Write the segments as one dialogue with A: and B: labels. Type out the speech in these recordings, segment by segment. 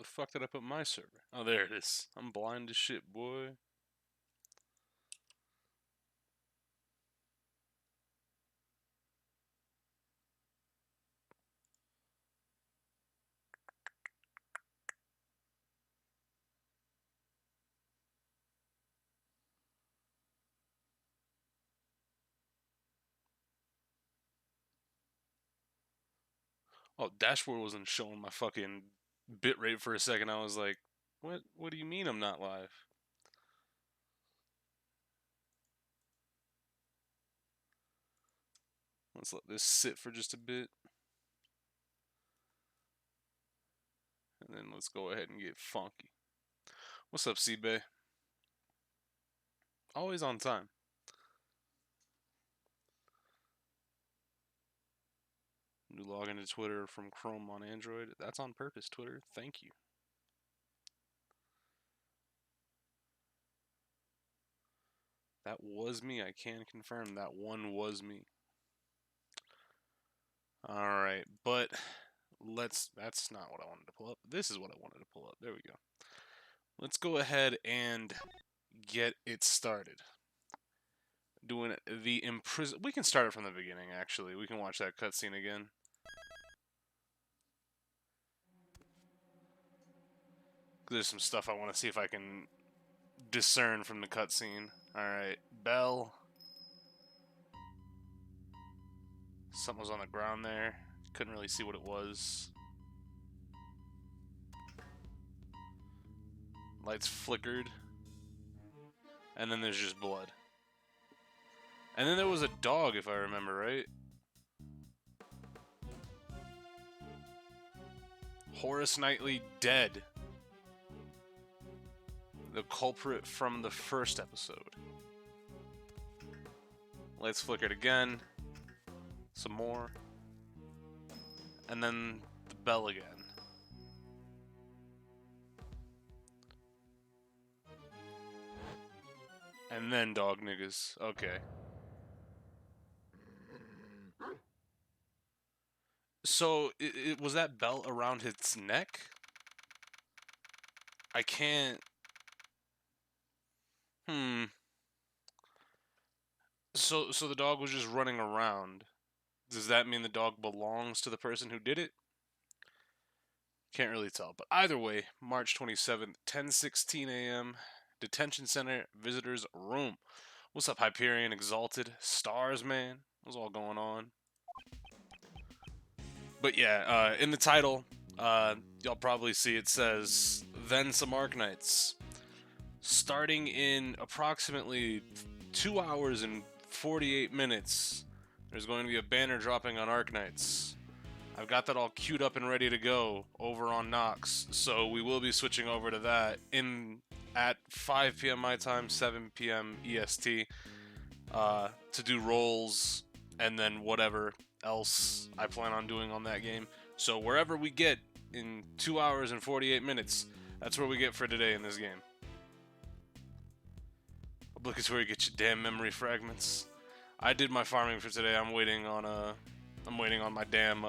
A: fuck did I put my server? Oh, there it is. I'm blind as shit, boy. Oh, dashboard wasn't showing my fucking bitrate for a second. I was like, what? What do you mean I'm not live? Let's let this sit for just a bit. And then let's go ahead and get funky. What's up, C-Bay? Always on time. New login to Twitter from Chrome on Android. That's on purpose, Twitter. Thank you. That was me. I can confirm that one was me. Alright, but that's not what I wanted to pull up. This is what I wanted to pull up. There we go. Let's go ahead and get it started. Doing the imprison. We can start it from the beginning, actually. We can watch that cutscene again. There's some stuff I want to see if I can discern from the cutscene. Alright, bell. Something was on the ground there. Couldn't really see what it was. Lights flickered. And then there's just blood. And then there was a dog, if I remember right. Horace Knightley dead. The culprit from the first episode. Lights flickered again. Some more. And then the bell again. And then dog niggas. Okay. So, was that bell around its neck? I can't... So the dog was just running around. Does that mean the dog belongs to the person who did it? Can't really tell. But either way, March 27th, 10:16 a.m., Detention Center, Visitors Room. What's up, Hyperion, Exalted, Stars, man? What's all going on? But yeah, in the title, y'all probably see it says, Then Some Arknights. Starting in approximately 2 hours and 48 minutes, there's going to be a banner dropping on Arknights. I've got that all queued up and ready to go over on Nox, so we will be switching over to that at 5 p.m. my time, 7 p.m. EST, to do rolls and then whatever else I plan on doing on that game. So wherever we get in 2 hours and 48 minutes, that's where we get for today in this game. Obligatory, get your damn memory fragments. I did my farming for today. I'm waiting on my damn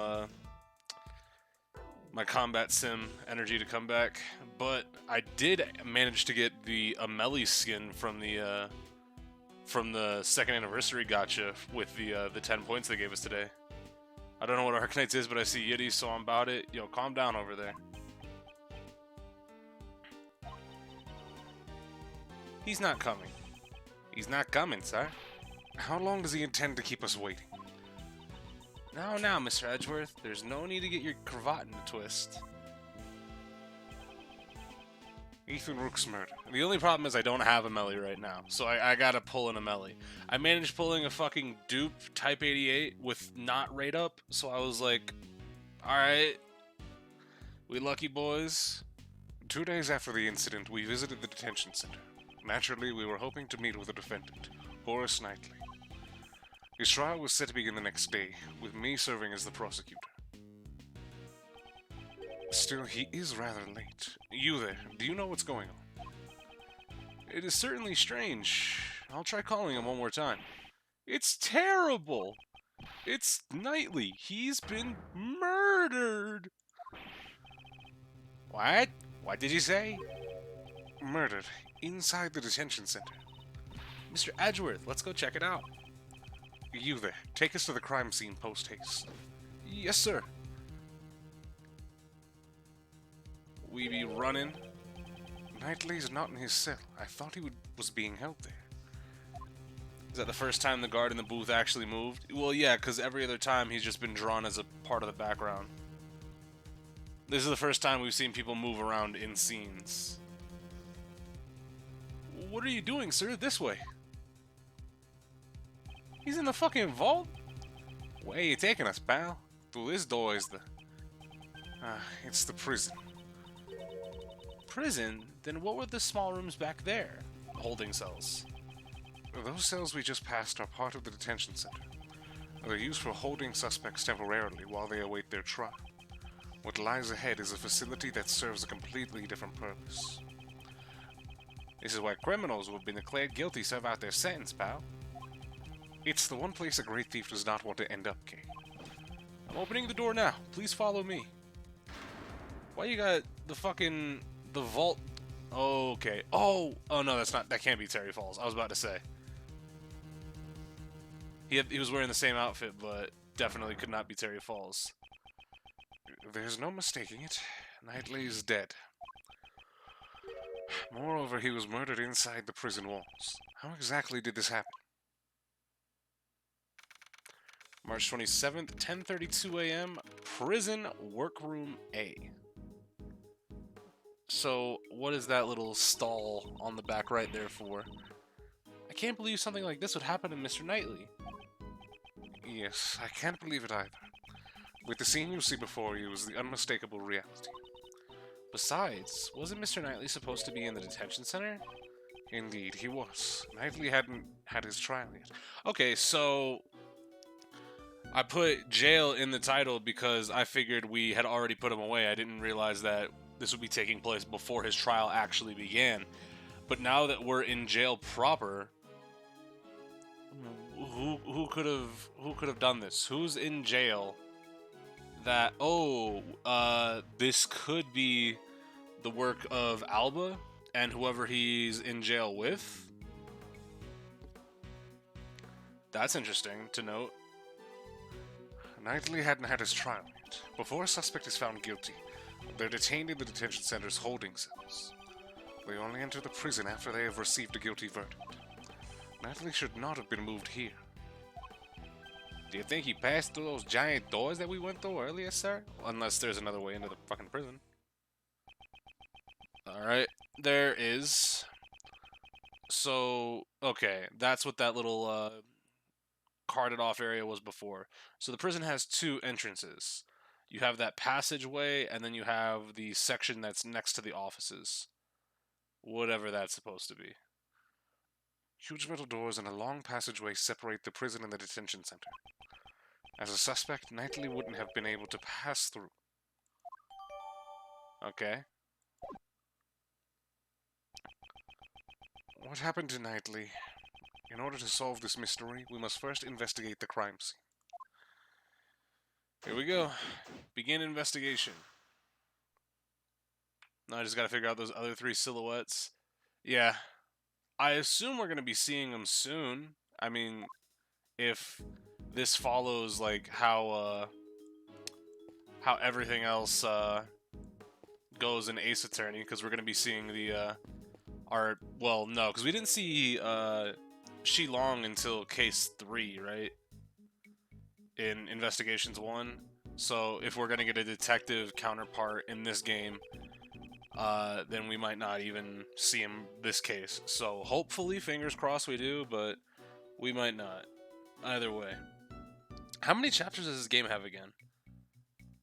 A: my combat sim energy to come back. But I did manage to get the Amelie skin from the second anniversary gacha with the 10 points they gave us today. I don't know what Arknights is, but I see Yiddy, so I'm about it. Yo, calm down over there. He's not coming. He's not coming, sir. How long does he intend to keep us waiting? Now, Mr. Edgeworth, there's no need to get your cravat in a twist. Ethan Rook's murder. The only problem is I don't have a Amelie right now, so I gotta pull an Amelie. I managed pulling a fucking dupe Type 88 with not rate up, so I was like, alright, we lucky boys. 2 days after the incident, we visited the detention center. Naturally, we were hoping to meet with the defendant, Horace Knightley. His trial was set to begin the next day, with me serving as the prosecutor. Still, he is rather late. You there, do you know what's going on? It is certainly strange. I'll try calling him one more time. It's terrible! It's Knightley. He's been murdered! What? What did you say? Murdered inside the detention center. Mr. Edgeworth, let's go check it out. You there, take us to the crime scene post-haste. Yes, sir. We be running. Knightley's not in his cell. I thought he was being held there. Is that the first time the guard in the booth actually moved? Well, yeah, because every other time he's just been drawn as a part of the background. This is the first time we've seen people move around in scenes. What are you doing, sir? This way. He's in the fucking vault? Where are you taking us, pal? Through this door is the... it's the prison. Prison? Then what were the small rooms back there? Holding cells. Those cells we just passed are part of the detention center. They're used for holding suspects temporarily while they await their trial. What lies ahead is a facility that serves a completely different purpose. This is why criminals who have been declared guilty serve out their sentence, pal. It's the one place a great thief does not want to end up, Kay. I'm opening the door now. Please follow me. Why you got the vault? Oh, okay. Oh no, that can't be Terry Falls. I was about to say. He was wearing the same outfit, but definitely could not be Terry Falls. There's no mistaking it. Knightley is dead. Moreover, he was murdered inside the prison walls. How exactly did this happen? March 27th, 10:32 a.m., Prison Workroom A. So, what is that little stall on the back right there for? I can't believe something like this would happen to Mr. Knightley. Yes, I can't believe it either. With the scene you see before you is the unmistakable reality. Besides, wasn't Mr. Knightley supposed to be in the detention center? Indeed, he was. Knightley hadn't had his trial yet. Okay, so... I put jail in the title because I figured we had already put him away. I didn't realize that this would be taking place before his trial actually began. But now that we're in jail proper, who could have done this? Who's in jail? That this could be the work of Alba and whoever he's in jail with. That's interesting to note. Knightley hadn't had his trial yet. Before a suspect is found guilty, they're detained in the detention center's holding cells. They only enter the prison after they have received a guilty verdict. Knightley should not have been moved here. Do you think he passed through those giant doors that we went through earlier, sir? Unless there's another way into the fucking prison. Alright, there is. So, okay, that's what that little, carted off area was before. So the prison has two entrances. You have that passageway, and then you have the section that's next to the offices. Whatever that's supposed to be. Huge metal doors and a long passageway separate the prison and the detention center. As a suspect, Knightley wouldn't have been able to pass through. Okay. What happened to Knightley? In order to solve this mystery, we must first investigate the crime scene. Here we go. Begin investigation. Now I just gotta figure out those other three silhouettes. Yeah. I assume we're gonna be seeing them soon. I mean, if this follows, like, how everything else, goes in Ace Attorney, because we're gonna be seeing the, well, no, because we didn't see, Shi Long until case 3, right? In Investigations 1. So if we're gonna get a detective counterpart in this game, then we might not even see him this case. So hopefully, fingers crossed we do, but we might not. Either way. How many chapters does this game have again?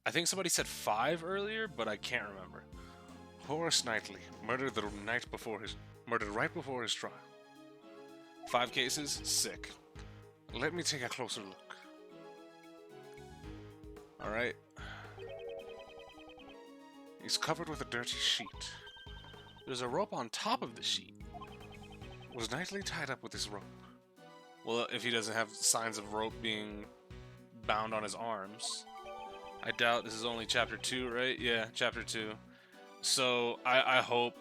A: I think somebody said 5 earlier, but I can't remember. Horace Knightley, murdered right before his trial. 5 cases? Sick. Let me take a closer look. Alright. He's covered with a dirty sheet. There's a rope on top of the sheet. Was Knightley tied up with this rope? Well, if he doesn't have signs of rope being bound on his arms. I doubt this is only chapter 2, right? Yeah, chapter 2. So I hope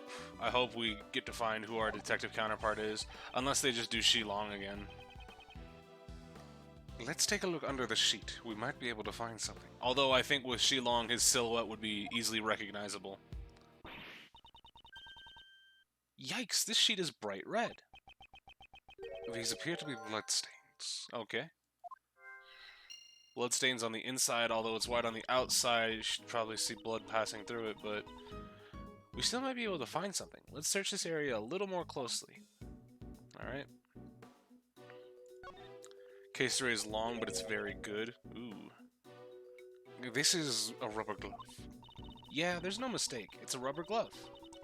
A: we get to find who our detective counterpart is, unless they just do Shilong again. Let's take a look under the sheet. We might be able to find something. Although I think with Shilong, his silhouette would be easily recognizable. Yikes, this sheet is bright red. These appear to be bloodstains. Okay. Bloodstains on the inside, although it's white on the outside, you should probably see blood passing through it, but we still might be able to find something. Let's search this area a little more closely. Alright. Case array is long, but it's very good. Ooh. This is a rubber glove. Yeah, there's no mistake. It's a rubber glove.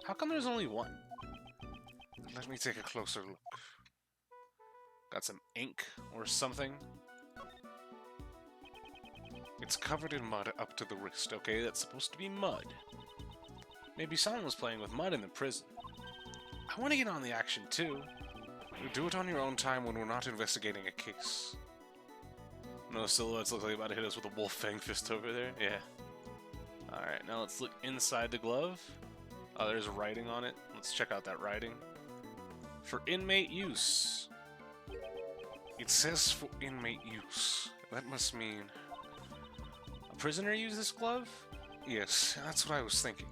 A: How come there's only one? Let me take a closer look. Got some ink or something. It's covered in mud up to the wrist. Okay, that's supposed to be mud. Maybe someone was playing with mud in the prison. I want to get on the action too. Do it on your own time when we're not investigating a case. No silhouettes look like about to hit us with a wolf fang fist over there. Yeah. Alright, now let's look inside the glove. Oh, there's writing on it. Let's check out that writing. For inmate use. It says for inmate use. That must mean... a prisoner use this glove? Yes, that's what I was thinking.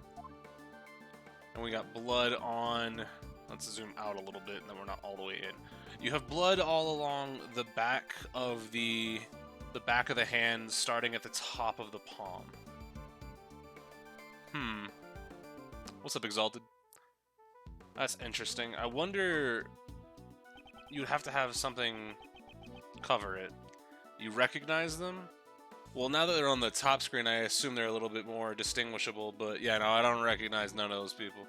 A: And we got blood on... let's zoom out a little bit, and then we're not all the way in. You have blood all along the back of the hand, starting at the top of the palm. What's up, Exalted? That's interesting. I wonder... you'd have to have something cover it. You recognize them? Well, now that they're on the top screen, I assume they're a little bit more distinguishable, but yeah, no, I don't recognize none of those people.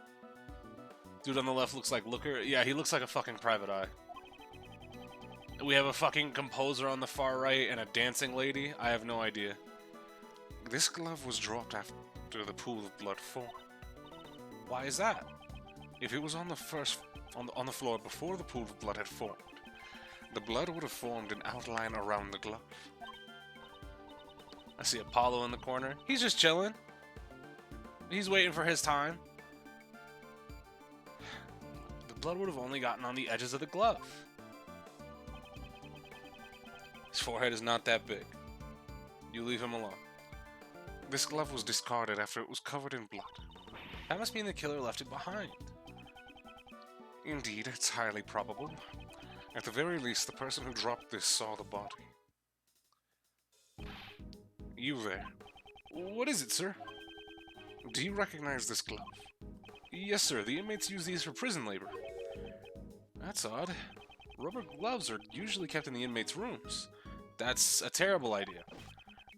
A: Dude on the left looks like Looker. Yeah, he looks like a fucking private eye. We have a fucking composer on the far right and a dancing lady. I have no idea. This glove was dropped after the pool of blood formed. Why is that? If it was on the floor before the pool of blood had formed, the blood would have formed an outline around the glove. I see Apollo in the corner. He's just chilling. He's waiting for his time. The blood would have only gotten on the edges of the glove. His forehead is not that big. You leave him alone. This glove was discarded after it was covered in blood. That must mean the killer left it behind. Indeed, it's highly probable. At the very least, the person who dropped this saw the body. You there. What is it, sir? Do you recognize this glove? Yes, sir. The inmates use these for prison labor. That's odd. Rubber gloves are usually kept in the inmates' rooms. That's a terrible idea.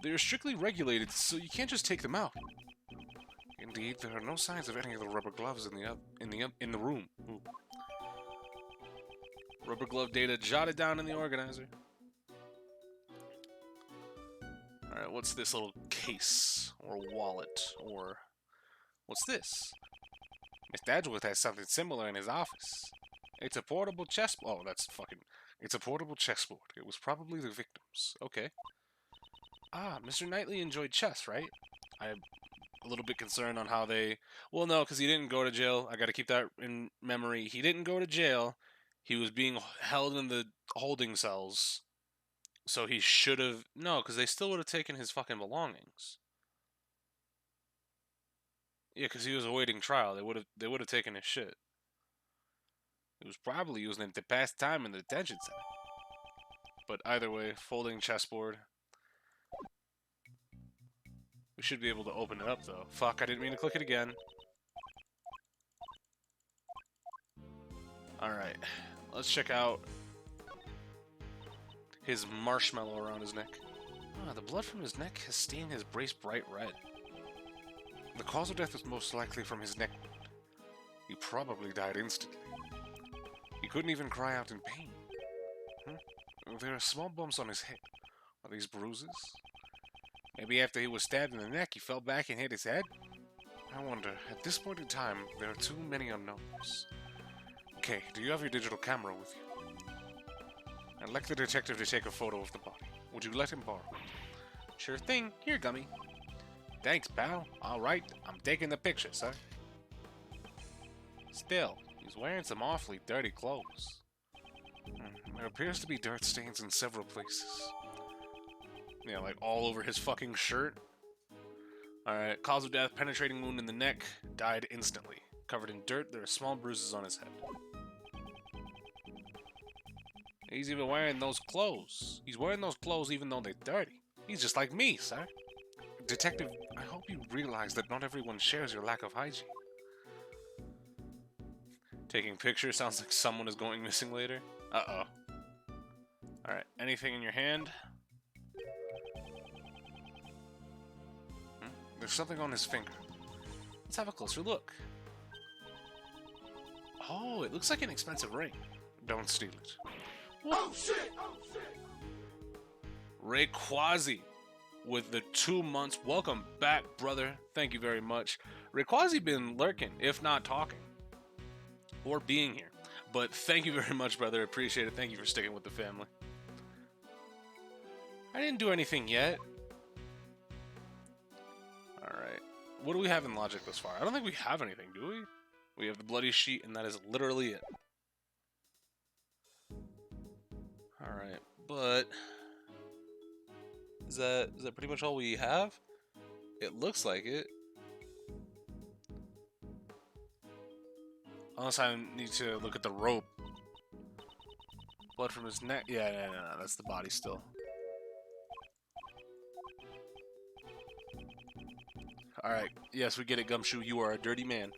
A: They are strictly regulated, so you can't just take them out. Indeed, there are no signs of any of the rubber gloves in the room. Ooh. Rubber glove data jotted down in the organizer. Alright, what's this little case? Or wallet? Or... what's this? Mr. Edgeworth has something similar in his office. It's a portable chessboard. Oh, that's fucking... it's a portable chessboard. It was probably the victim's. Okay. Ah, Mr. Knightley enjoyed chess, right? I'm a little bit concerned on how they... well, no, because he didn't go to jail. I gotta keep that in memory. He didn't go to jail. He was being held in the holding cells. So he should have... no, because they still would have taken his fucking belongings. Yeah, because he was awaiting trial. They would have taken his shit. He was probably using it to pass time in the detention center. But either way, folding chessboard. We should be able to open it up, though. Fuck, I didn't mean to click it again. Alright, let's check out his marshmallow around his neck. Ah, the blood from his neck has stained his brace bright red. The cause of death was most likely from his neck wound. He probably died instantly. He couldn't even cry out in pain. There are small bumps on his head. Are these bruises? Maybe after he was stabbed in the neck, he fell back and hit his head? I wonder, at this point in time, there are too many unknowns. Okay, do you have your digital camera with you? I'd like the detective to take a photo of the body. Would you let him borrow it? Sure thing. Here, Gummy. Thanks, pal. Alright, I'm taking the picture, sir. Still, he's wearing some awfully dirty clothes. There appears to be dirt stains in several places. Yeah, like all over his fucking shirt. Alright, cause of death, penetrating wound in the neck, died instantly. Covered in dirt, there are small bruises on his head. He's even wearing those clothes. He's wearing those clothes even though they're dirty. He's just like me, sir. Detective, I hope you realize that not everyone shares your lack of hygiene. Taking pictures sounds like someone is going missing later. Uh-oh. Alright, anything in your hand? There's something on his finger. Let's have a closer look. Oh, it looks like an expensive ring. Don't steal it. Oh shit! Oh shit! Rayquazi with the 2 months. Welcome back, brother. Thank you very much. Rayquazi been lurking, if not talking. Or being here. But thank you very much, brother. Appreciate it. Thank you for sticking with the family. I didn't do anything yet. Alright. What do we have in logic thus far? I don't think we have anything, do we? We have the bloody sheet, and that is literally it. Alright, but... Is that pretty much all we have? It looks like it. Unless I need to look at the rope. Blood from his neck. Yeah, no, that's the body still. Alright, yes, we get it, Gumshoe. You are a dirty man.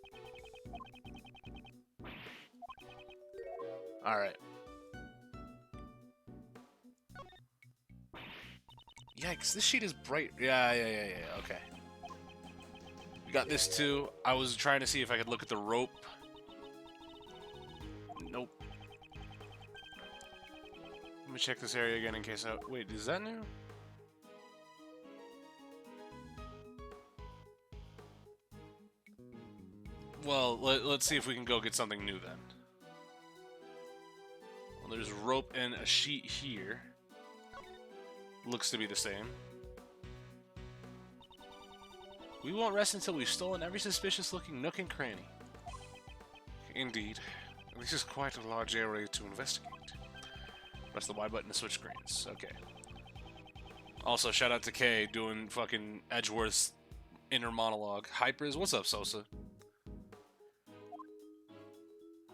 A: Alright. Yikes, this sheet is bright. Yeah, okay. We got this too. I was trying to see if I could look at the rope. Nope. Let me check this area again in case I... Wait, is that new? Well, let's see if we can go get something new then. Well, there's rope and a sheet here. Looks to be the same. We won't rest until we've stolen every suspicious-looking nook and cranny. Indeed. This is quite a large area to investigate. Press the Y button to switch screens. Okay. Also, shout out to Kay doing fucking Edgeworth's inner monologue. Hypers, what's up, Sosa?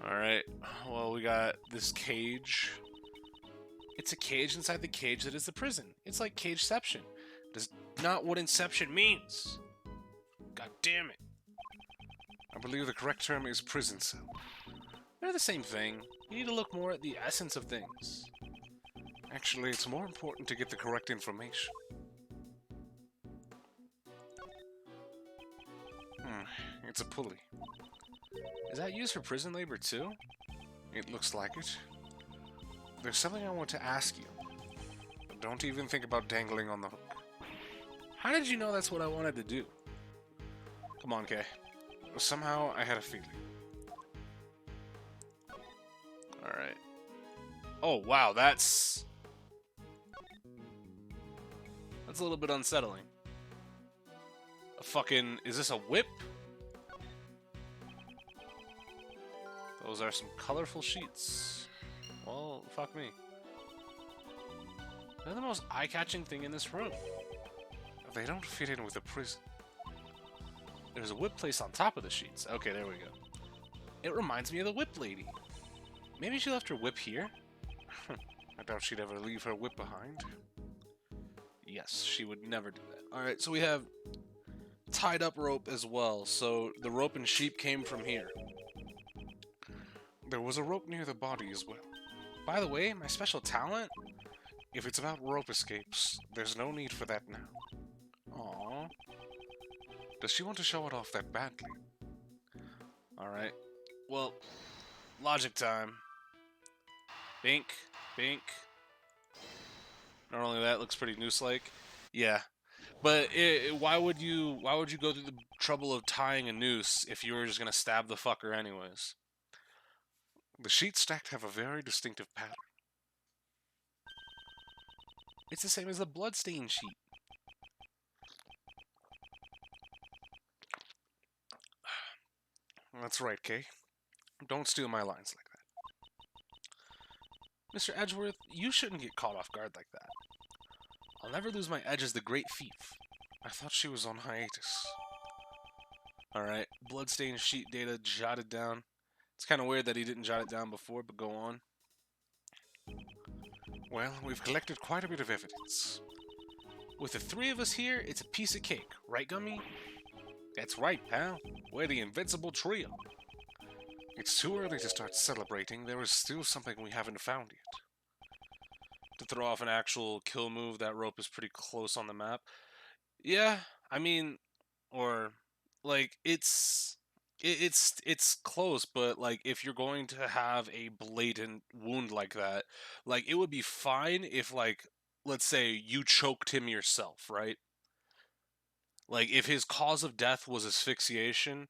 A: Alright. Well, we got this cage. It's a cage inside the cage that is the prison. It's like Cageception. That's not what Inception means. God damn it. I believe the correct term is prison cell. They're the same thing. You need to look more at the essence of things. Actually, it's more important to get the correct information. It's a pulley. Is that used for prison labor too? It looks like it. There's something I want to ask you. Don't even think about dangling on the hook. How did you know that's what I wanted to do? Come on, Kay. Somehow I had a feeling. Alright. Oh, wow, that's a little bit unsettling. A fucking... Is this a whip? Those are some colorful sheets. Well, fuck me. They're the most eye-catching thing in this room. They don't fit in with the prison. There's a whip placed on top of the sheets. Okay, there we go. It reminds me of the whip lady. Maybe she left her whip here? I doubt she'd ever leave her whip behind. Yes, she would never do that. Alright, so we have tied up rope as well. So the rope and sheep came from here. There was a rope near the body as well. By the way, my special talent? If it's about rope escapes, there's no need for that now. Aww. Does she want to show it off that badly? Alright. Well, logic time. Bink. Bink. Not only that, it looks pretty noose-like. Yeah. But why would you go through the trouble of tying a noose if you were just gonna stab the fucker anyways? The sheets stacked have a very distinctive pattern. It's the same as the bloodstain sheet. That's right, Kay. Don't steal my lines like that. Mr. Edgeworth, you shouldn't get caught off guard like that. I'll never lose my edge as the great thief. I thought she was on hiatus. Alright, bloodstained sheet data jotted down. It's kind of weird that he didn't jot it down before, but go on. Well, we've collected quite a bit of evidence. With the three of us here, it's a piece of cake, right, Gummy? That's right, pal. We're the invincible trio. It's too early to start celebrating. There is still something we haven't found yet. To throw off an actual kill move, that rope is pretty close on the map. Yeah, I mean, or like it's close, but like if you're going to have a blatant wound like that, like it would be fine if, like, let's say you choked him yourself, right? Like if his cause of death was asphyxiation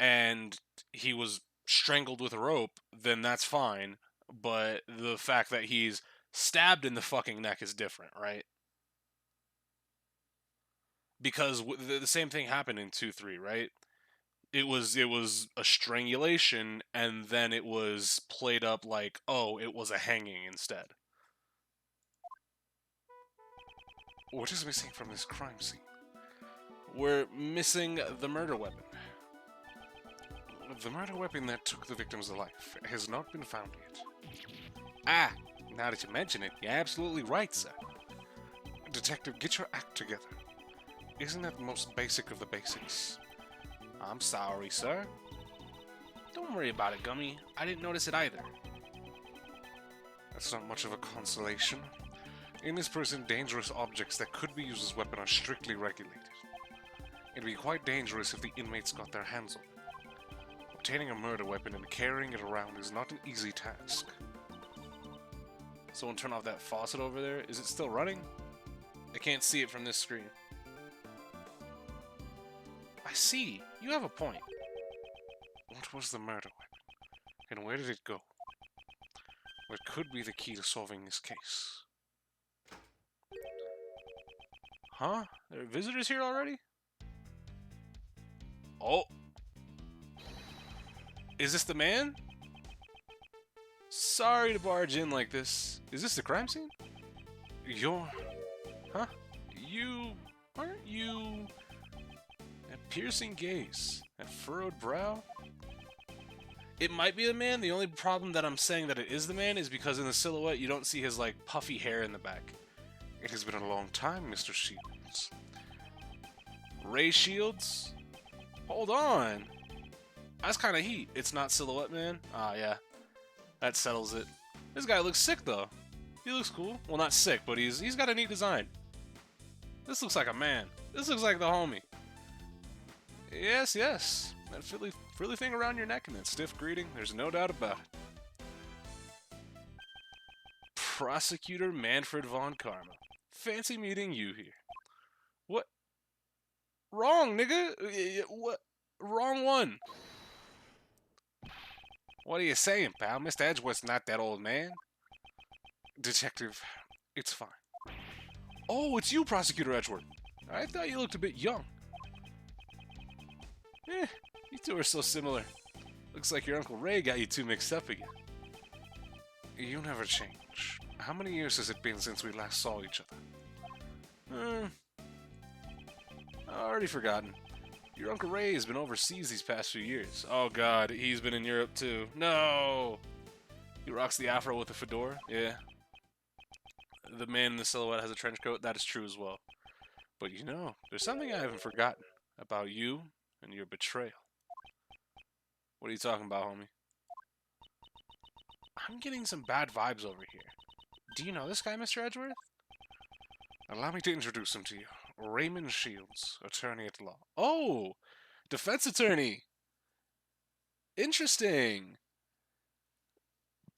A: and he was strangled with a rope, then that's fine. But the fact that he's stabbed in the fucking neck is different, right? Because the same thing happened in 2-3, right? It was a strangulation, and then it was played up like, oh, it was a hanging instead. What is missing from this crime scene? We're missing the murder weapon. The murder weapon that took the victim's life has not been found yet. Ah, now that you mention it, you're absolutely right, sir. Detective, get your act together. Isn't that the most basic of the basics? I'm sorry, sir. Don't worry about it, Gummy. I didn't notice it either. That's not much of a consolation. In this prison, dangerous objects that could be used as weapons are strictly regulated. It'd be quite dangerous if the inmates got their hands on it. Obtaining a murder weapon and carrying it around is not an easy task. Someone turn off that faucet over there. Is it still running? I can't see it from this screen. I see. You have a point. What was the murder weapon? And where did it go? What could be the key to solving this case? Huh? There are visitors here already? Oh. Is this the man? Sorry to barge in like this. Is this the crime scene? You're... Huh? You... Aren't you... That piercing gaze. That furrowed brow? It might be the man. The only problem that I'm saying that it is the man is because in the silhouette you don't see his, like, puffy hair in the back. It has been a long time, Mr. Shields. Ray Shields? Hold on. That's kind of heat. It's not Silhouette Man? Ah, yeah. That settles it. This guy looks sick, though. He looks cool. Well, not sick, but he's got a neat design. This looks like a man. This looks like the homie. Yes, yes. That frilly thing around your neck and that stiff greeting, there's no doubt about it. Prosecutor Manfred von Karma. Fancy meeting you here. What? Wrong, nigga. What? Wrong one. What are you saying, pal? Mr. Edgeworth's not that old man. Detective, it's fine. Oh, it's you, Prosecutor Edgeworth. I thought you looked a bit young. You two are so similar. Looks like your Uncle Ray got you two mixed up again. You never change. How many years has it been since we last saw each other? Already forgotten. Your Uncle Ray has been overseas these past few years. Oh god, he's been in Europe too. No! He rocks the afro with a fedora? Yeah. The man in the silhouette has a trench coat? That is true as well. But you know, there's something I haven't forgotten about you and your betrayal. What are you talking about, homie? I'm getting some bad vibes over here. Do you know this guy, Mr. Edgeworth? Allow me to introduce him to you. Raymond Shields, attorney at law. Oh! Defense attorney! Interesting!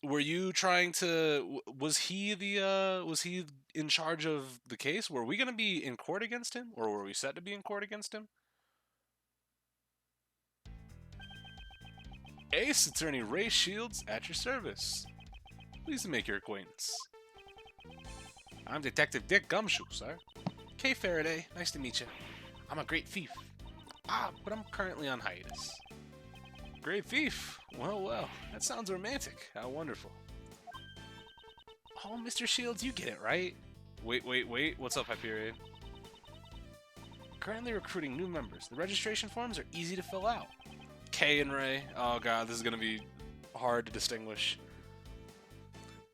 A: Were you trying to... Was he in charge of the case? Were we going to be in court against him? Or were we set to be in court against him? Ace Attorney Ray Shields at your service. Pleased to make your acquaintance. I'm Detective Dick Gumshoe, sir. Kay Faraday, nice to meet you. I'm a great thief. But I'm currently on hiatus. Great thief. Well, well. That sounds romantic. How wonderful. Oh, Mr. Shields, you get it, right? Wait. What's up, Hyperion? Currently recruiting new members. The registration forms are easy to fill out. Kay and Ray. Oh god, this is gonna be hard to distinguish.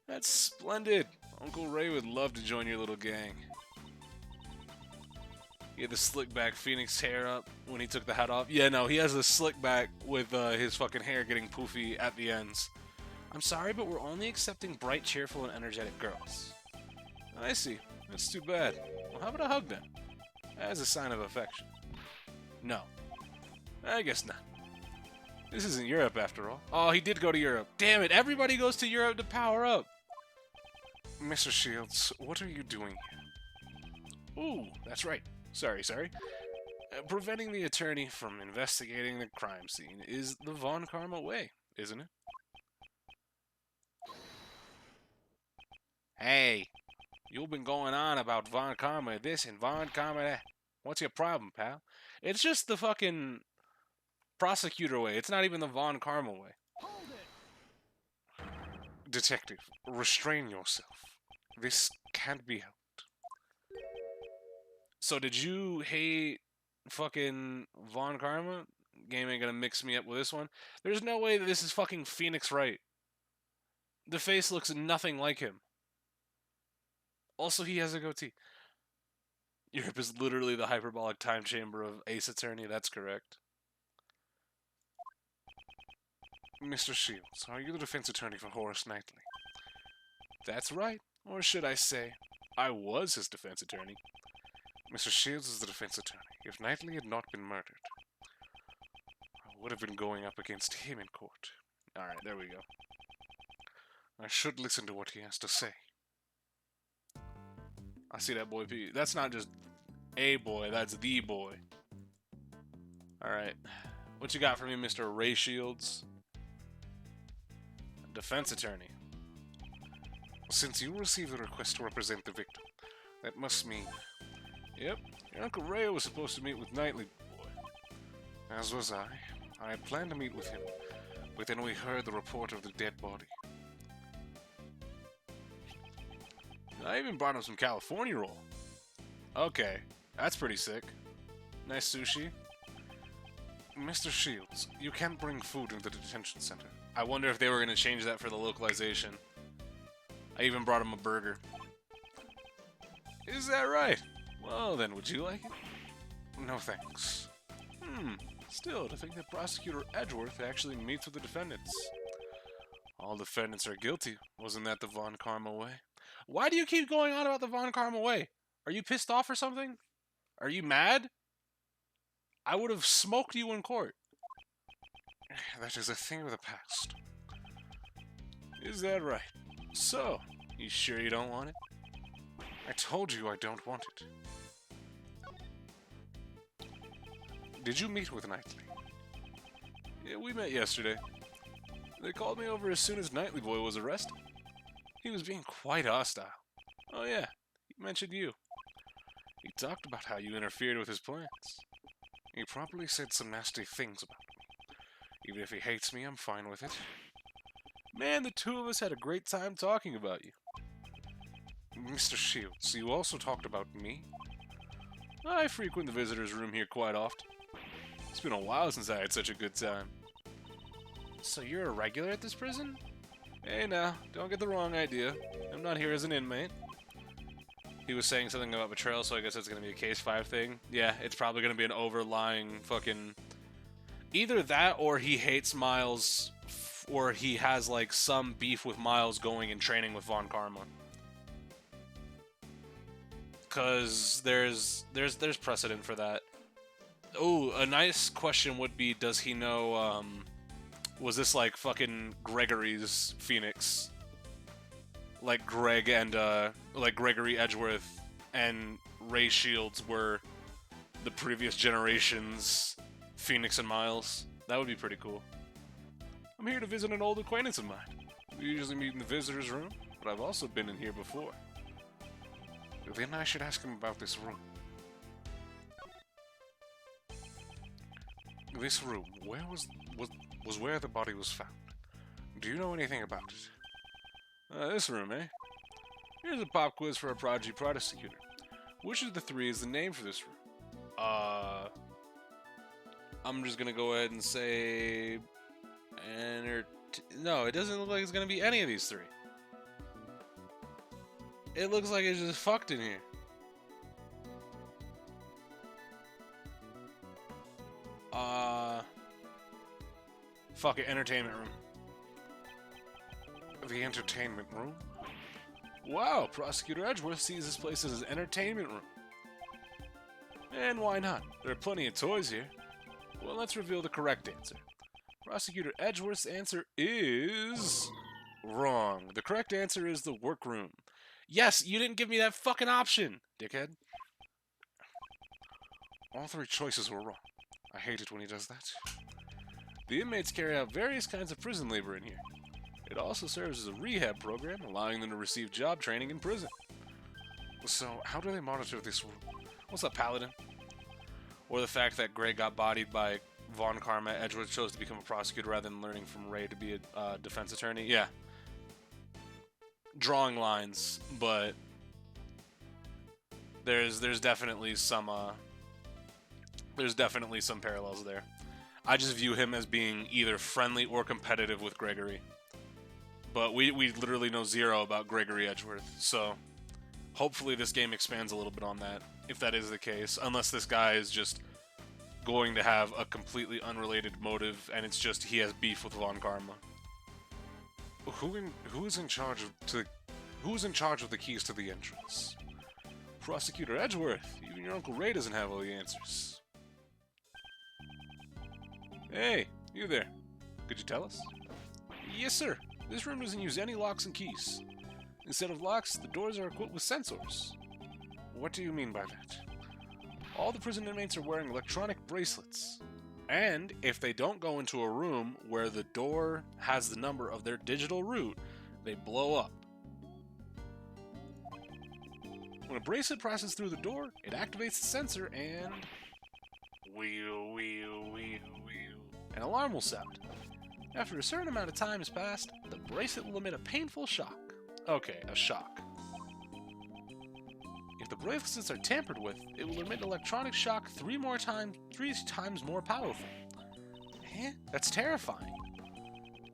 A: That's splendid. Uncle Ray would love to join your little gang. He had the slick back Phoenix hair up when he took the hat off. Yeah, no, he has a slick back with his fucking hair getting poofy at the ends. I'm sorry, but we're only accepting bright, cheerful, and energetic girls. I see. That's too bad. Well, how about a hug then? As a sign of affection. No. I guess not. This isn't Europe after all. Oh, he did go to Europe. Damn it, everybody goes to Europe to power up. Mr. Shields, what are you doing here? Ooh, that's right. Sorry. Preventing the attorney from investigating the crime scene is the Von Karma way, isn't it? Hey, you've been going on about Von Karma this and Von Karma that. What's your problem, pal? It's just the fucking Prosecutor way. It's not even the Von Karma way. Hold it. Detective, restrain yourself. This can't be helped. So did you hate fucking Von Karma? Game ain't gonna mix me up with this one. There's no way that this is fucking Phoenix Wright. The face looks nothing like him. Also, he has a goatee. Europe is literally the hyperbolic time chamber of Ace Attorney. That's correct. Mr. Shields, are you the defense attorney for Horace Knightley? That's right. Or should I say, I was his defense attorney. Mr. Shields is the defense attorney. If Knightley had not been murdered, I would have been going up against him in court. Alright, there we go. I should listen to what he has to say. I see that boy P. That's not just a boy, that's the boy. Alright. What you got for me, Mr. Ray Shields? Defense attorney. Since you received a request to represent the victim, that must mean... Yep, your Uncle Ray was supposed to meet with Knightley, boy. As was I. I had planned to meet with him, but then we heard the report of the dead body. I even brought him some California roll. Okay, that's pretty sick. Nice sushi. Mr. Shields, you can't bring food into the detention center. I wonder if they were going to change that for the localization. I even brought him a burger. Is that right? Well then, would you like it? No thanks. Still, to think that Prosecutor Edgeworth actually meets with the defendants. All defendants are guilty. Wasn't that the Von Karma way? Why do you keep going on about the Von Karma way? Are you pissed off or something? Are you mad? I would have smoked you in court. That is a thing of the past. Is that right? So, you sure you don't want it? I told you I don't want it. Did you meet with Knightley? Yeah, we met yesterday. They called me over as soon as Knightley Boy was arrested. He was being quite hostile. Oh yeah, he mentioned you. He talked about how you interfered with his plans. He probably said some nasty things about me. Even if he hates me, I'm fine with it. Man, the two of us had a great time talking about you. Mr. Shields, you also talked about me? I frequent the visitor's room here quite often. It's been a while since I had such a good time. So you're a regular at this prison? Hey now, don't get the wrong idea. I'm not here as an inmate. He was saying something about betrayal, so I guess it's going to be a Case 5 thing. Yeah, it's probably going to be an overlying fucking... Either that, or he hates Miles, or he has, like, some beef with Miles going and training with Von Karma. Because there's precedent for that. Oh, a nice question would be, does he know, was this, like, fucking Gregory's Phoenix? Like Greg and, like Gregory Edgeworth and Ray Shields were the previous generation's Phoenix and Miles. That would be pretty cool. I'm here to visit an old acquaintance of mine. We usually meet in the visitor's room, but I've also been in here before. Then I should ask him about this room. This room, was where the body was found. Do you know anything about it? This room, eh? Here's a pop quiz for a prodigy prosecutor. Which of the three is the name for this room? I'm just gonna go ahead and say... No, it doesn't look like it's gonna be any of these three. It looks like it's just fucked in here. Fuck it, entertainment room. The entertainment room? Wow, Prosecutor Edgeworth sees this place as his entertainment room. And why not? There are plenty of toys here. Well, let's reveal the correct answer. Prosecutor Edgeworth's answer is... wrong. The correct answer is the workroom. Yes, you didn't give me that fucking option, dickhead. All three choices were wrong. I hate it when he does that. The inmates carry out various kinds of prison labor in here. It also serves as a rehab program, allowing them to receive job training in prison. So, how do they monitor this room? What's up, Paladin? Or the fact that Greg got bodied by Von Karma, Edgeworth chose to become a prosecutor rather than learning from Ray to be a defense attorney? Yeah. Drawing lines, but there's definitely some parallels there. I just view him as being either friendly or competitive with Gregory. But we literally know zero about Gregory Edgeworth, so hopefully this game expands a little bit on that, if that is the case. Unless this guy is just going to have a completely unrelated motive, and it's just he has beef with Von Karma. Who is in charge of the keys to the entrance? Prosecutor Edgeworth. Even your Uncle Ray doesn't have all the answers. Hey, you there. Could you tell us? Yes, sir. This room doesn't use any locks and keys. Instead of locks, the doors are equipped with sensors. What do you mean by that? All the prison inmates are wearing electronic bracelets. And if they don't go into a room where the door has the number of their digital route, they blow up. When a bracelet passes through the door, it activates the sensor and... an alarm will sound. After a certain amount of time has passed, the bracelet will emit a painful shock. Okay, a shock. If the bracelets are tampered with, it will emit an electronic shock three times more powerful. Eh? That's terrifying.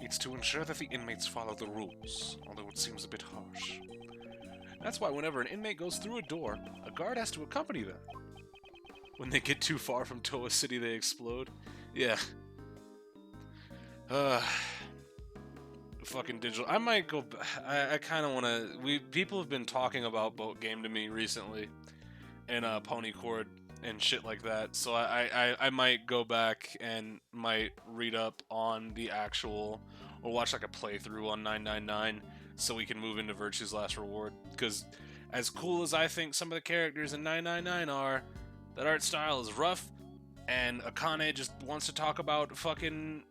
A: It's to ensure that the inmates follow the rules, although it seems a bit harsh. That's why whenever an inmate goes through a door, a guard has to accompany them. When they get too far from Toa City, they explode. Yeah. Fucking digital. I might go. I kind of want to. People have been talking about Boat Game to me recently, and Pony Chord and shit like that. So I might go back and might read up on the actual, or watch like a playthrough on 999, so we can move into Virtue's Last Reward. Because as cool as I think some of the characters in 999 are, that art style is rough, and Akane just wants to talk about fucking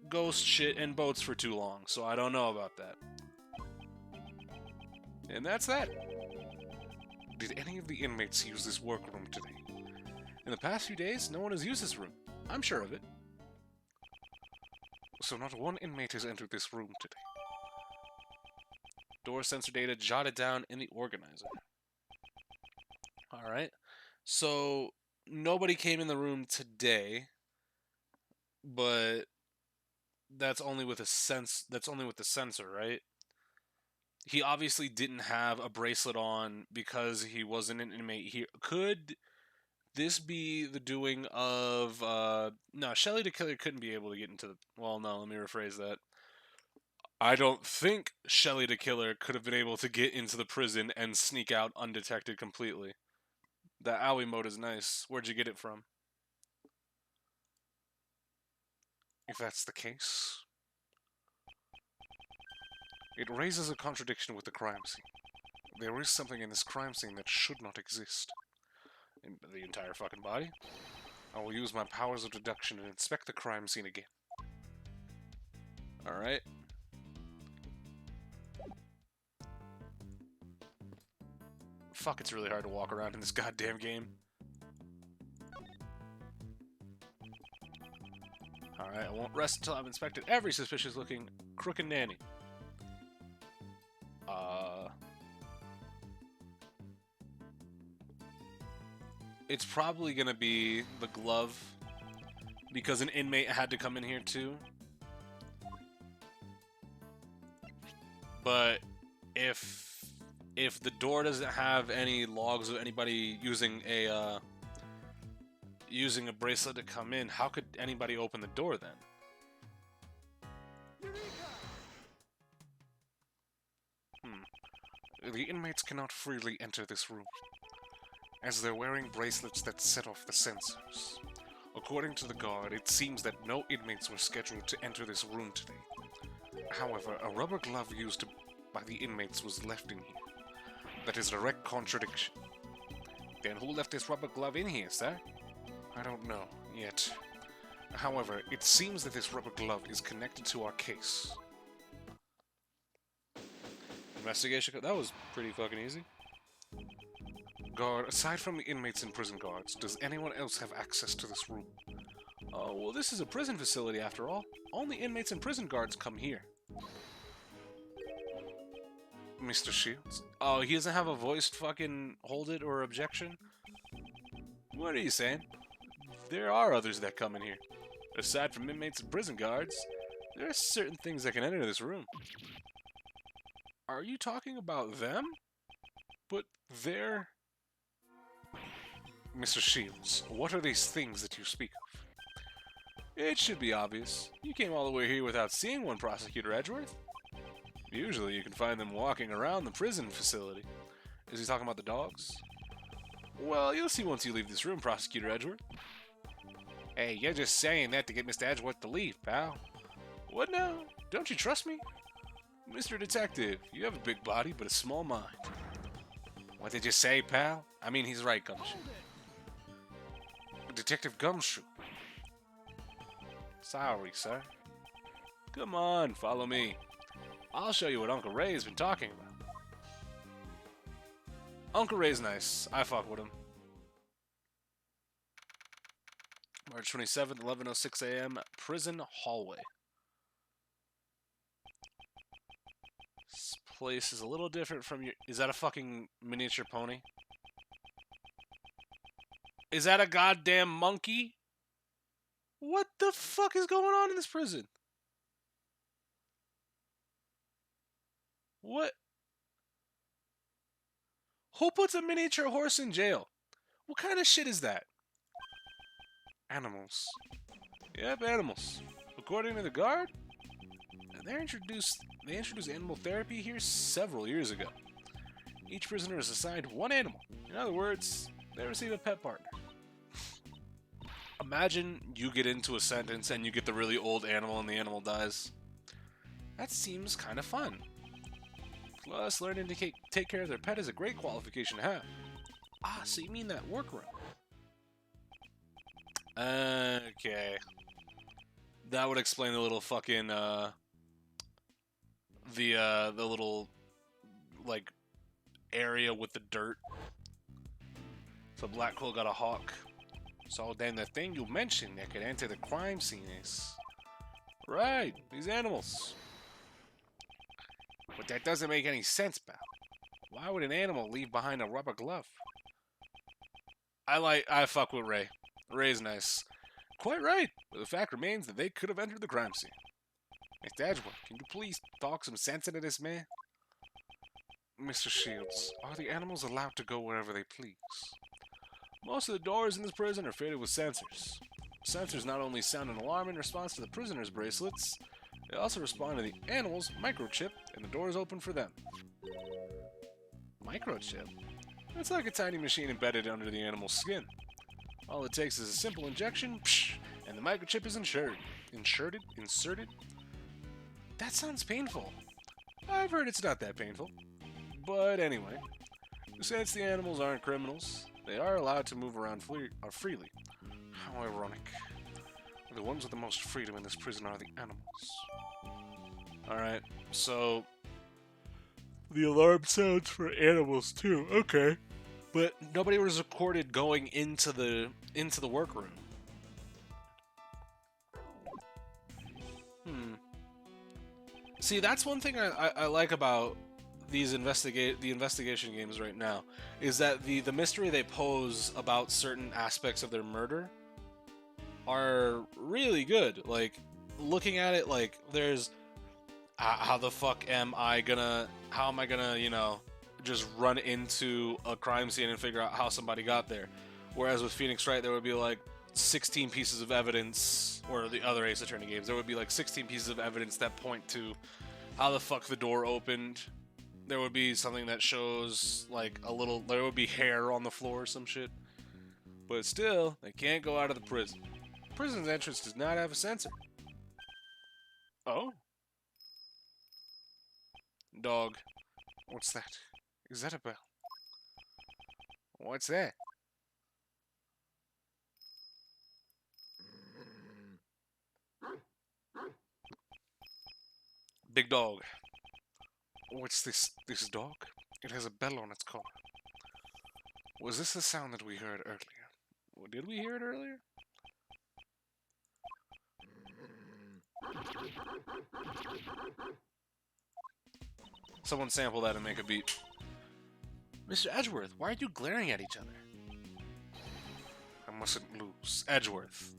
A: ghost shit and boats for too long, so I don't know about that. And that's that. Did any of the inmates use this workroom today? In the past few days, no one has used this room. I'm sure of it. So not one inmate has entered this room today. Door sensor data jotted down in the organizer. Alright. So nobody came in the room today, but that's only with a sensor, right? He obviously didn't have a bracelet on because he wasn't an inmate here. Could this be the doing of no, Shelly the Killer couldn't be able to get into the... Well, no, let me rephrase that. I don't think Shelly the Killer could have been able to get into the prison and sneak out undetected completely. That owie mode is nice. Where'd you get it from? If that's the case, it raises a contradiction with the crime scene. There is something in this crime scene that should not exist. In the entire fucking body? I will use my powers of deduction and inspect the crime scene again. Alright. Fuck, it's really hard to walk around in this goddamn game. Alright, I won't rest until I've inspected every suspicious-looking crook and nanny. It's probably gonna be the glove, because an inmate had to come in here too. But if the door doesn't have any logs of anybody using a bracelet to come in, how could anybody open the door then? The inmates cannot freely enter this room, as they're wearing bracelets that set off the sensors. According to the guard, it seems that no inmates were scheduled to enter this room today. However, a rubber glove used by the inmates was left in here. That is a direct contradiction. Then who left this rubber glove in here, sir? I don't know, yet. However, it seems that this rubber glove is connected to our case. Investigation. That was pretty fucking easy. Guard, aside from the inmates and prison guards, does anyone else have access to this room? Oh, well, this is a prison facility after all. Only inmates and prison guards come here. Mr. Shields? Oh, he doesn't have a voiced fucking hold it or objection? What are you saying? There are others that come in here. Aside from inmates and prison guards, there are certain things that can enter this room. Are you talking about them? But they're... Mr. Shields, what are these things that you speak of? It should be obvious. You came all the way here without seeing one, Prosecutor Edgeworth. Usually you can find them walking around the prison facility. Is he talking about the dogs? Well, you'll see once you leave this room, Prosecutor Edgeworth. Hey, you're just saying that to get Mr. Edgeworth to leave, pal. What now? Don't you trust me? Mr. Detective, you have a big body, but a small mind. What did you say, pal? I mean, he's right, Gumshoe. Detective Gumshoe. Sorry, sir. Come on, follow me. I'll show you what Uncle Ray's been talking about. Uncle Ray's nice. I fuck with him. March 27th, 11:06 a.m. Prison hallway. This place is a little different from your... Is that a fucking miniature pony? Is that a goddamn monkey? What the fuck is going on in this prison? What? Who puts a miniature horse in jail? What kind of shit is that? Animals. Yep, animals. According to the guard, they introduced animal therapy here several years ago. Each prisoner is assigned one animal. In other words, they receive a pet partner. Imagine you get into a sentence and you get the really old animal and the animal dies. That seems kind of fun. Plus, learning to take care of their pet is a great qualification to have. Ah, so you mean that workroom? Okay. That would explain the little fucking, the little, like, area with the dirt. So Black Quill got a hawk. So then the thing you mentioned that could enter the crime scene is... Right, these animals. But that doesn't make any sense, pal. Why would an animal leave behind a rubber glove? I fuck with Ray. Ray's nice. Quite right, but the fact remains that they could have entered the crime scene. Mr. Edgeworth, can you please talk some sense into this man? Mr. Shields, are the animals allowed to go wherever they please? Most of the doors in this prison are fitted with sensors. Sensors not only sound an alarm in response to the prisoner's bracelets, they also respond to the animal's microchip, and the doors open for them. Microchip? It's like a tiny machine embedded under the animal's skin. All it takes is a simple injection, and the microchip is inserted. That sounds painful. I've heard it's not that painful. But anyway, since the animals aren't criminals, they are allowed to move around freely. How ironic. The ones with the most freedom in this prison are the animals. Alright, so... the alarm sounds for animals too, okay. But nobody was recorded going into the workroom. See, that's one thing I like about these investigation games right now is that the mystery they pose about certain aspects of their murder are really good. Like looking at it, like there's how the fuck am I gonna just run into a crime scene and figure out how somebody got there? Whereas with Phoenix Wright, there would be like 16 pieces of evidence, or the other Ace Attorney games, there would be like 16 pieces of evidence that point to how the fuck the door opened. There would be something that shows like there would be hair on the floor or some shit. But still, they can't go out of the prison. Prison's entrance does not have a sensor. Oh? Dog. What's that? Is that a bell? What's that? Big dog. What's this dog? It has a bell on its collar. Was this the sound that we heard earlier? Well, did we hear it earlier? Someone sample that and make a beat. Mr. Edgeworth, why are you glaring at each other? I mustn't lose. Edgeworth.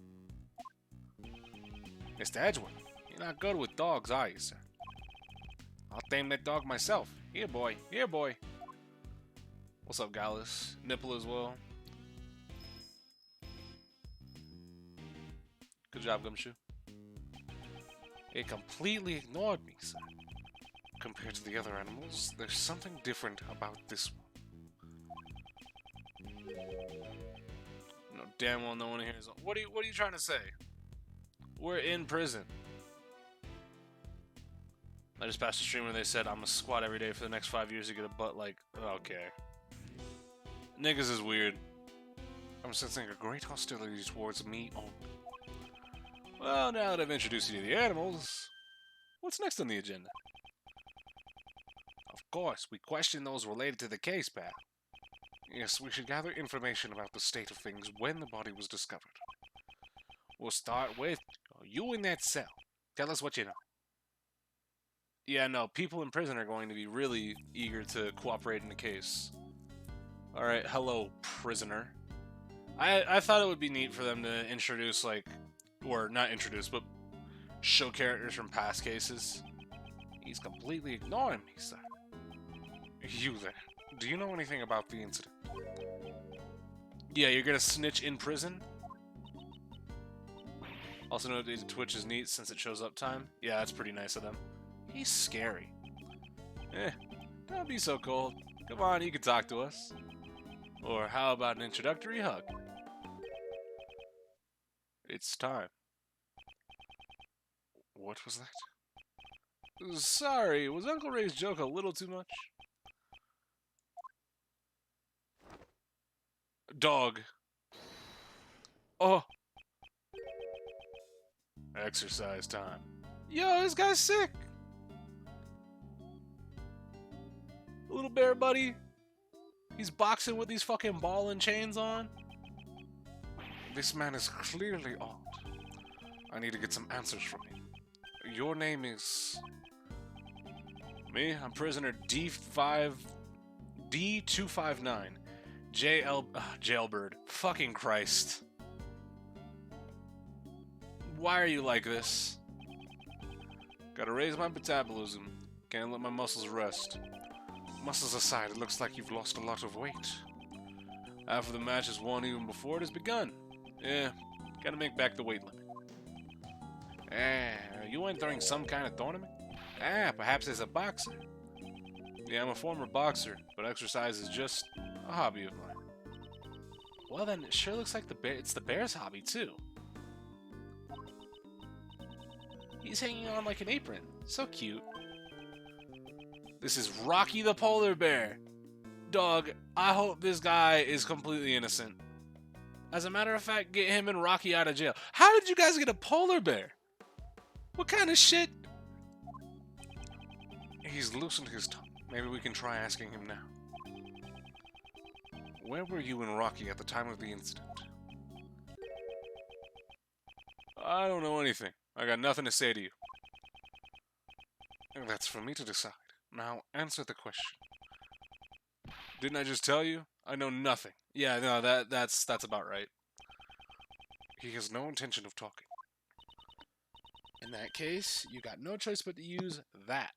A: Mr. Edgeworth, you're not good with dogs, are you, sir? I'll tame that dog myself. Here, boy. Here, boy. What's up, Gallus? Nipple as well. Good job, Gumshoe. It completely ignored me, sir. Compared to the other animals, there's something different about this one. No, damn well no one here is. What are you trying to say? We're in prison. I just passed a stream where they said I'm gonna squat every day for the next 5 years to get a butt. Like, okay. Niggas is weird. I'm sensing a great hostility towards me only. Well, now that I've introduced you to the animals, what's next on the agenda? Of course, we question those related to the case, pal. Yes, we should gather information about the state of things when the body was discovered. We'll start with you in that cell. Tell us what you know. Yeah, no, people in prison are going to be really eager to cooperate in the case. Alright, hello, prisoner. I thought it would be neat for them to introduce, like, or not introduce, but show characters from past cases. He's completely ignoring me, sir. You there, do you know anything about the incident? Yeah, you're gonna snitch in prison? Also noted Twitch is neat since it shows up time. Yeah, that's pretty nice of them. He's scary. Don't be so cold. Come on, you can talk to us. Or how about an introductory hug? It's time. What was that? Sorry, was Uncle Ray's joke a little too much? Dog. Oh. Exercise time. Yo, this guy's sick. Little bear buddy. He's boxing with these fucking ball and chains on. This man is clearly odd. I need to get some answers from him. Your name is... Me? I'm prisoner D259. Jailbird. Fucking Christ. Why are you like this? Gotta raise my metabolism. Can't let my muscles rest. Muscles aside, it looks like you've lost a lot of weight. Half of the match is won even before it has begun. Yeah, gotta make back the weight limit. Are you entering some kind of tournament? Perhaps as a boxer. Yeah, I'm a former boxer, but exercise is just a hobby of mine. Well then, it sure looks like it's the bear's hobby too. He's hanging on like an apron. So cute. This is Rocky the polar bear. Dog, I hope this guy is completely innocent. As a matter of fact, get him and Rocky out of jail. How did you guys get a polar bear? What kind of shit? He's loosened his tongue. Maybe we can try asking him now. Where were you and Rocky at the time of the incident? I don't know anything. I got nothing to say to you. That's for me to decide. Now, answer the question. Didn't I just tell you? I know nothing. Yeah, no, that's about right. He has no intention of talking. In that case, you got no choice but to use that.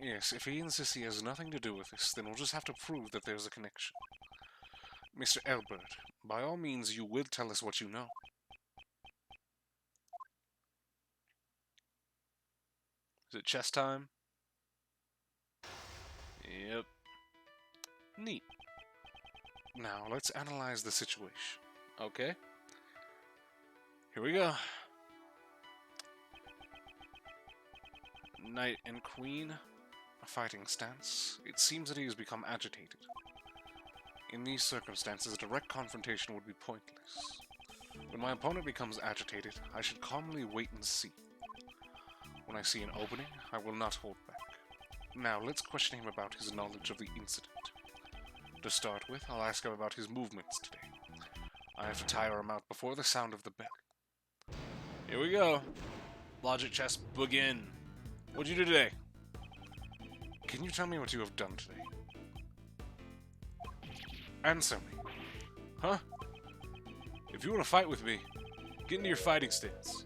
A: Yes, if he insists he has nothing to do with this, then we'll just have to prove that there's a connection. Mr. Elbert, by all means, you will tell us what you know. Is it chess time? Yep. Neat. Now, let's analyze the situation. Okay? Here we go. Knight and queen, a fighting stance. It seems that he has become agitated. In these circumstances, a direct confrontation would be pointless. When my opponent becomes agitated, I should calmly wait and see. When I see an opening, I will not hold back. Now, let's question him about his knowledge of the incident. To start with, I'll ask him about his movements today. I have to tire him out before the sound of the bell. Here we go. Logic chess begin. What'd you do today? Can you tell me what you have done today? Answer me. Huh? If you want to fight with me, get into your fighting stance.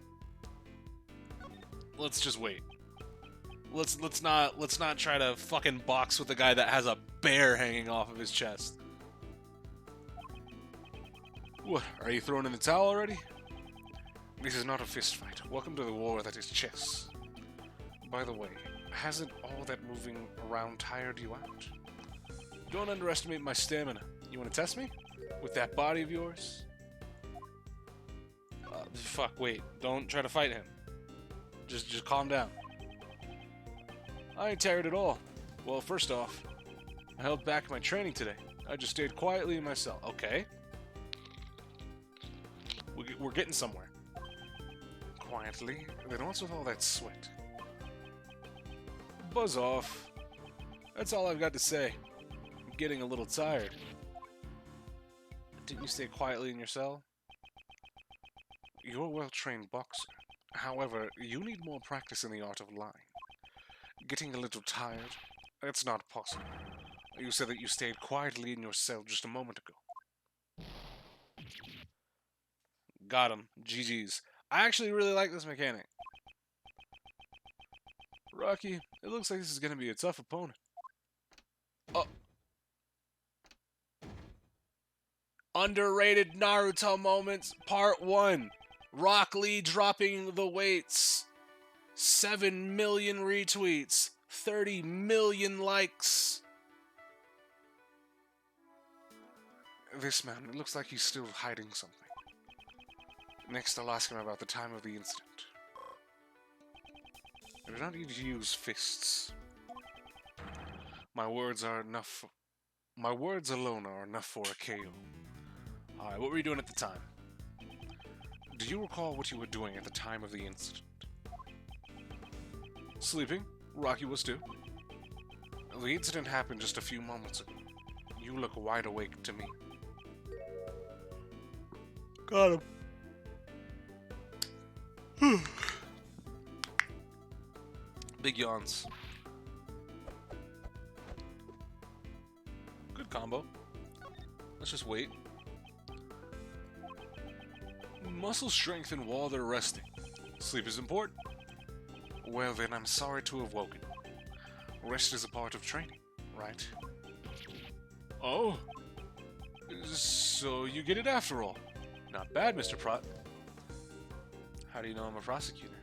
A: Let's just wait. Let's not try to fucking box with a guy that has a bear hanging off of his chest. What? Are you throwing in the towel already? This is not a fist fight. Welcome to the war that is chess. By the way, hasn't all that moving around tired you out? Don't underestimate my stamina. You want to test me? With that body of yours? Fuck, wait. Don't try to fight him. Just calm down. I ain't tired at all. Well, first off, I held back my training today. I just stayed quietly in my cell. Okay. We're getting somewhere. Quietly? Then what's with all that sweat? Buzz off. That's all I've got to say. I'm getting a little tired. Didn't you stay quietly in your cell? You're a well-trained boxer. However, you need more practice in the art of lying. Getting a little tired? That's not possible. You said that you stayed quietly in your cell just a moment ago. Got him. GG's. I actually really like this mechanic. Rocky, it looks like this is going to be a tough opponent. Oh. Underrated Naruto moments, part 1. Rock Lee dropping the weights. 7 million retweets. 30 million likes. This man, it looks like he's still hiding something. Next, I'll ask him about the time of the incident. I do not need to use fists. My words alone are enough for a KO. Alright, what were you doing at the time? Do you recall what you were doing at the time of the incident? Sleeping. Rocky was too. The incident happened just a few moments ago. You look wide awake to me. Got him. Big yawns. Good combo. Let's just wait. Muscle strengthen while they're resting. Sleep is important. Well then, I'm sorry to have woken. Rest is a part of training, right? Oh. So you get it after all. Not bad, Mr. Prot. How do you know I'm a prosecutor?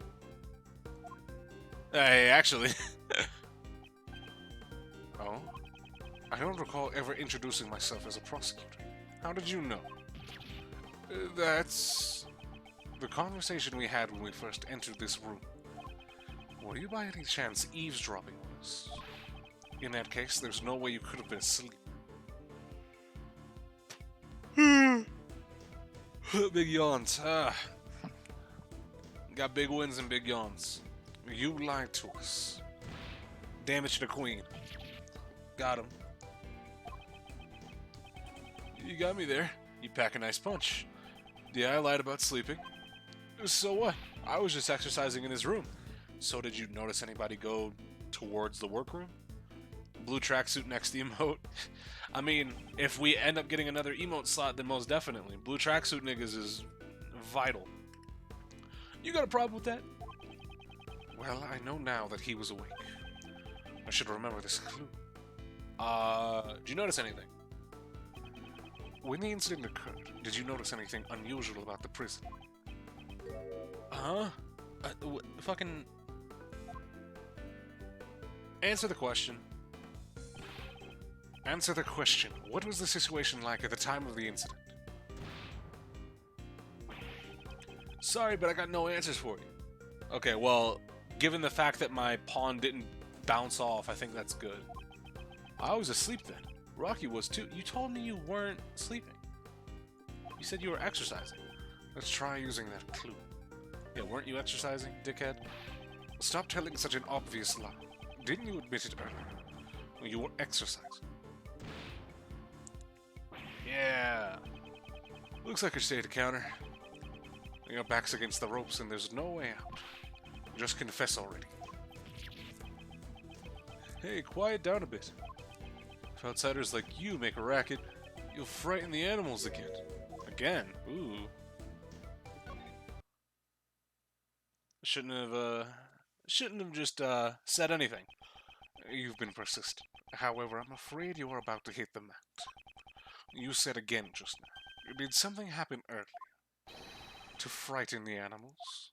A: Hey, actually. Oh? I don't recall ever introducing myself as a prosecutor. How did you know? That's the conversation we had when we first entered this room. Were you by any chance eavesdropping on us? In that case, there's no way you could have been asleep. Big yawns. Got big wins and big yawns. You lied to us. Damage to the queen. Got him. You got me there. You pack a nice punch. Yeah, I lied about sleeping. So what? I was just exercising in his room. So did you notice anybody go towards the workroom? Blue tracksuit next to emote. I mean, if we end up getting another emote slot, then most definitely. Blue tracksuit niggas is vital. You got a problem with that? Well, I know now that he was awake. I should remember this clue. Did you notice anything? When the incident occurred, did you notice anything unusual about the prison? Huh? Fucking... Answer the question. Answer the question. What was the situation like at the time of the incident? Sorry, but I got no answers for you. Okay, well, given the fact that my pawn didn't bounce off, I think that's good. I was asleep then. Rocky was too. You told me you weren't sleeping. You said you were exercising. Let's try using that clue. Yeah, weren't you exercising, dickhead? Stop telling such an obvious lie. Didn't you admit it earlier? You were exercising. Yeah. Looks like your state of counter. Your back's against the ropes and there's no way out. Just confess already. Hey, quiet down a bit. If outsiders like you make a racket, you'll frighten the animals again. Again? Ooh. Shouldn't have just said anything. You've been persistent. However, I'm afraid you are about to hit the mat. You said again just now. Did something happen earlier to frighten the animals?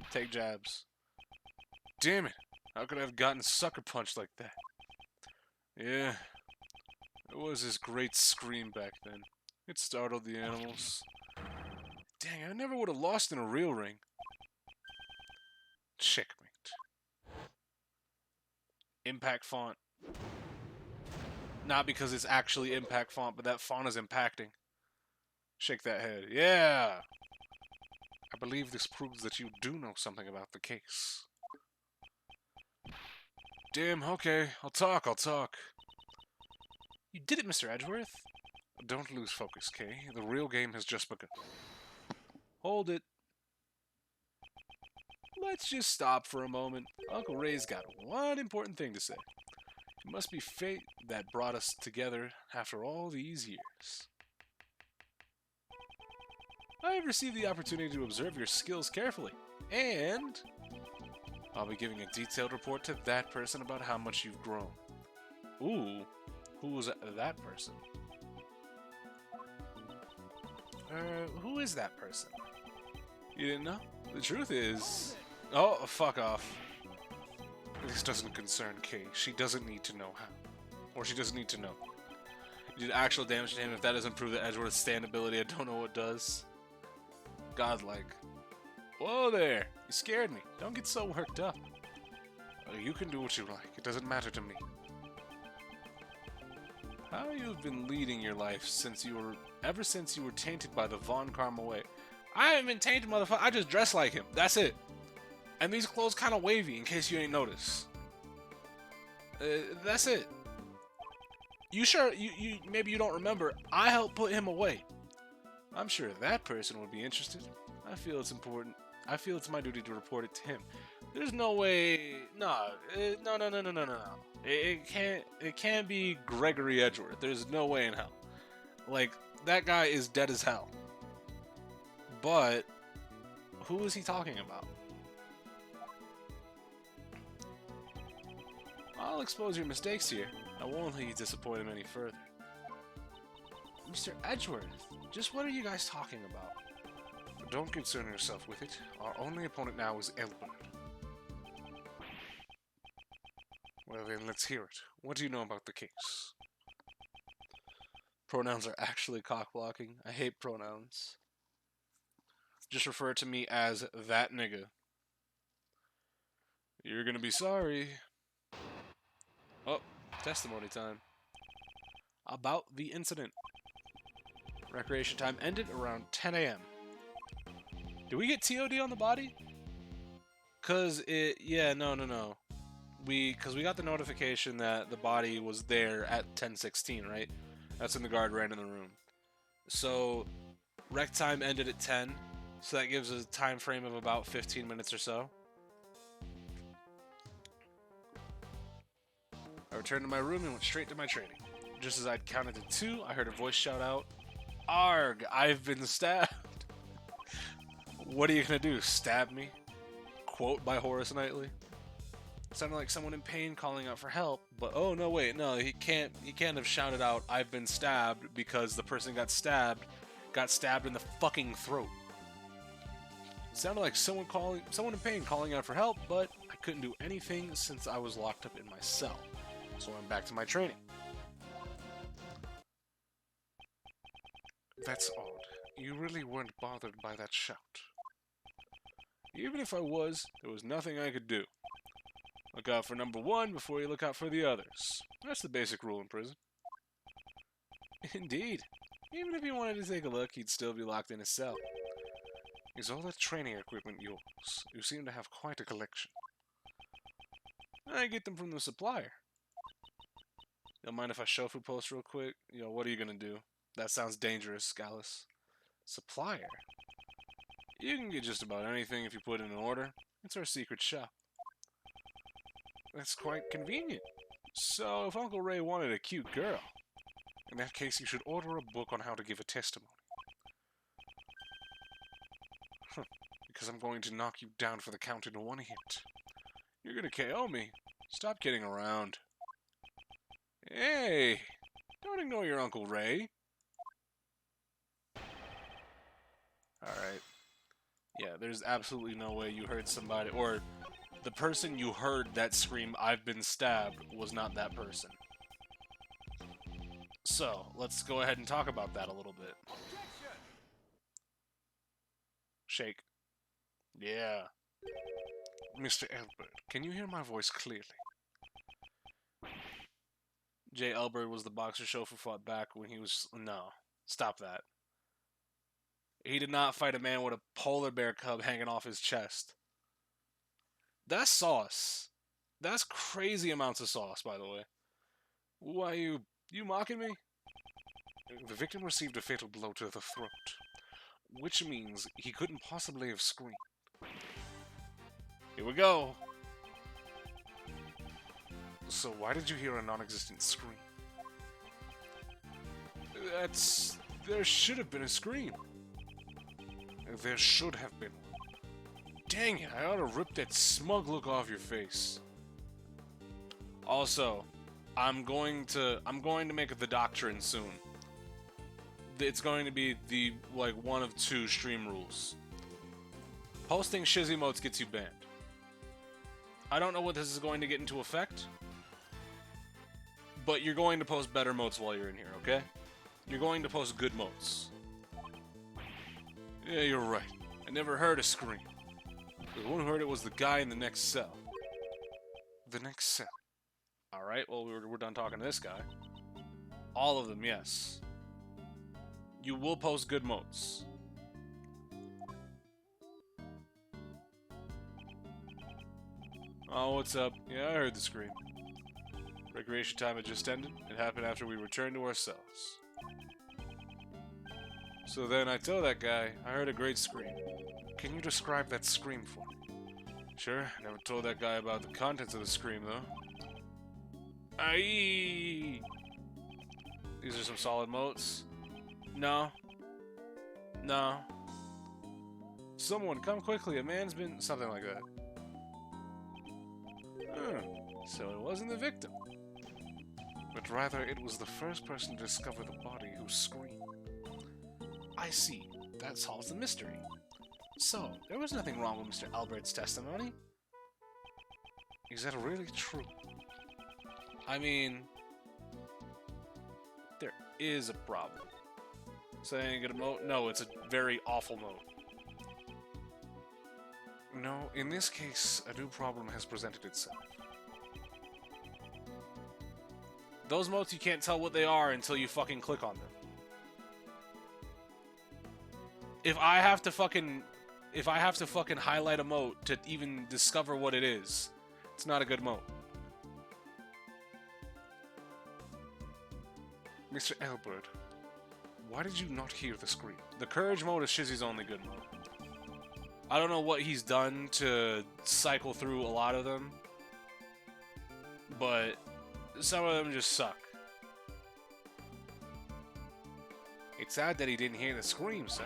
A: Take jabs. Damn it! How could I have gotten sucker punched like that? Yeah, it was this great scream back then. It startled the animals. Dang, I never would have lost in a real ring. Checkmate. Impact font. Not because it's actually impact font, but that font is impacting. Shake that head. Yeah! I believe this proves that you do know something about the case. Damn, okay. I'll talk. You did it, Mr. Edgeworth. Don't lose focus, Kay. The real game has just begun. Hold it. Let's just stop for a moment. Uncle Ray's got one important thing to say. It must be fate that brought us together after all these years. I have received the opportunity to observe your skills carefully, and I'll be giving a detailed report to that person about how much you've grown. Ooh, who was that person? Who is that person? You didn't know? The truth is... Oh, fuck off. This doesn't concern Kay. She doesn't need to know how. Or she doesn't need to know. You did actual damage to him. If that doesn't prove that Edgeworth's stand ability, I don't know what does. Godlike. Whoa there! You scared me. Don't get so worked up. You can do what you like. It doesn't matter to me. How you've been leading your life ever since you were tainted by the Von Karma way. I haven't been tainted, motherfucker. I just dress like him. That's it. And these clothes kind of wavy, in case you ain't noticed. That's it. You sure? Maybe you don't remember. I helped put him away. I'm sure that person would be interested. I feel it's important. I feel it's my duty to report it to him. There's no way. No. It can't be Gregory Edgeworth. There's no way in hell. Like, that guy is dead as hell. But who is he talking about? I'll expose your mistakes here. I won't let you disappoint him any further. Mr. Edgeworth, just what are you guys talking about? Don't concern yourself with it. Our only opponent now is Edgeworth. Well then, let's hear it. What do you know about the case? Pronouns are actually cock-blocking. I hate pronouns. Just refer to me as that nigga. You're gonna be sorry. Oh, testimony time. About the incident. Recreation time ended around 10 a.m. Did we get TOD on the body? No. Because we got the notification that the body was there at 10:16, right? That's when the guard ran in the room. So, rec time ended at 10. So that gives us a time frame of about 15 minutes or so. I returned to my room and went straight to my training. Just as I'd counted to 2, I heard a voice shout out, "Arg, I've been stabbed." What are you gonna do, stab me? Quote by Horace Knightley. It sounded like someone in pain calling out for help, but oh no, wait, no, he can't have shouted out, "I've been stabbed," because the person got stabbed in the fucking throat. It sounded like someone in pain calling out for help, but I couldn't do anything since I was locked up in my cell. So I'm back to my training. That's odd. You really weren't bothered by that shout. Even if I was, there was nothing I could do. Look out for number 1 before you look out for the others. That's the basic rule in prison. Indeed. Even if you wanted to take a look, he'd still be locked in his cell. Is all that training equipment yours? You seem to have quite a collection. I get them from the supplier. Don't mind if I shuffle post real quick? Yo, what are you gonna do? That sounds dangerous, Gallus. Supplier? You can get just about anything if you put in an order. It's our secret shop. That's quite convenient. So, if Uncle Ray wanted a cute girl, in that case you should order a book on how to give a testimony. Because I'm going to knock you down for the count in 1 hit. You're gonna KO me. Stop kidding around. Hey! Don't ignore your Uncle Ray. Alright. Yeah, there's absolutely no way you heard somebody, or the person you heard that scream, "I've been stabbed," was not that person. So, let's go ahead and talk about that a little bit. Shake. Yeah. Mr. Elbert, can you hear my voice clearly? Jay Elbert was the boxer chauffeur who fought back when he was... No. Stop that. He did not fight a man with a polar bear cub hanging off his chest. That's sauce. That's crazy amounts of sauce, by the way. Why, you mocking me? The victim received a fatal blow to the throat, which means he couldn't possibly have screamed. Here we go. So why did you hear a non-existent scream? There should have been a scream. There should have been. Dang it, I ought to rip that smug look off your face. Also, I'm going to make the doctrine soon. It's going to be the, one of 2 stream rules. Posting shiz emotes gets you banned. I don't know what this is going to get into effect, but you're going to post better motes while you're in here, okay? You're going to post good motes. Yeah, you're right. I never heard a scream. The one who heard it was the guy in the next cell. The next cell. Alright, well, we're done talking to this guy. All of them, yes. You will post good motes. Oh, what's up? Yeah, I heard the scream. Recreation time had just ended. It happened after we returned to our cells. So then I told that guy, I heard a great scream. Can you describe that scream for me? Sure, never told that guy about the contents of the scream, though. Aye! These are some solid motes. No. No. Someone, come quickly, a man's been... Something like that. So it wasn't the victim. But rather, it was the first person to discover the body who screamed. I see. That solves the mystery. So, there was nothing wrong with Mr. Albert's testimony? Is that really true? I mean... There is a problem. Saying a moat? No, it's a very awful moat. No, in this case, a new problem has presented itself. Those moats, you can't tell what they are until you fucking click on them. If I have to fucking highlight a moat to even discover what it is, it's not a good moat. Mr. Elbert, why did you not hear the scream? The courage mode is Shizzy's only good mode. I don't know what he's done to cycle through a lot of them, but some of them just suck. It's sad that he didn't hear the scream, sir.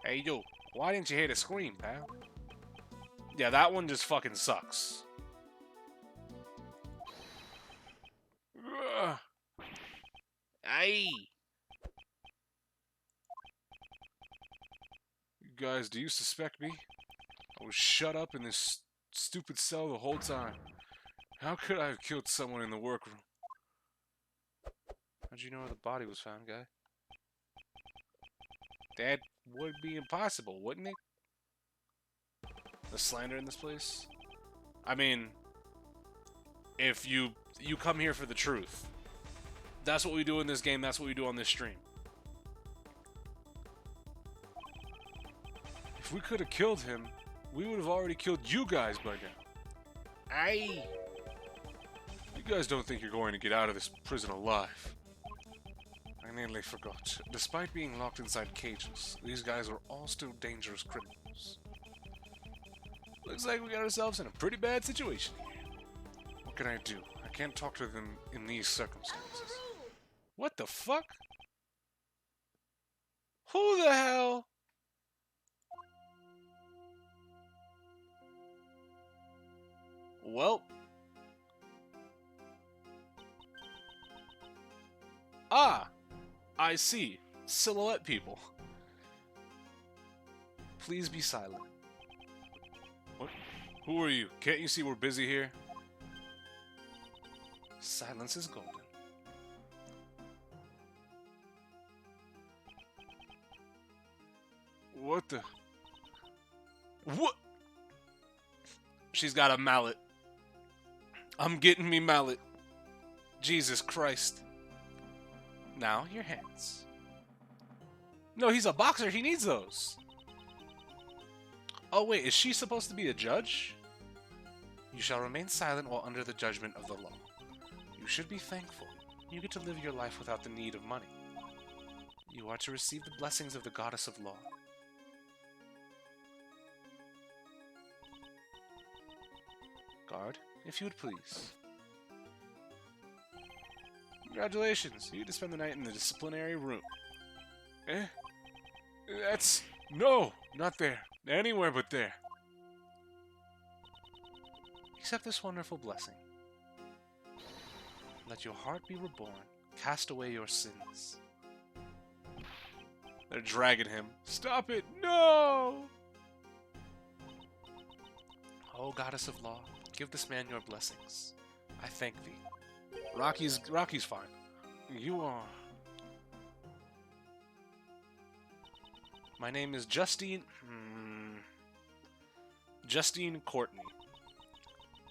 A: Hey, yo, why didn't you hear the scream, pal? Yeah, that one just fucking sucks. Ugh. Aye. You guys, do you suspect me? I was shut up in this stupid cell the whole time. How could I have killed someone in the workroom? How'd you know where the body was found, guy? That would be impossible, wouldn't it? The slander in this place? I mean, if you come here for the truth. That's what we do in this game, that's what we do on this stream. If we could have killed him, we would have already killed you guys by now. Aye. You guys don't think you're going to get out of this prison alive. I nearly forgot. Despite being locked inside cages, these guys are all still dangerous criminals. Looks like we got ourselves in a pretty bad situation here. What can I do? I can't talk to them in these circumstances. What the fuck? Who the hell? Well. Ah, I see. Silhouette people. Please be silent. What? Who are you? Can't you see we're busy here? Silence is golden. What the? What? She's got a mallet. I'm getting me mallet. Jesus Christ. Now, your hands. No, he's a boxer. He needs those. Oh, wait. Is she supposed to be a judge? You shall remain silent while under the judgment of the law. You should be thankful. You get to live your life without the need of money. You are to receive the blessings of the goddess of law. Guard, if you would please. Congratulations, you get to spend the night in the disciplinary room. Eh? That's... No! Not there. Anywhere but there. Accept this wonderful blessing. Let your heart be reborn. Cast away your sins. They're dragging him. Stop it! No! Oh, goddess of law, give this man your blessings. I thank thee. Rocky's fine. You are... My name is Justine... Justine Courtney.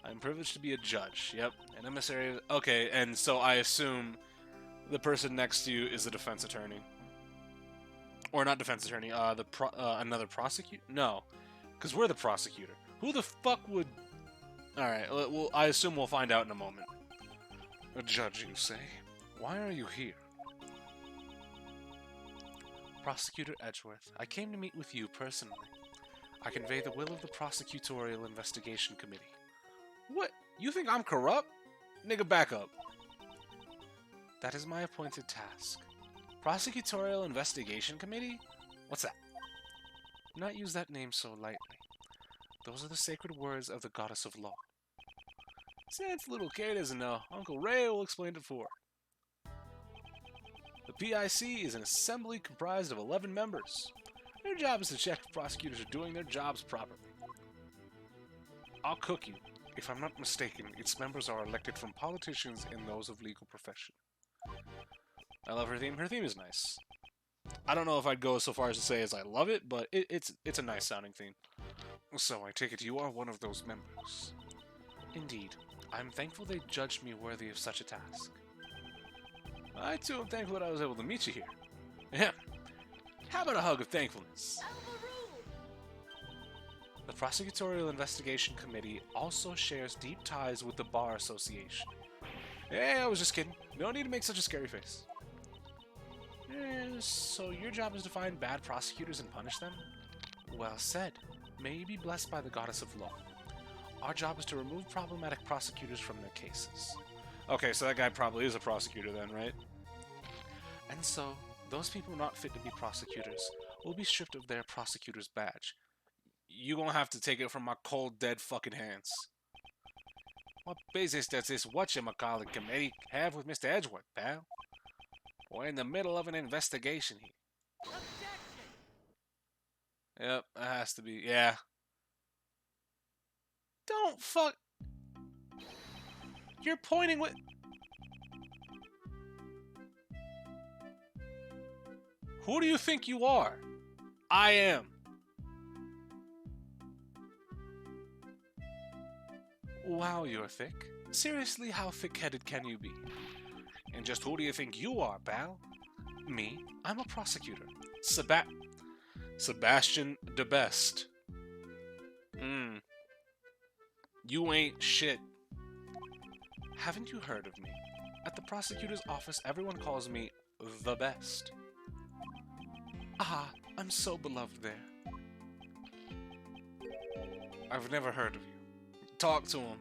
A: I'm privileged to be a judge. Yep, an emissary... Okay, and so I assume the person next to you is the defense attorney. Or not defense attorney, another prosecutor? No, because we're the prosecutor. Who the fuck would... Alright, well, I assume we'll find out in a moment. A judge, you say? Why are you here? Prosecutor Edgeworth, I came to meet with you personally. I convey the will of the Prosecutorial Investigation Committee. What? You think I'm corrupt? Nigga, back up. That is my appointed task. Prosecutorial Investigation Committee? What's that? Do not use that name so lightly. Those are the sacred words of the Goddess of Law. Since little Kay doesn't know, Uncle Ray will explain it for her. The PIC is an assembly comprised of 11 members. Their job is to check if prosecutors are doing their jobs properly. I'll cook you. If I'm not mistaken, its members are elected from politicians and those of legal profession. I love her theme. Her theme is nice. I don't know if I'd go so far as to say as I love it, but it's a nice sounding theme. So I take it you are one of those members. Indeed. I'm thankful they judged me worthy of such a task. I too am thankful that I was able to meet you here. Yeah. How about a hug of thankfulness? The Prosecutorial Investigation Committee also shares deep ties with the Bar Association. Hey, I was just kidding. No need to make such a scary face. So your job is to find bad prosecutors and punish them? Well said. May you be blessed by the goddess of law. Our job is to remove problematic prosecutors from their cases. Okay, so that guy probably is a prosecutor then, right? And so, those people not fit to be prosecutors will be stripped of their prosecutor's badge. You gonna have to take it from my cold, dead fucking hands. What business does this whatchamacallit committee have with Mr. Edgeworth, pal? We're in the middle of an investigation here. Yep, that has to be, yeah. Don't fuck. You're pointing with. Who do you think you are? I am. Wow, you're thick. Seriously, how thick-headed can you be? And just who do you think you are, pal? Me? I'm a prosecutor. Sebastian the Best. You ain't shit. Haven't you heard of me? At the prosecutor's office, everyone calls me the best. Ah, I'm so beloved there. I've never heard of you. Talk to him.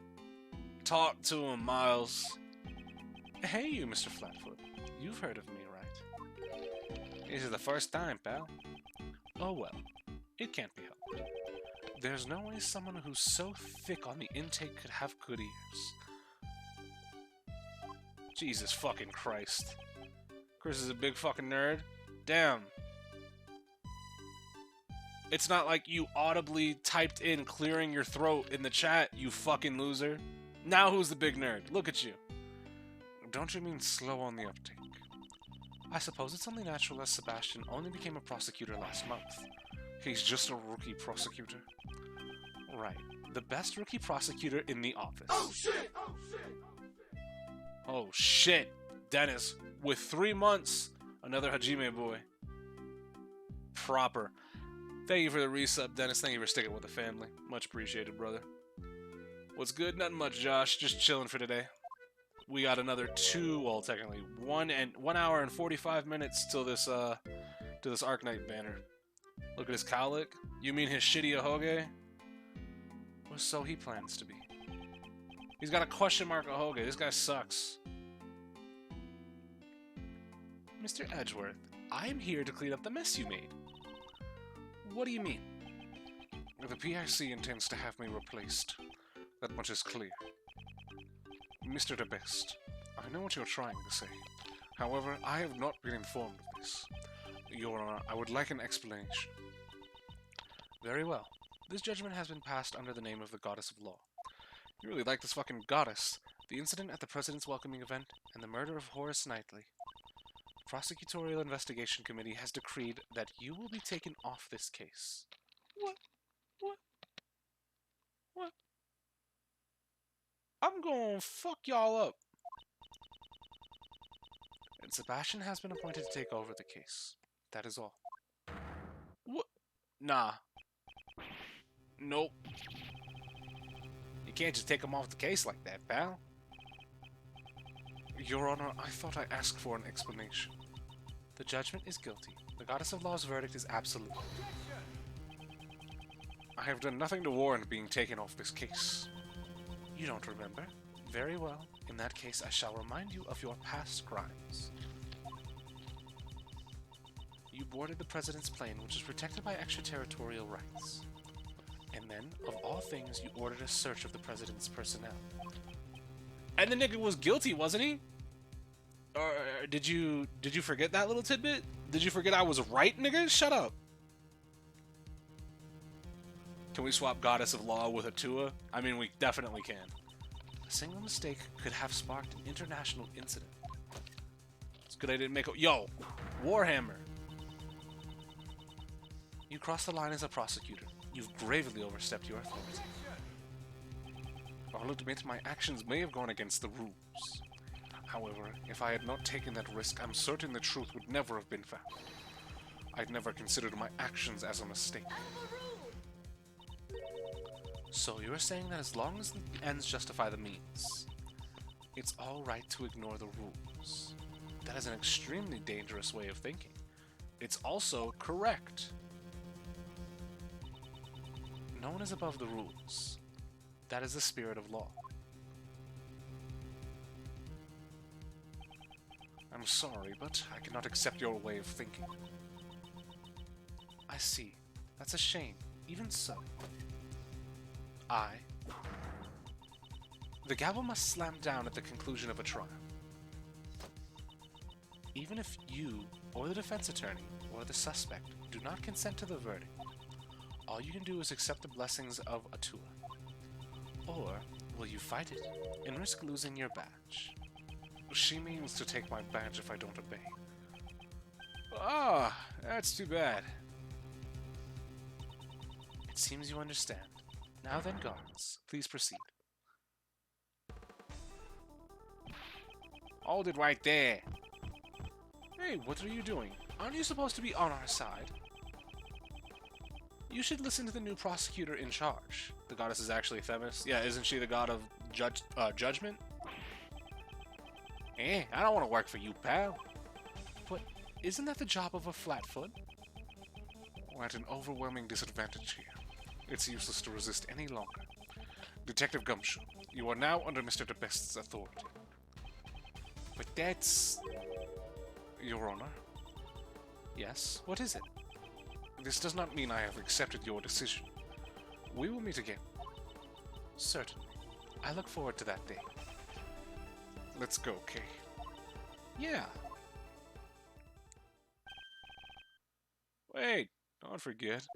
A: Talk to him, Miles. Hey, you, Mr. Flatfoot. You've heard of me, right? This is the first time, pal. Oh well, it can't be helped. There's no way someone who's so thick on the intake could have good ears. Jesus fucking Christ. Chris is a big fucking nerd. Damn. It's not like you audibly typed in clearing your throat in the chat, you fucking loser. Now who's the big nerd? Look at you. Don't you mean slow on the uptake? I suppose it's only natural as Sebastian only became a prosecutor last month. He's just a rookie prosecutor. Right. The best rookie prosecutor in the office. Oh shit! Oh shit! Oh shit! Dennis, with 3 months, another Hajime boy. Proper. Thank you for the resub, Dennis. Thank you for sticking with the family. Much appreciated, brother. What's good? Nothing much, Josh. Just chilling for today. We got another technically 1 hour and 45 minutes till this Arknight banner. Look at his cowlick. You mean his shitty Ahoge? Or so he plans to be. He's got a question mark Ahoge. This guy sucks. Mr. Edgeworth, I'm here to clean up the mess you made. What do you mean? The PIC intends to have me replaced. That much is clear. Mr. the Best, I know what you're trying to say. However, I have not been informed of this. Your Honor, I would like an explanation. Very well. This judgment has been passed under the name of the Goddess of Law. You really like this fucking goddess. The incident at the President's welcoming event and the murder of Horace Knightley. The Prosecutorial Investigation Committee has decreed that you will be taken off this case. What? I'm gonna fuck y'all up. And Sebastian has been appointed to take over the case. That is all. What? Nah. Nope. You can't just take him off the case like that, pal. Your Honor, I thought I asked for an explanation. The judgment is guilty. The Goddess of Law's verdict is absolute. I have done nothing to warrant being taken off this case. You don't remember? Very well. In that case, I shall remind you of your past crimes. You boarded the President's plane, which is protected by extraterritorial rights. And then, of all things, you ordered a search of the President's personnel. And the nigga was guilty, wasn't he? Or did you forget that little tidbit? Did you forget I was right, nigga? Shut up. Can we swap Goddess of Law with a Tua? I mean, we definitely can. A single mistake could have sparked an international incident. It's good I didn't make a... Yo! Warhammer! You crossed the line as a prosecutor. You've gravely overstepped your authority. I'll admit my actions may have gone against the rules. However, if I had not taken that risk, I'm certain the truth would never have been found. I'd never considered my actions as a mistake. So you're saying that as long as the ends justify the means, it's all right to ignore the rules. That is an extremely dangerous way of thinking. It's also correct. No one is above the rules. That is the spirit of law. I'm sorry, but I cannot accept your way of thinking. I see. That's a shame. Even so. The gavel must slam down at the conclusion of a trial. Even if you, or the defense attorney, or the suspect do not consent to the verdict, all you can do is accept the blessings of Atua. Or will you fight it and risk losing your badge? She means to take my badge if I don't obey. Ah, that's too bad. It seems you understand. Now then, guards, please proceed. Hold it right there. Hey, what are you doing? Aren't you supposed to be on our side? You should listen to the new prosecutor in charge. The goddess is actually Themis. Yeah, isn't she the god of judgment? I don't want to work for you, pal. But isn't that the job of a flatfoot? We're at an overwhelming disadvantage here. It's useless to resist any longer. Detective Gumshoe, you are now under Mr. DeBest's authority. But that's... Your Honor? Yes, what is it? This does not mean I have accepted your decision. We will meet again. Certainly. I look forward to that day. Let's go, Kay. Yeah. Wait, don't forget.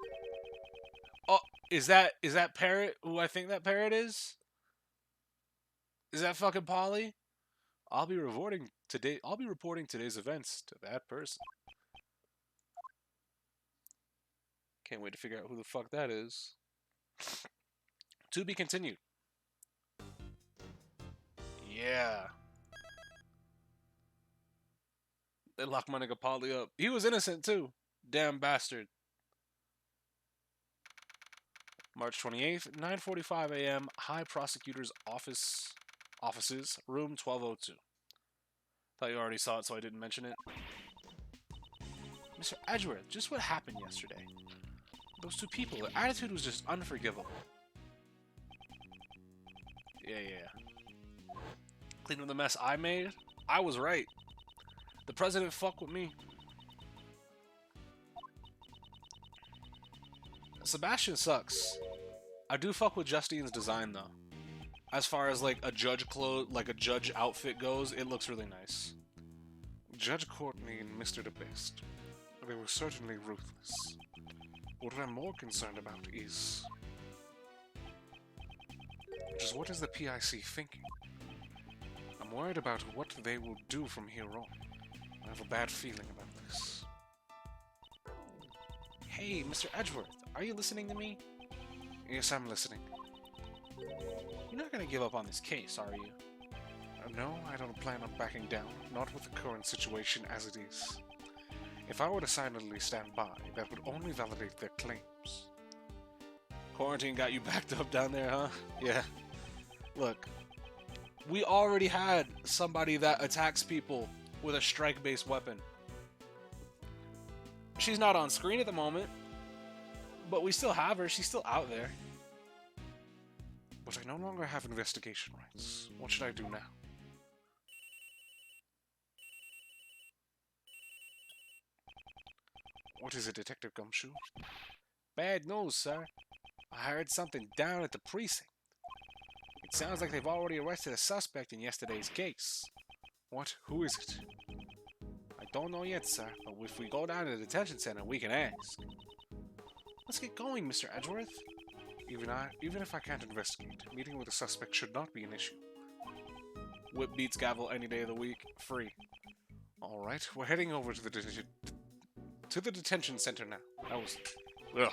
A: Oh, is that Parrot who I think that Parrot is? Is that fucking Polly? I'll be reporting today's events to that person. Can't wait to figure out who the fuck that is. To be continued. Yeah. They locked my nigga Polly up. He was innocent too. Damn bastard. March 28th, 9:45 a.m. High Prosecutor's Offices, room 1202. Thought you already saw it, so I didn't mention it. Mr. Edgeworth, just what happened yesterday? Those two people, their attitude was just unforgivable. Yeah. Clean up the mess I made? I was right. The president fucked with me. Sebastian sucks. I do fuck with Justine's design though. As far as like a judge outfit goes, it looks really nice. Judge Courtney and Mr. DeBest. They were certainly ruthless. What I'm more concerned about is... just what is the PIC thinking? I'm worried about what they will do from here on. I have a bad feeling about this. Hey, Mr. Edgeworth, are you listening to me? Yes, I'm listening. You're not gonna give up on this case, are you? No, I don't plan on backing down, not with the current situation as it is. If I were to silently stand by, that would only validate their claims. Quarantine got you backed up down there, huh? Yeah. Look, we already had somebody that attacks people with a strike-based weapon. She's not on screen at the moment, but we still have her. She's still out there. But I no longer have investigation rights. What should I do now? What is it, Detective Gumshoe? Bad news, sir. I heard something down at the precinct. It sounds like they've already arrested a suspect in yesterday's case. What? Who is it? I don't know yet, sir, but if we go down to the detention center, we can ask. Let's get going, Mr. Edgeworth. Even if I can't investigate, meeting with a suspect should not be an issue. Whip beats gavel any day of the week. Free. Alright, we're heading over to the detention center now. That was... ugh.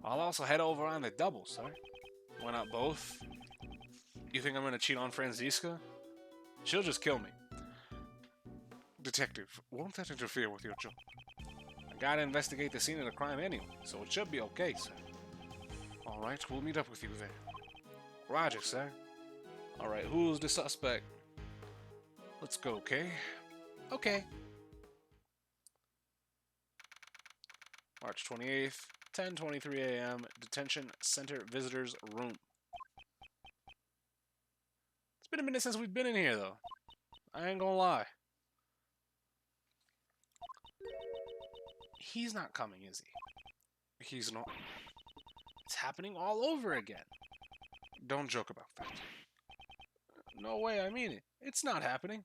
A: I'll also head over on the double, sir. Why not both? You think I'm gonna cheat on Franziska? She'll just kill me. Detective, won't that interfere with your job? I gotta investigate the scene of the crime anyway, so it should be okay, sir. Alright, we'll meet up with you there. Roger, sir. Alright, who's the suspect? Let's go, okay? Okay. March 28th. 10:23 a.m. Detention Center Visitors Room. It's been a minute since we've been in here, though. I ain't gonna lie. He's not coming, is he? He's not. It's happening all over again. Don't joke about that. No way, I mean it. It's not happening.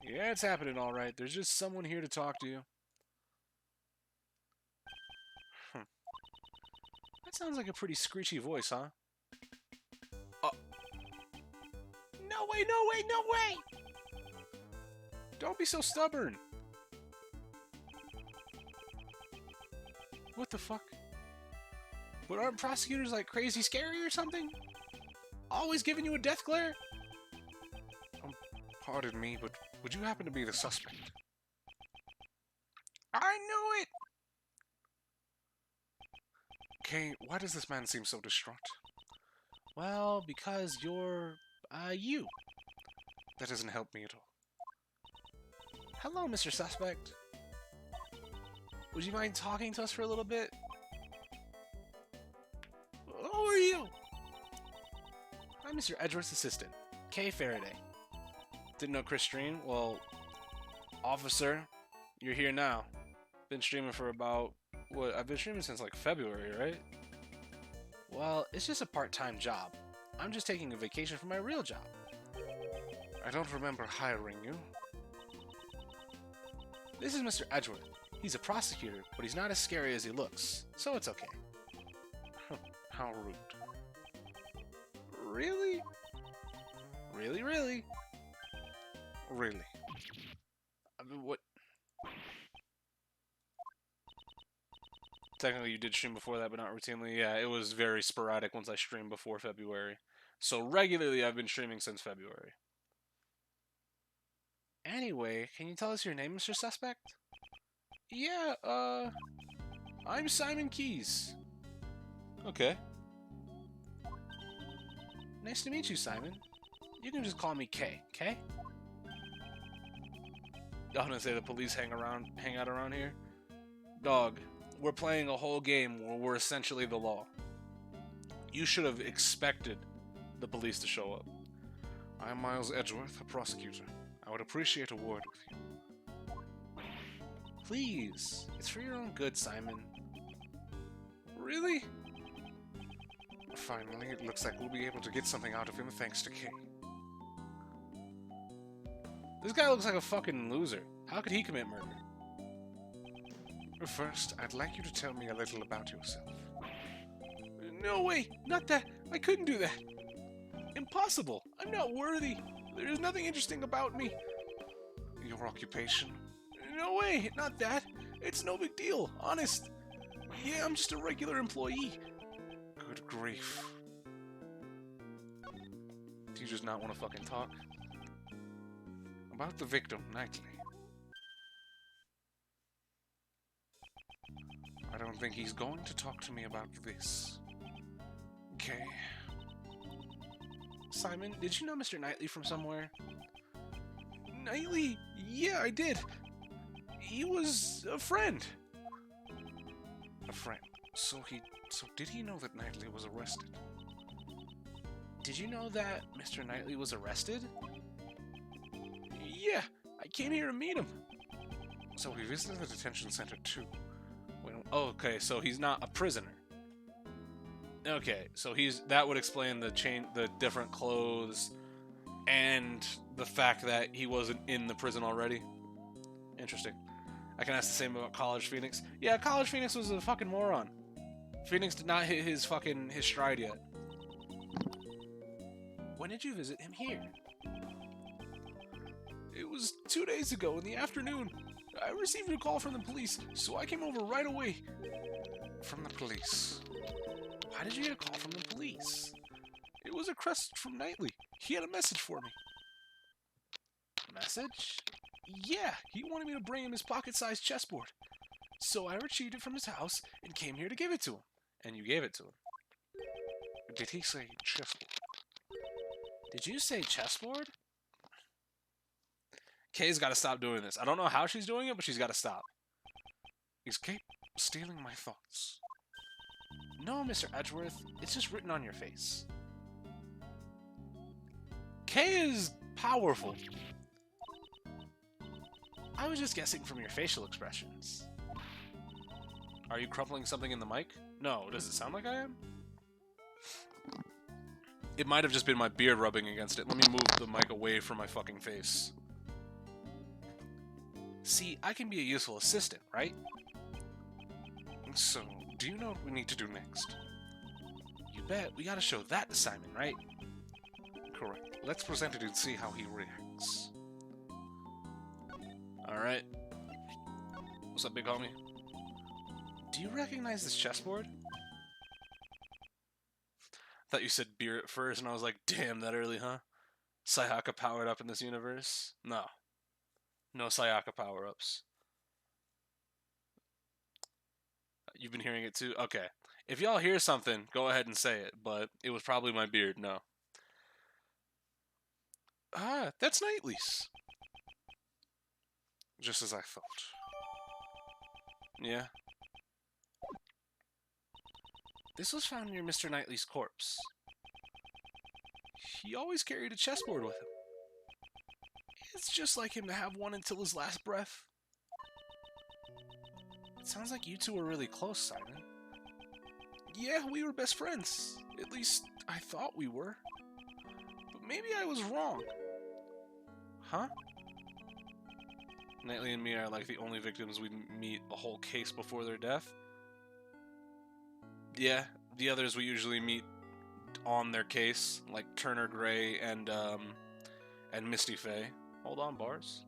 A: Yeah, it's happening all right. There's just someone here to talk to you. That sounds like a pretty screechy voice, huh? No way, no way, no way! Don't be so stubborn. What the fuck? But aren't prosecutors like crazy scary or something? Always giving you a death glare? Pardon me, but would you happen to be the suspect? I knew it! Kay, why does this man seem so distraught? Well, because you're, you. That doesn't help me at all. Hello, Mr. Suspect. Would you mind talking to us for a little bit? Who are you? I'm Mr. Edgeworth's assistant, Kay Faraday. Didn't know Chris streamed? Well, officer, you're here now. Been streaming for about, what, I've been streaming since like February, right? Well, it's just a part-time job. I'm just taking a vacation from my real job. I don't remember hiring you. This is Mr. Edgeworth. He's a prosecutor, but he's not as scary as he looks, so it's okay. How rude. Really? Really, really? Really? I mean, what? Technically, you did stream before that, but not routinely. Yeah, it was very sporadic once I streamed before February. So regularly, I've been streaming since February. Anyway, can you tell us your name, Mr. Suspect? Yeah, I'm Simon Keys. Okay. Nice to meet you, Simon. You can just call me Kay, okay? Y'all gonna say the police hang out around here? Dog, we're playing a whole game where we're essentially the law. You should have expected the police to show up. I'm Miles Edgeworth, a prosecutor. I would appreciate a word with you. Please, it's for your own good, Simon. Really? Finally, it looks like we'll be able to get something out of him thanks to Kay. This guy looks like a fucking loser. How could he commit murder? First, I'd like you to tell me a little about yourself. No way! Not that! I couldn't do that! Impossible! I'm not worthy! There's nothing interesting about me! Your occupation? No way! Not that! It's no big deal! Honest! Yeah, I'm just a regular employee! Good grief. Do you just not want to fucking talk? About the victim, Knightley. I don't think he's going to talk to me about this. Okay. Simon, did you know Mr. Knightley from somewhere? Knightley? Yeah, I did. He was a friend. A friend. So did he know that Knightley was arrested? Did you know that Mr. Knightley was arrested? Yeah, I came here to meet him. So he visited the detention center too. Okay, so he's not a prisoner. Okay, so that would explain the different clothes and the fact that he wasn't in the prison already. Interesting. I can ask the same about College Phoenix. Yeah, College Phoenix was a fucking moron. Phoenix did not hit his stride yet. When did you visit him here? It was 2 days ago in the afternoon. I received a call from the police, so I came over right away. From the police? Why did you get a call from the police? It was a request from Knightley. He had a message for me. Message? Yeah, he wanted me to bring him his pocket-sized chessboard. So I retrieved it from his house and came here to give it to him. And you gave it to him. Did he say chessboard? Did you say chessboard? Kay's got to stop doing this. I don't know how she's doing it, but she's got to stop. Is Kay stealing my thoughts. No, Mr. Edgeworth, it's just written on your face. K is powerful. I was just guessing from your facial expressions. Are you crumpling something in the mic? No, does it sound like I am? It might have just been my beard rubbing against it. Let me move the mic away from my fucking face. See, I can be a useful assistant, right? So, do you know what we need to do next? You bet. We gotta show that to Simon, right? Correct. Let's present it and see how he reacts. Alright. What's up, big homie? Do you recognize this chessboard? Thought you said beer at first, and I was like, damn, that early, huh? Sayaka powered up in this universe? No. No Sayaka power-ups. You've been hearing it too? Okay. If y'all hear something, go ahead and say it, but it was probably my beard, no. Ah, that's Knightley's. Just as I thought. Yeah. This was found near Mr. Knightley's corpse. He always carried a chessboard with him. It's just like him to have one until his last breath. It sounds like you two were really close, Simon. Yeah, we were best friends. At least, I thought we were. But maybe I was wrong. Huh? Knightley and me are like the only victims we meet a whole case before their death. Yeah, the others we usually meet on their case, like Turner Gray and Misty Faye. Hold on, Bars.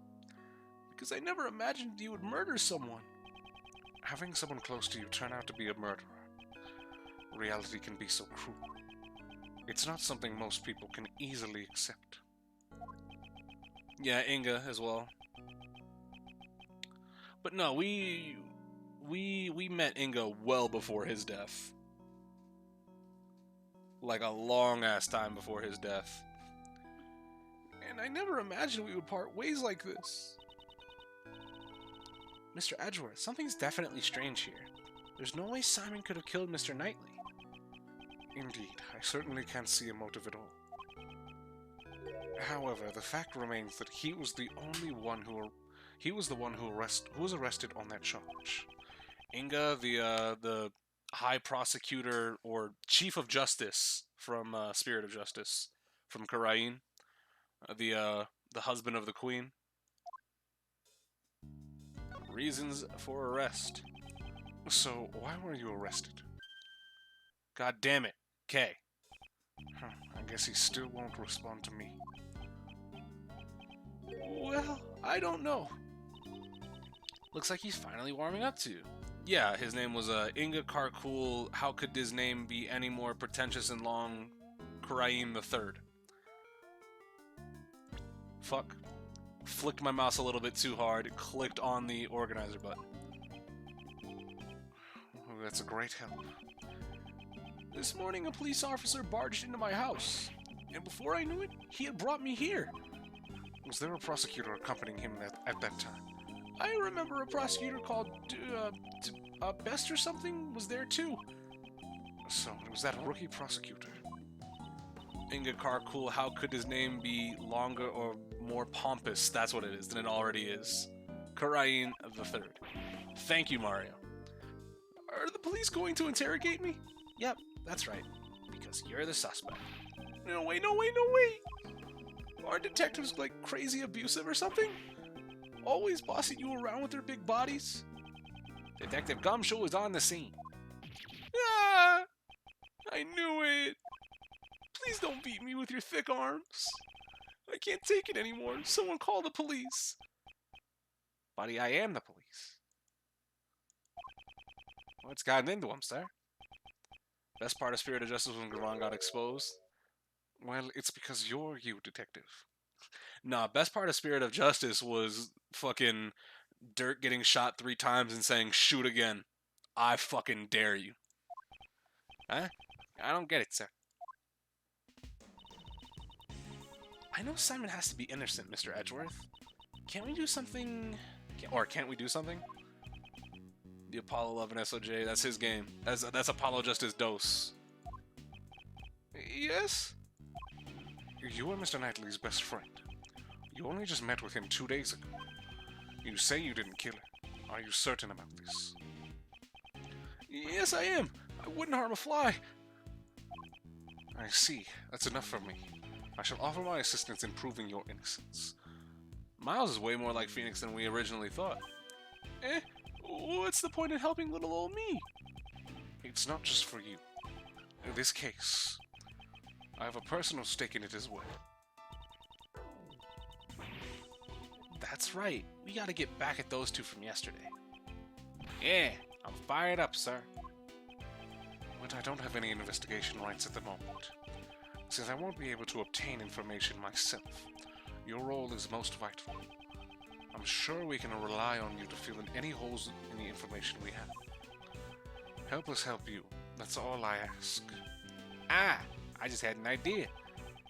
A: Because I never imagined you would murder someone. Having someone close to you turn out to be a murderer. Reality can be so cruel. It's not something most people can easily accept. Yeah, Inga as well. But no, we met Inga well before his death. Like a long-ass time before his death. And I never imagined we would part ways like this. Mr. Edgeworth, something's definitely strange here. There's no way Simon could have killed Mr. Knightley. Indeed, I certainly can't see a motive at all. However, the fact remains that he was the one who was arrested on that charge. Inga, the High Prosecutor or Chief of Justice from Spirit of Justice from Karain, the husband of the Queen. Reasons for arrest. So, why were you arrested? God damn it, Kay. I guess he still won't respond to me. Well, I don't know. Looks like he's finally warming up to you. Yeah, his name was Inga Karkul. How could his name be any more pretentious and long? Karaim III. Fuck. Flicked my mouse a little bit too hard. Clicked on the organizer button. Oh, that's a great help. This morning, a police officer barged into my house, and before I knew it, he had brought me here. Was there a prosecutor accompanying him at that time? I remember a prosecutor called Best or something was there too. So, was that a rookie prosecutor? Inga Karkul, how could his name be longer or more pompous, that's what it is, than it already is. Karain III. Thank you, Mario. Are the police going to interrogate me? Yep, that's right. Because you're the suspect. No way, no way, no way! Are detectives like crazy abusive or something? Always bossing you around with their big bodies? Detective Gumshoe is on the scene. Ah! I knew it! Please don't beat me with your thick arms. I can't take it anymore. Someone call the police. Buddy, I am the police. What's gotten into him, sir? Best part of Spirit of Justice when Garon got exposed? Well, it's because you're you, detective. Nah, best part of Spirit of Justice was fucking Dirt getting shot 3 times and saying, shoot again. I fucking dare you. Huh? I don't get it, sir. I know Simon has to be innocent, Mr. Edgeworth. Can't we do something... Can't we do something? The Apollo 11 SOJ, that's his game. That's Apollo Justice Dose. Yes? You are Mr. Knightley's best friend. You only just met with him 2 days ago. You say you didn't kill her. Are you certain about this? Yes, I am. I wouldn't harm a fly. I see. That's enough for me. I shall offer my assistance in proving your innocence. Miles is way more like Phoenix than we originally thought. What's the point in helping little old me? It's not just for you. In this case, I have a personal stake in it as well. That's right. We gotta get back at those two from yesterday. Yeah, I'm fired up, sir. But I don't have any investigation rights at the moment. Since I won't be able to obtain information myself, your role is most vital. I'm sure we can rely on you to fill in any holes in the information we have. Help us help you. That's all I ask. I just had an idea.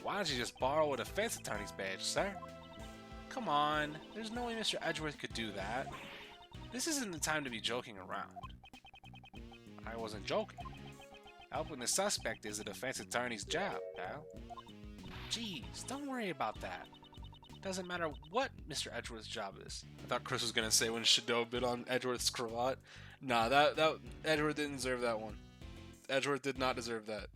A: Why don't you just borrow a defense attorney's badge, sir? Come on, there's no way Mr. Edgeworth could do that. This isn't the time to be joking around. I wasn't joking. Helping the suspect is a defense attorney's job, pal. Jeez, don't worry about that. Doesn't matter what Mr. Edgeworth's job is. I thought Chris was gonna say when Shadow bit on Edgeworth's cravat. Nah, that Edgeworth didn't deserve that one. Edgeworth did not deserve that.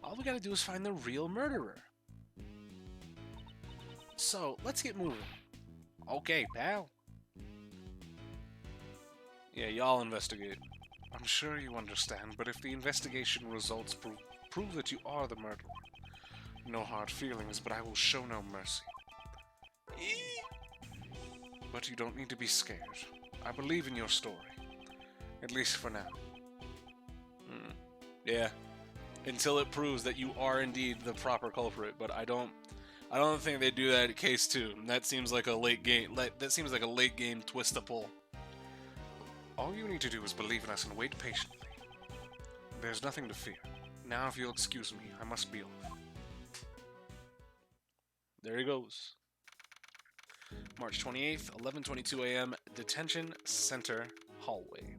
A: All we gotta do is find the real murderer. So, let's get moving. Okay, pal. Yeah, y'all investigate. I'm sure you understand, but if the investigation results prove that you are the murderer, no hard feelings, but I will show no mercy. But you don't need to be scared. I believe in your story. At least for now. Yeah. Until it proves that you are indeed the proper culprit, but I don't think they do that at case 2. That seems like a late game. That seems like a late game twist to pull. All you need to do is believe in us and wait patiently. There's nothing to fear. Now, if you'll excuse me, I must be off. There he goes. March 28th, 11:22 a.m. Detention Center Hallway.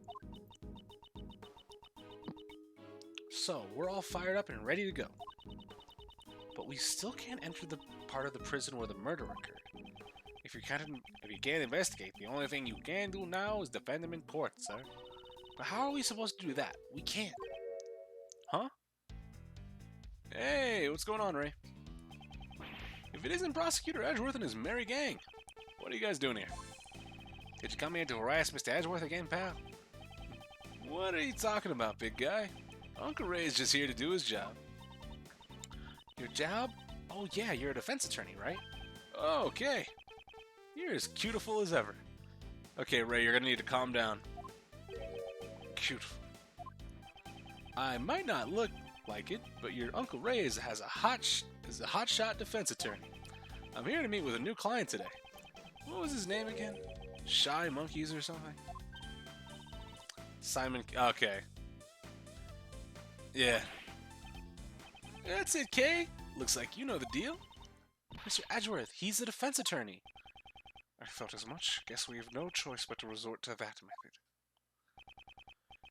A: So, we're all fired up and ready to go. But we still can't enter the part of the prison where the murder occurred. If you can't investigate, the only thing you can do now is defend him in court, sir. But how are we supposed to do that? We can't. Huh? Hey, what's going on, Ray? If it isn't Prosecutor Edgeworth and his merry gang, what are you guys doing here? Did you come here to harass Mr. Edgeworth again, pal? What are you talking about, big guy? Uncle Ray is just here to do his job. Your job? Oh yeah, you're a defense attorney, right? Oh, okay. You're as cutiful as ever. Okay, Ray, you're gonna need to calm down. Cutiful. I might not look like it, but your Uncle Ray is a hotshot defense attorney. I'm here to meet with a new client today. What was his name again? Shy Monkeys or something? Simon. Okay. Yeah. That's it, Kay. Looks like you know the deal. Mr. Edgeworth, he's the defense attorney. I thought as much. Guess we have no choice but to resort to that method.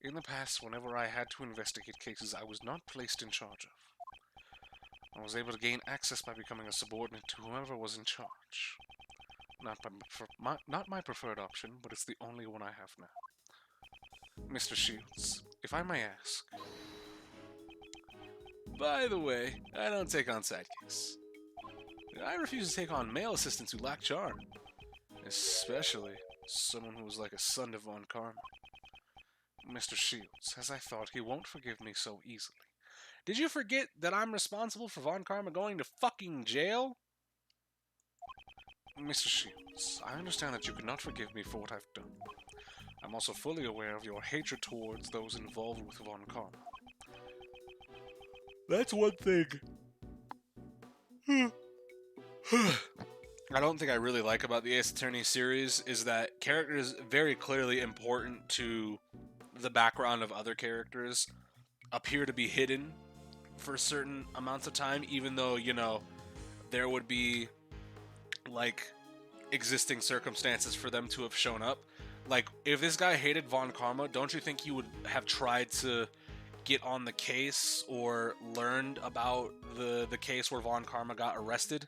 A: In the past, whenever I had to investigate cases I was not placed in charge of, I was able to gain access by becoming a subordinate to whoever was in charge. Not my preferred option, but it's the only one I have now. Mr. Shields, if I may ask. By the way, I don't take on sidekicks. I refuse to take on male assistants who lack charm. Especially someone who is like a son to Von Karma. Mr. Shields, as I thought, he won't forgive me so easily. Did you forget that I'm responsible for Von Karma going to fucking jail? Mr. Shields, I understand that you cannot forgive me for what I've done. I'm also fully aware of your hatred towards those involved with Von Karma. That's one thing. I don't think I really like about the Ace Attorney series is that characters very clearly important to the background of other characters appear to be hidden for certain amounts of time, even though, you know, there would be, like, existing circumstances for them to have shown up. Like, if this guy hated Von Karma, don't you think he would have tried to get on the case or learned about the case where Von Karma got arrested?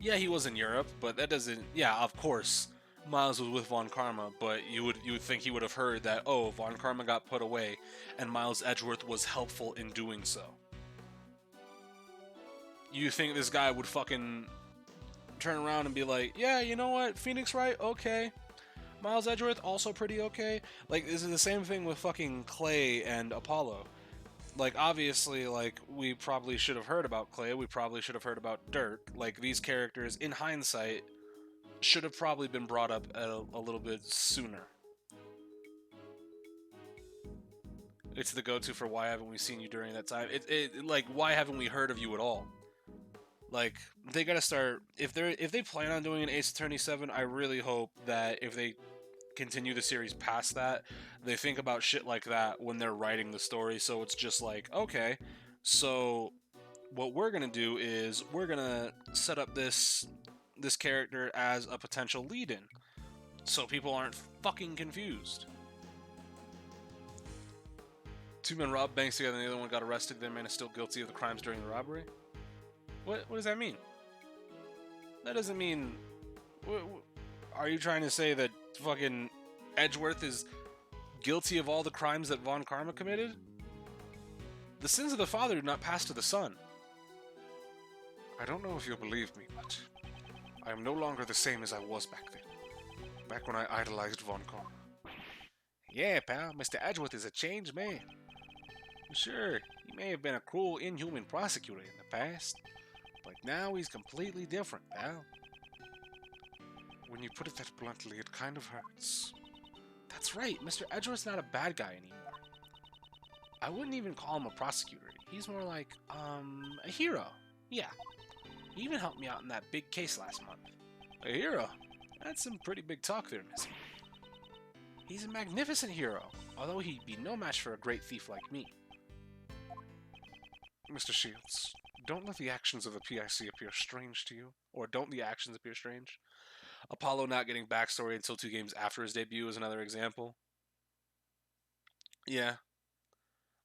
A: Yeah, he was in Europe, but that doesn't. Yeah, of course, Miles was with Von Karma, but you would think he would have heard that, oh, Von Karma got put away, and Miles Edgeworth was helpful in doing so. You think this guy would fucking turn around and be like, yeah, you know what, Phoenix Wright, okay. Miles Edgeworth, also pretty okay. Like, this is the same thing with fucking Clay and Apollo. Like, obviously, like, we probably should have heard about Clay, we probably should have heard about Dirk. Like, these characters, in hindsight, should have probably been brought up a little bit sooner. It's the go-to for why haven't we seen you during that time. Like, why haven't we heard of you at all? Like, they gotta start, if they plan on doing an Ace Attorney 7, I really hope that if they continue the series past that, they think about shit like that when they're writing the story, so it's just like, okay, so what we're gonna do is we're gonna set up this character as a potential lead-in, so people aren't fucking confused. Two men robbed banks together and the other one got arrested. The man is still guilty of the crimes during the robbery. What does that mean? That doesn't mean... Are you trying to say that fucking Edgeworth is guilty of all the crimes that Von Karma committed? The sins of the father do not pass to the son. I don't know if you'll believe me, but I am no longer the same as I was back then. Back when I idolized Von Karma. Yeah, pal, Mr. Edgeworth is a changed man. Sure, he may have been a cruel, inhuman prosecutor in the past, but now he's completely different, pal. When you put it that bluntly, it kind of hurts. That's right, Mr. Edgeworth's not a bad guy anymore. I wouldn't even call him a prosecutor. He's more like, a hero. Yeah. He even helped me out in that big case last month. A hero? That's some pretty big talk there, Missy. He's a magnificent hero, although he'd be no match for a great thief like me. Mr. Shields, don't let the actions of the PIC appear strange to you. Or don't the actions appear strange? Apollo not getting backstory until 2 games after his debut is another example. Yeah.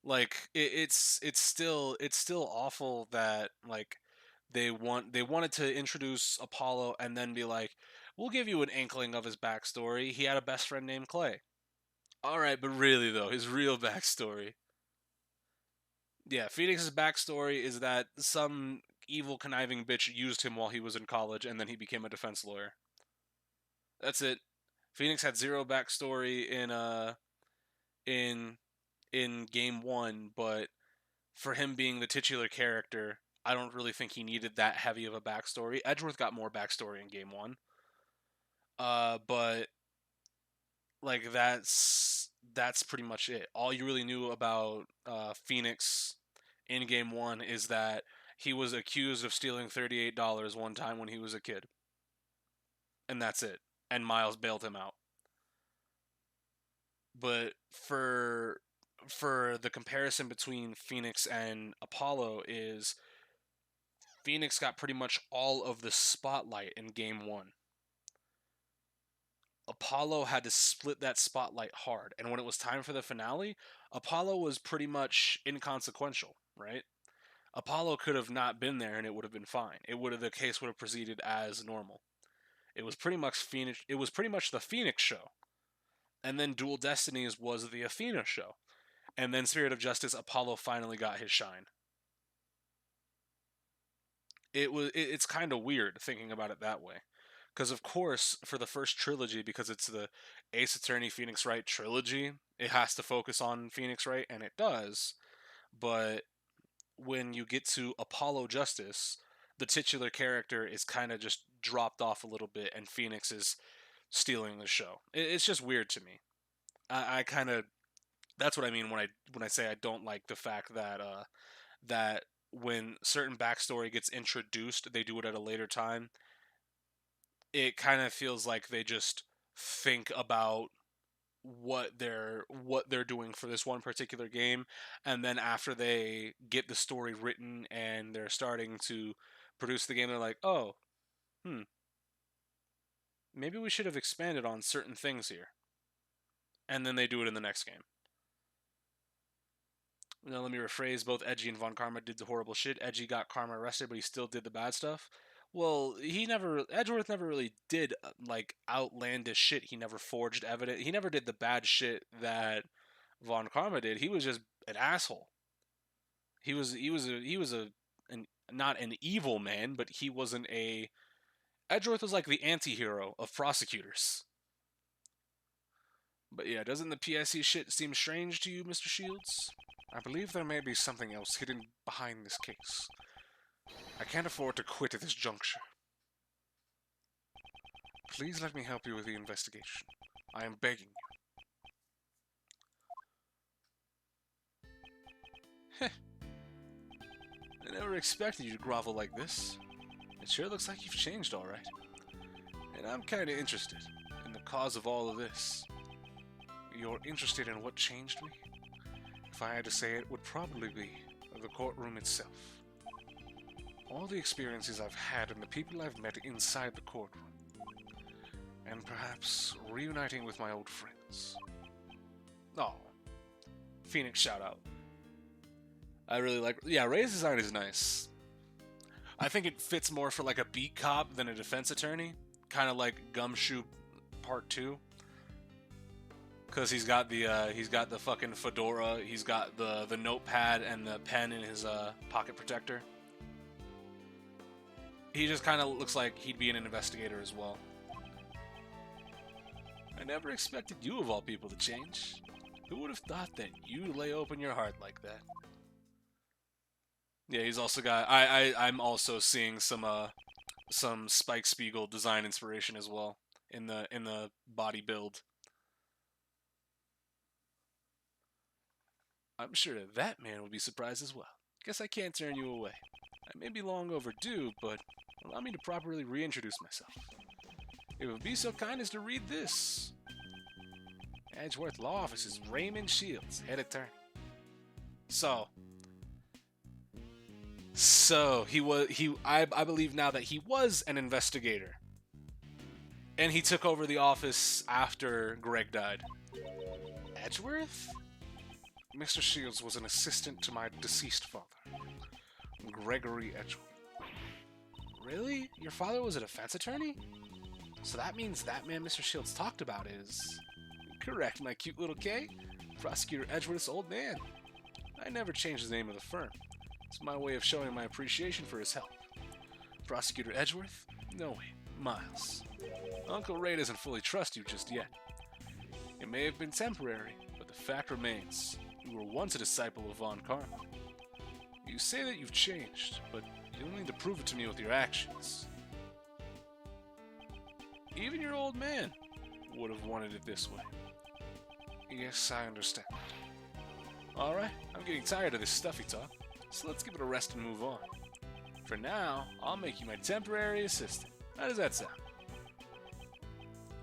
A: Like, it's still awful that, like, they wanted to introduce Apollo and then be like, we'll give you an inkling of his backstory. He had a best friend named Clay. Alright, but really though, his real backstory. Yeah, Phoenix's backstory is that some evil conniving bitch used him while he was in college and then he became a defense lawyer. That's it. Phoenix had zero backstory in game 1, but for him being the titular character, I don't really think he needed that heavy of a backstory. Edgeworth got more backstory in game 1. But like that's pretty much it. All you really knew about Phoenix in game 1 is that he was accused of stealing $38 one time when he was a kid. And that's it. And Miles bailed him out. But for the comparison between Phoenix and Apollo is Phoenix got pretty much all of the spotlight in game 1. Apollo had to split that spotlight hard, and when it was time for the finale, Apollo was pretty much inconsequential, right? Apollo could have not been there and it would have been fine. The case would have proceeded as normal. It was pretty much the Phoenix show. And then Dual Destinies was the Athena show. And then Spirit of Justice, Apollo finally got his shine. It's kind of weird thinking about it that way. Because, of course, for the first trilogy, because it's the Ace Attorney Phoenix Wright trilogy, it has to focus on Phoenix Wright, and it does. But when you get to Apollo Justice, the titular character is kind of just dropped off a little bit, and Phoenix is stealing the show. It's just weird to me. I kind of... That's what I mean when I say I don't like the fact that that when certain backstory gets introduced, they do it at a later time. It kind of feels like they just think about what they're doing for this one particular game, and then after they get the story written and they're starting to produce the game, they're like, oh, Maybe we should have expanded on certain things here. And then they do it in the next game. Now, let me rephrase. Both Edgy and Von Karma did the horrible shit. Edgy got Karma arrested, but he still did the bad stuff. Well, Edgeworth never really did, like, outlandish shit. He never forged evidence. He never did the bad shit that Von Karma did. He was just an asshole. He was not an evil man, but he wasn't a... Edgeworth was like the anti-hero of prosecutors. But yeah, doesn't the PIC shit seem strange to you, Mr. Shields? I believe there may be something else hidden behind this case. I can't afford to quit at this juncture. Please let me help you with the investigation. I am begging you. Heh. I never expected you to grovel like this. It sure looks like you've changed all right. And I'm kinda interested in the cause of all of this. You're interested in what changed me? If I had to say, it would probably be the courtroom itself. All the experiences I've had and the people I've met inside the courtroom. And perhaps reuniting with my old friends. Oh. Phoenix shout out. I really like... Yeah, Ray's design is nice. I think it fits more for like a beat cop than a defense attorney. Kind of like Gumshoe Part 2. Because he's got the fucking fedora, he's got the notepad and the pen in his pocket protector. He just kind of looks like he'd be an investigator as well. I never expected you of all people to change. Who would have thought that you lay open your heart like that? Yeah, he's also got... I'm also seeing some Spike Spiegel design inspiration as well in the body build. I'm sure that man will be surprised as well. Guess I can't turn you away. I may be long overdue, but allow me to properly reintroduce myself. It would be so kind as to read this. Edgeworth Law Office's Raymond Shields, head attorney. So I believe now that he was an investigator. And he took over the office after Greg died. Edgeworth? Mr. Shields was an assistant to my deceased father, Gregory Edgeworth. Really? Your father was a defense attorney? So that means that man Mr. Shields talked about is... Correct, my cute little K. Prosecutor Edgeworth's old man. I never changed the name of the firm. It's my way of showing my appreciation for his help. Prosecutor Edgeworth? No way, Miles. Uncle Ray doesn't fully trust you just yet. It may have been temporary, but the fact remains. You were once a disciple of Von Karma. You say that you've changed, but you'll need to prove it to me with your actions. Even your old man would have wanted it this way. Yes, I understand. Alright, I'm getting tired of this stuffy talk, so let's give it a rest and move on. For now, I'll make you my temporary assistant. How does that sound?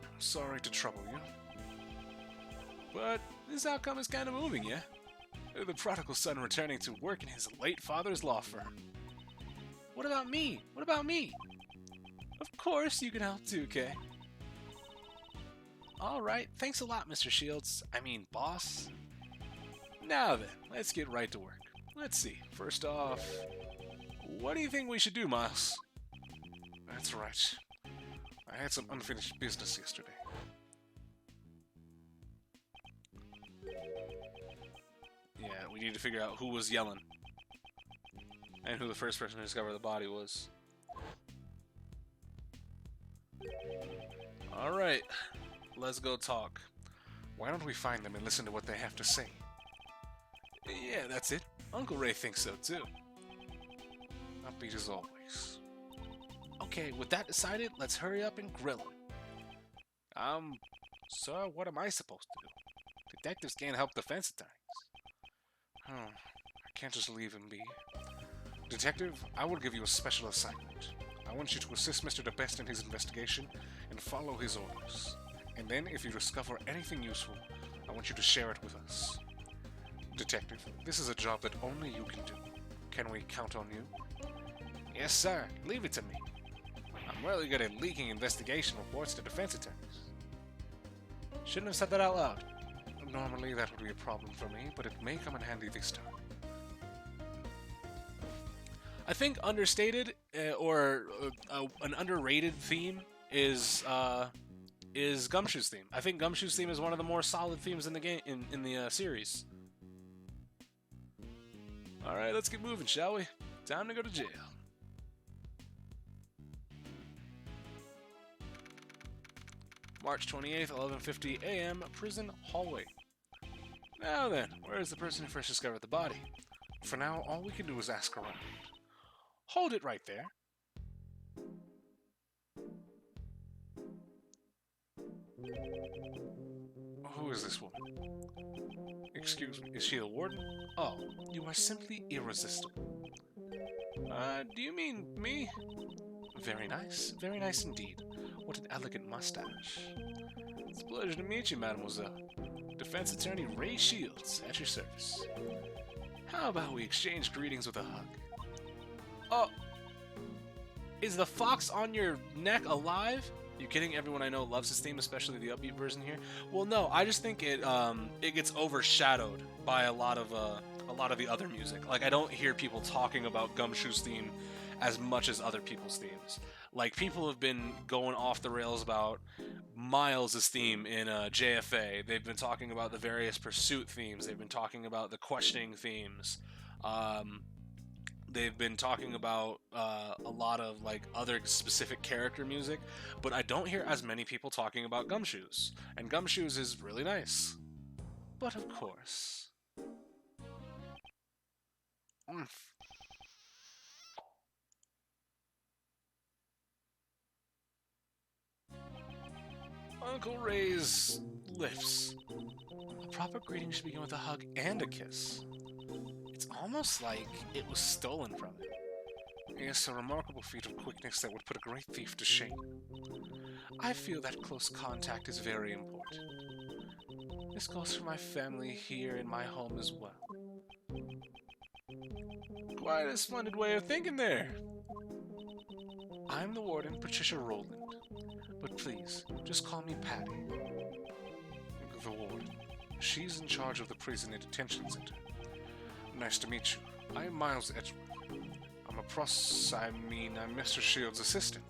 A: I'm sorry to trouble you. But this outcome is kind of moving, yeah? The prodigal son returning to work in his late father's law firm. What about me? What about me? Of course you can help too, Kay. Alright, thanks a lot, Mr. Shields. I mean, boss. Now then, let's get right to work. Let's see. First off, what do you think we should do, Miles? That's right. I had some unfinished business yesterday. Yeah, we need to figure out who was yelling. And who the first person to discover the body was. Alright, let's go talk. Why don't we find them and listen to what they have to say? Yeah, that's it. Uncle Ray thinks so too. Upbeat as always. Okay, with that decided, let's hurry up and grill him. Sir, what am I supposed to do? Detectives can't help defense attorneys. I can't just leave him be. Detective, I will give you a special assignment. I want you to assist Mr. DeBest in his investigation and follow his orders. And then, if you discover anything useful, I want you to share it with us. Detective, this is a job that only you can do. Can we count on you? Yes, sir. Leave it to me. I'm rarely good at leaking investigation reports to defense attorneys. Shouldn't have said that out loud. Normally that would be a problem for me, but it may come in handy this time. I think understated or an underrated theme is Gumshoe's theme. I think Gumshoe's theme is one of the more solid themes in the game in the series. All right, let's get moving, shall we? Time to go to jail. March 28th, 11:50 a.m. Prison hallway. Now then, where is the person who first discovered the body? For now, all we can do is ask around. Hold it right there. Who is this woman? Excuse me, is she the warden? Oh, you are simply irresistible. Do you mean me? Very nice indeed. What an elegant mustache. It's a pleasure to meet you, mademoiselle. Defense Attorney Ray Shields, at your service. How about we exchange greetings with a hug? Oh, is the fox on your neck alive? You kidding? Everyone I know loves this theme, especially the upbeat version here. Well, no, I just think it gets overshadowed by a lot of the other music. Like, I don't hear people talking about Gumshoe's theme as much as other people's themes. Like, people have been going off the rails about Miles' theme in JFA. They've been talking about the various Pursuit themes. They've been talking about the questioning themes. They've been talking about a lot of like other specific character music, but I don't hear as many people talking about Gumshoe's. And Gumshoe's is really nice. But of course. Uncle Ray's lips. A proper greeting should begin with a hug and a kiss. It's almost like it was stolen from him. Yes, a remarkable feat of quickness that would put a great thief to shame. I feel that close contact is very important. This goes for my family here in my home as well. Quite a splendid way of thinking there. I'm the warden, Patricia Rowland. But please, just call me Patty. The warden. She's in charge of the prison and detention center. Nice to meet you. I'm Miles Edgeworth. I'm Mr. Shields' assistant.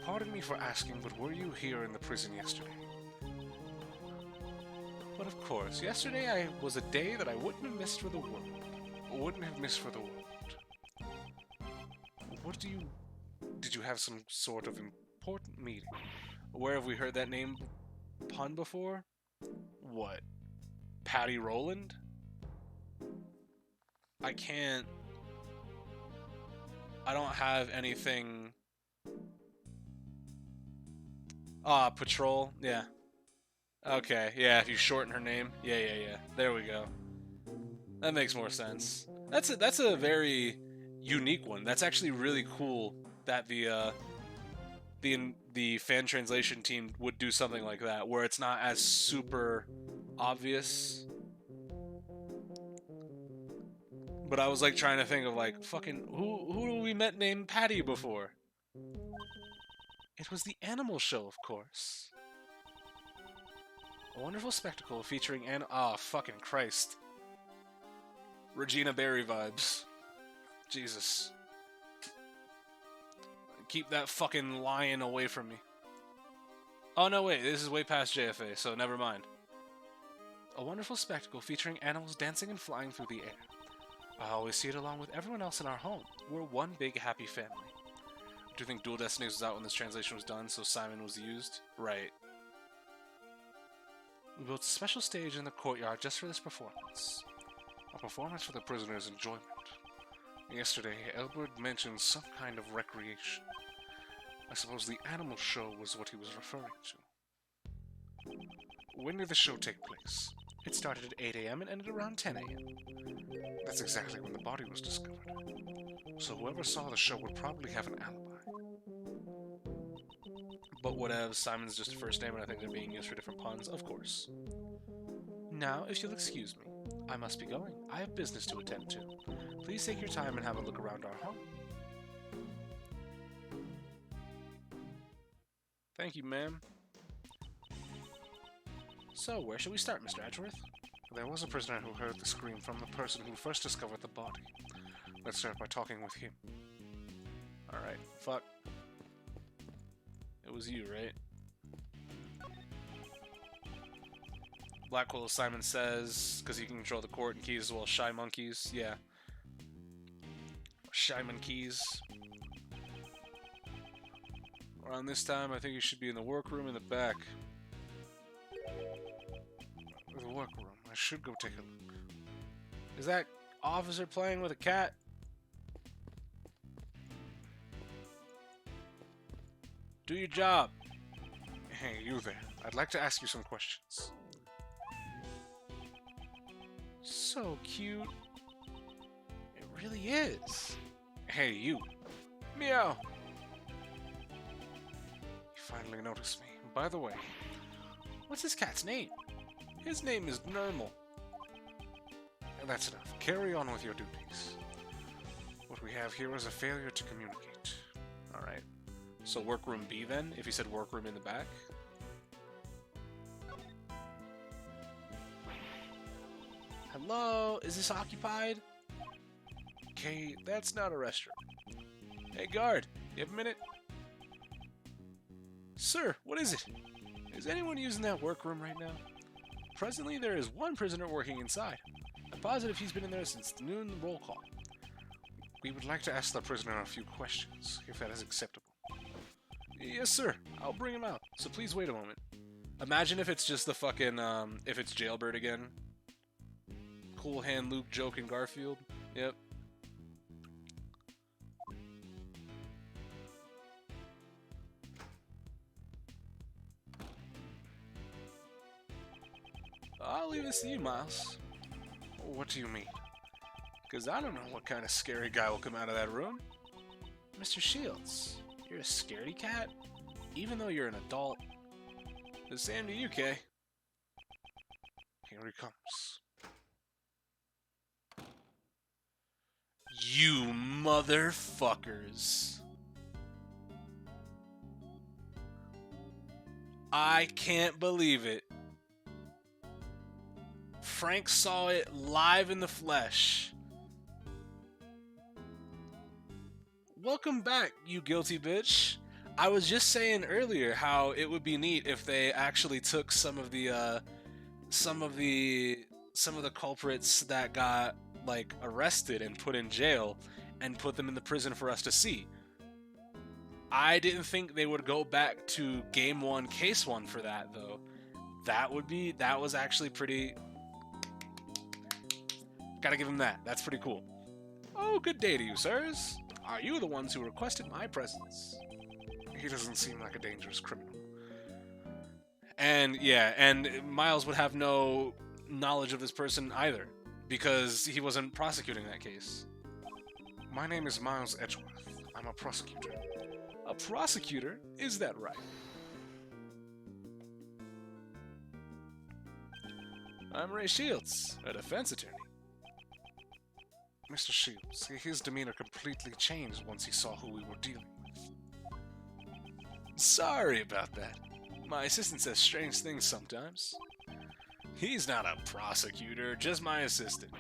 A: Pardon me for asking, but were you here in the prison yesterday? But of course, yesterday was a day that I wouldn't have missed for the world. Did you have some sort of important meeting? Where have we heard that name pun before? What? Patty Rowland? I don't have anything. Patrol? Yeah. Okay, yeah, if you shorten her name. Yeah. There we go. That makes more sense. That's a very unique one. That's actually really cool that the fan translation team would do something like that, where it's not as super obvious. But I was like trying to think of like fucking who we met named Patty before. It was the Animal Show, of course. A wonderful spectacle featuring fucking Christ. Regina Berry vibes. Jesus. Keep that fucking lion away from me. Oh no, wait, this is way past JFA, so never mind. A wonderful spectacle featuring animals dancing and flying through the air. I always see it along with everyone else in our home. We're one big happy family. Do you think Dual Destinies was out when this translation was done, so Simon was used? Right. We built a special stage in the courtyard just for this performance. A performance for the prisoners' enjoyment. Yesterday, Edward mentioned some kind of recreation. I suppose the animal show was what he was referring to. When did the show take place? It started at 8 a.m. and ended around 10 a.m. That's exactly when the body was discovered. So whoever saw the show would probably have an alibi. But whatever, Simon's just a first name and I think they're being used for different puns, of course. Now, if you'll excuse me, I must be going. I have business to attend to. Please take your time and have a look around our home. Thank you, ma'am. So, where should we start, Mr. Edgeworth?
B: There was a prisoner who heard the scream from the person who first discovered the body. Let's start by talking with him.
A: Alright, fuck. It was you, right? Blackwell Simon says, because he can control the court and keys as well as shy monkeys. Yeah. Shy monkeys. Around this time, I think you should be in the workroom in the back.
B: The workroom. I should go take a look.
A: Is that officer playing with a cat? Do your job.
B: Hey, you there. I'd like to ask you some questions.
A: So cute. It really is.
B: Hey, you.
A: Meow.
B: You finally noticed me. By the way,
A: What's this cat's name? His name is Normal.
B: that's enough. Carry on with your duties. What we have here is a failure to communicate.
A: Alright. So workroom B then, if you said workroom in the back? Hello? Is this occupied?
B: Okay, that's not a restaurant.
A: Hey guard, you have a minute? Sir, what is it? Is anyone using that workroom right now? Presently, there is one prisoner working inside. I'm positive he's been in there since the noon roll call.
B: We would like to ask the prisoner a few questions, if that is acceptable.
A: Yes, sir. I'll bring him out. So please wait a moment. Imagine if it's just the fucking, if it's Jailbird again. Cool Hand Luke joke and Garfield. Yep. I'll leave this to you, Miles.
B: What do you mean?
A: Because I don't know what kind of scary guy will come out of that room. Mr. Shields, you're a scaredy cat? Even though you're an adult. The same to you, Kay.
B: Here he comes.
A: You motherfuckers. I can't believe it. Frank saw it live in the flesh. Welcome back, you guilty bitch. I was just saying earlier how it would be neat if they actually took some of the culprits that got like arrested and put in jail and put them in the prison for us to see. I didn't think they would go back to game 1, case 1 for that though. That was actually pretty. Gotta give him that. That's pretty cool. Oh, good day to you, sirs. Are you the ones who requested my presence?
B: He doesn't seem like a dangerous criminal.
A: And yeah, and Miles would have no knowledge of this person either, because he wasn't prosecuting that case.
B: My name is Miles Edgeworth. I'm a prosecutor.
A: A prosecutor? Is that right? I'm Ray Shields, a defense attorney.
B: Mr. Shields, his demeanor completely changed once he saw who we were dealing with.
A: Sorry about that. My assistant says strange things sometimes. He's not a prosecutor, just my assistant.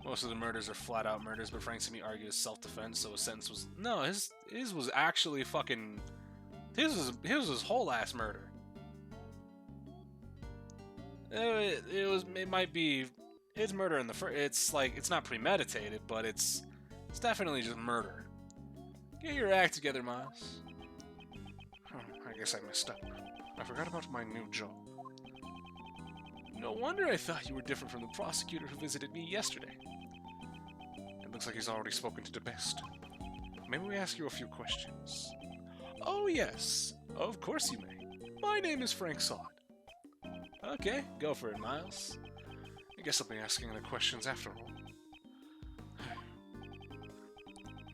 A: Most of the murders are flat-out murders, but Frank to me argued as self-defense, so his sentence was... No, his was actually fucking... His was his whole ass murder. It might be... It's murder in the first... It's like, it's not premeditated, but it's definitely just murder. Get your act together, Miles.
B: I guess I messed up. I forgot about my new job.
A: No wonder I thought you were different from the prosecutor who visited me yesterday.
B: It looks like he's already spoken to the best. May we ask you a few questions?
A: Oh yes, of course you may. My name is Frank Sod. Okay, go for it, Miles.
B: I guess I'll be asking the questions after all.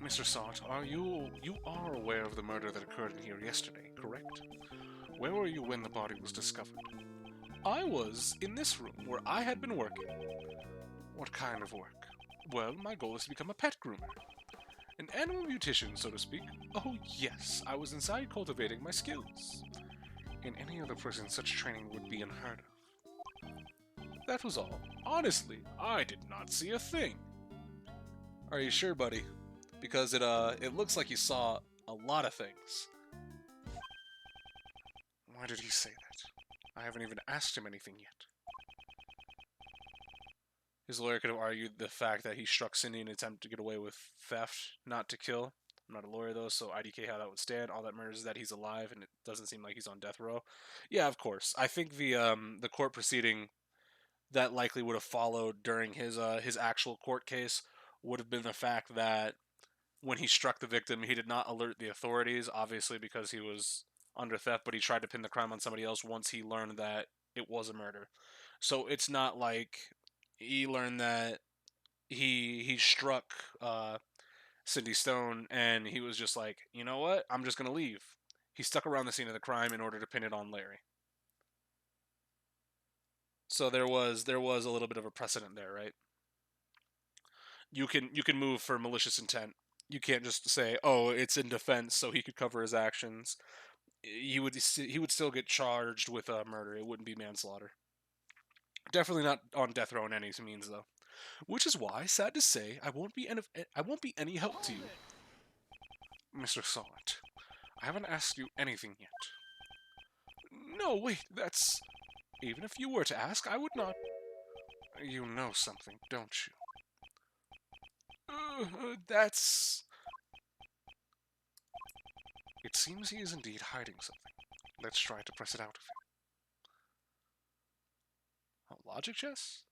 B: Mr. Sod, you are aware of the murder that occurred in here yesterday, correct? Where were you when the body was discovered?
A: I was in this room where I had been working.
B: What kind of work?
A: Well, my goal is to become a pet groomer.
B: An animal beautician, so to speak? Oh yes, I was inside cultivating my skills. In any other prison, such training would be unheard of. That was all. Honestly, I did not see a thing.
A: Are you sure, buddy? Because it looks like you saw a lot of things.
B: Why did he say that? I haven't even asked him anything yet.
A: His lawyer could have argued the fact that he struck Cindy in an attempt to get away with theft, not to kill. I'm not a lawyer though, so IDK how that would stand. All that matters is that he's alive, and it doesn't seem like he's on death row. Yeah, of course. I think the court proceeding that likely would have followed during his actual court case would have been the fact that when he struck the victim, he did not alert the authorities, obviously because he was under theft, but he tried to pin the crime on somebody else once he learned that it was a murder. So it's not like he learned that he struck Cindy Stone and he was just like, you know what, I'm just gonna leave. He stuck around the scene of the crime in order to pin it on Larry. So there was a little bit of a precedent there, right? You can move for malicious intent. You can't just say, oh, it's in defense, so he could cover his actions. He would still get charged with murder. It wouldn't be manslaughter. Definitely not on death row in any means, though. Which is why, sad to say, I won't be any help to you.
B: Mr. Solid, I haven't asked you anything yet. No, wait, that's... Even if you were to ask, I would not... You know something, don't you?
A: That's...
B: It seems he is indeed hiding something. Let's try to press it out of him.
A: Oh, logic chess?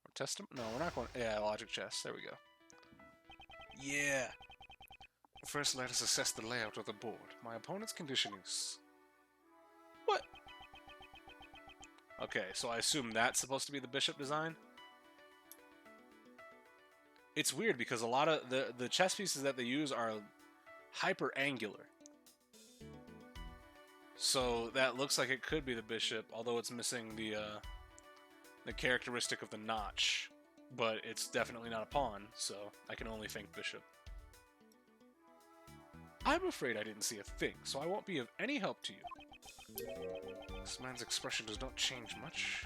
A: Or testament? No, we're not going... Yeah, logic chess. There we go. Yeah.
B: First, let us assess the layout of the board. My opponent's condition is...
A: What? Okay, so I assume that's supposed to be the bishop design? It's weird because a lot of the chess pieces that they use are hyper angular. So that looks like it could be the bishop, although it's missing the characteristic of the notch. But it's definitely not a pawn, so I can only think bishop. I'm afraid I didn't see a thing, so I won't be of any help to you.
B: This man's expression does not change much.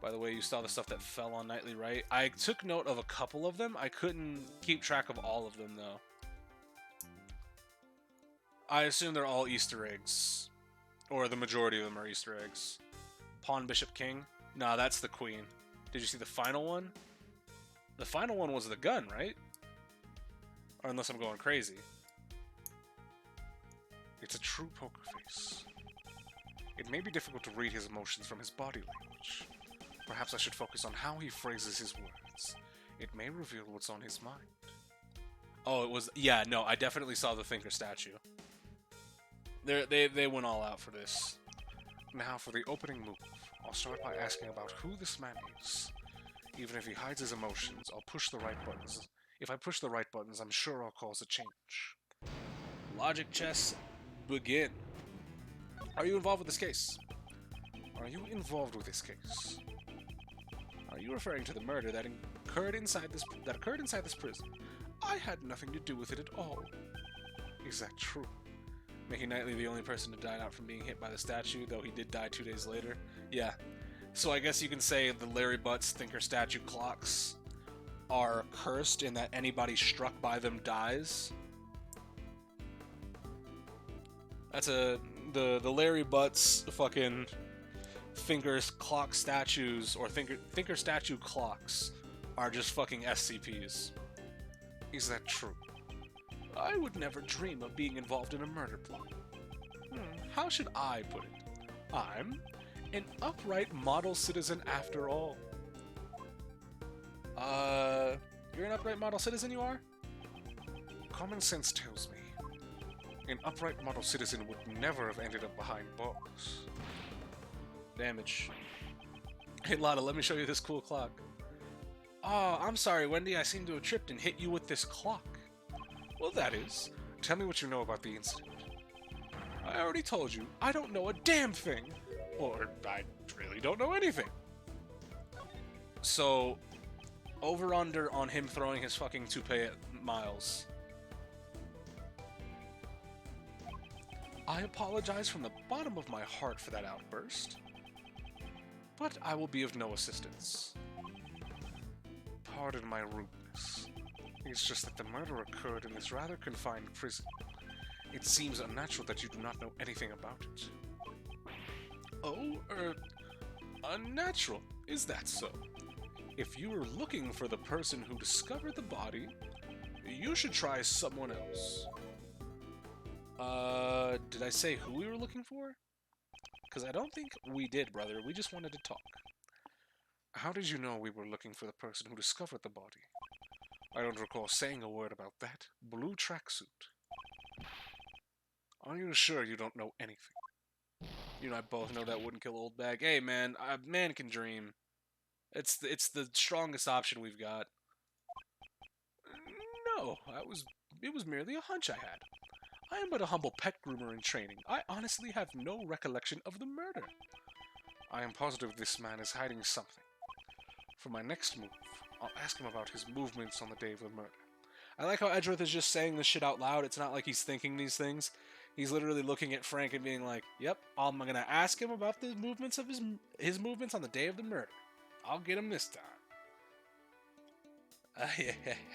A: By the way, you saw the stuff that fell on Nightly, right? I took note of a couple of them. I couldn't keep track of all of them, though. I assume they're all Easter eggs. Or the majority of them are Easter eggs. Pawn, Bishop, King? Nah, that's the Queen. Did you see the final one? The final one was the gun, right? Or unless I'm going crazy.
B: It's a true poker face. It may be difficult to read his emotions from his body language. Perhaps I should focus on how he phrases his words. It may reveal what's on his mind.
A: Oh, it was... Yeah, no, I definitely saw the Thinker statue. They went all out for this.
B: Now for the opening move. I'll start by asking about who this man is. Even if he hides his emotions, I'll push the right buttons. If I push the right buttons, I'm sure I'll cause a change.
A: Logic chess, begin. Are you involved with this case?
B: Are you involved with this case?
A: Are you referring to the murder that occurred inside this prison?
B: I had nothing to do with it at all. Is that true?
A: Making Knightley the only person to die not from being hit by the statue, though he did die 2 days later. Yeah. So I guess you can say the Larry Butts Thinker statue clocks are cursed in that anybody struck by them dies. That's the Larry Butts fucking Thinker's clock statues, or Thinker statue clocks, are just fucking SCPs.
B: Is that true?
A: I would never dream of being involved in a murder plot. How should I put it? I'm an upright model citizen after all. You're an upright model citizen, you are?
B: Common sense tells me an upright model citizen would never have ended up behind bars.
A: Damage. Hey Lotta, let me show you this cool clock. Oh, I'm sorry, Wendy, I seem to have tripped and hit you with this clock.
B: Well, that is. Tell me what you know about the incident.
A: I already told you, I don't know a damn thing. Or, I really don't know anything. So, Over-under on him throwing his fucking toupee at Miles. I apologize from the bottom of my heart for that outburst, but I will be of no assistance.
B: Pardon my rudeness. It's just that the murder occurred in this rather confined prison. It seems unnatural that you do not know anything about it.
A: Oh, unnatural? Is that so? If you were looking for the person who discovered the body, you should try someone else. Did I say who we were looking for? Because I don't think we did, brother. We just wanted to talk.
B: How did you know we were looking for the person who discovered the body? I don't recall saying a word about that. Blue tracksuit. Are you sure you don't know anything?
A: You and I both know that wouldn't kill old bag. Hey, man, a man can dream. It's the strongest option we've got.
B: No, it was merely a hunch I had. I am but a humble pet groomer in training. I honestly have no recollection of the murder. I am positive this man is hiding something. For my next move, I'll ask him about his movements on the day of the murder.
A: I like how Edgeworth is just saying this shit out loud. It's not like he's thinking these things. He's literally looking at Frank and being like, yep, I'm going to ask him about the movements of his movements on the day of the murder. I'll get him this time.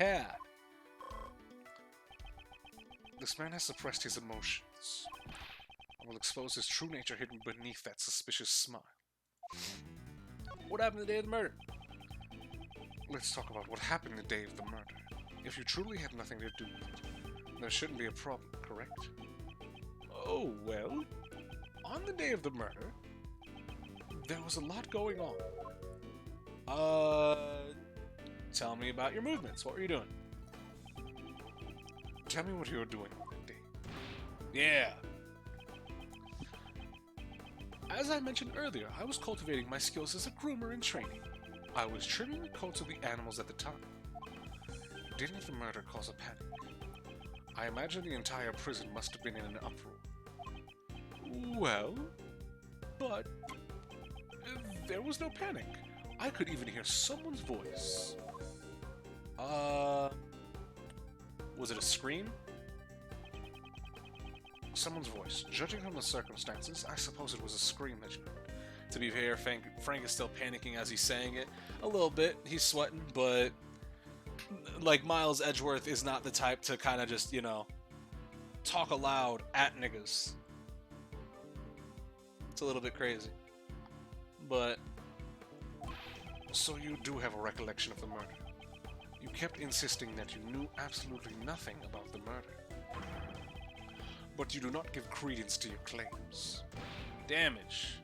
A: Yeah.
B: This man has suppressed his emotions. I will expose his true nature hidden beneath that suspicious smile.
A: What happened the day of the murder?
B: Let's talk about what happened the day of the murder. If you truly had nothing to do with it, there shouldn't be a problem, correct?
A: Oh, well, on the day of the murder, there was a lot going on. Tell me about your movements. What were you doing?
B: Tell me what you were doing on that day.
A: Yeah. As I mentioned earlier, I was cultivating my skills as a groomer in training.
B: I was trimming the coats of the animals at the time. Didn't the murder cause a panic? I imagine the entire prison must have been in an uproar.
A: Well, but there was no panic. I could even hear someone's voice. Was it a scream?
B: Someone's voice. Judging from the circumstances, I suppose it was a scream that you heard.
A: To be fair, Frank is still panicking as he's saying it. A little bit. He's sweating, but like Miles Edgeworth is not the type to kind of just, talk aloud at niggas. It's a little bit crazy. But
B: so you do have a recollection of the murder. You kept insisting that you knew absolutely nothing about the murder. But you do not give credence to your claims.
A: Damage.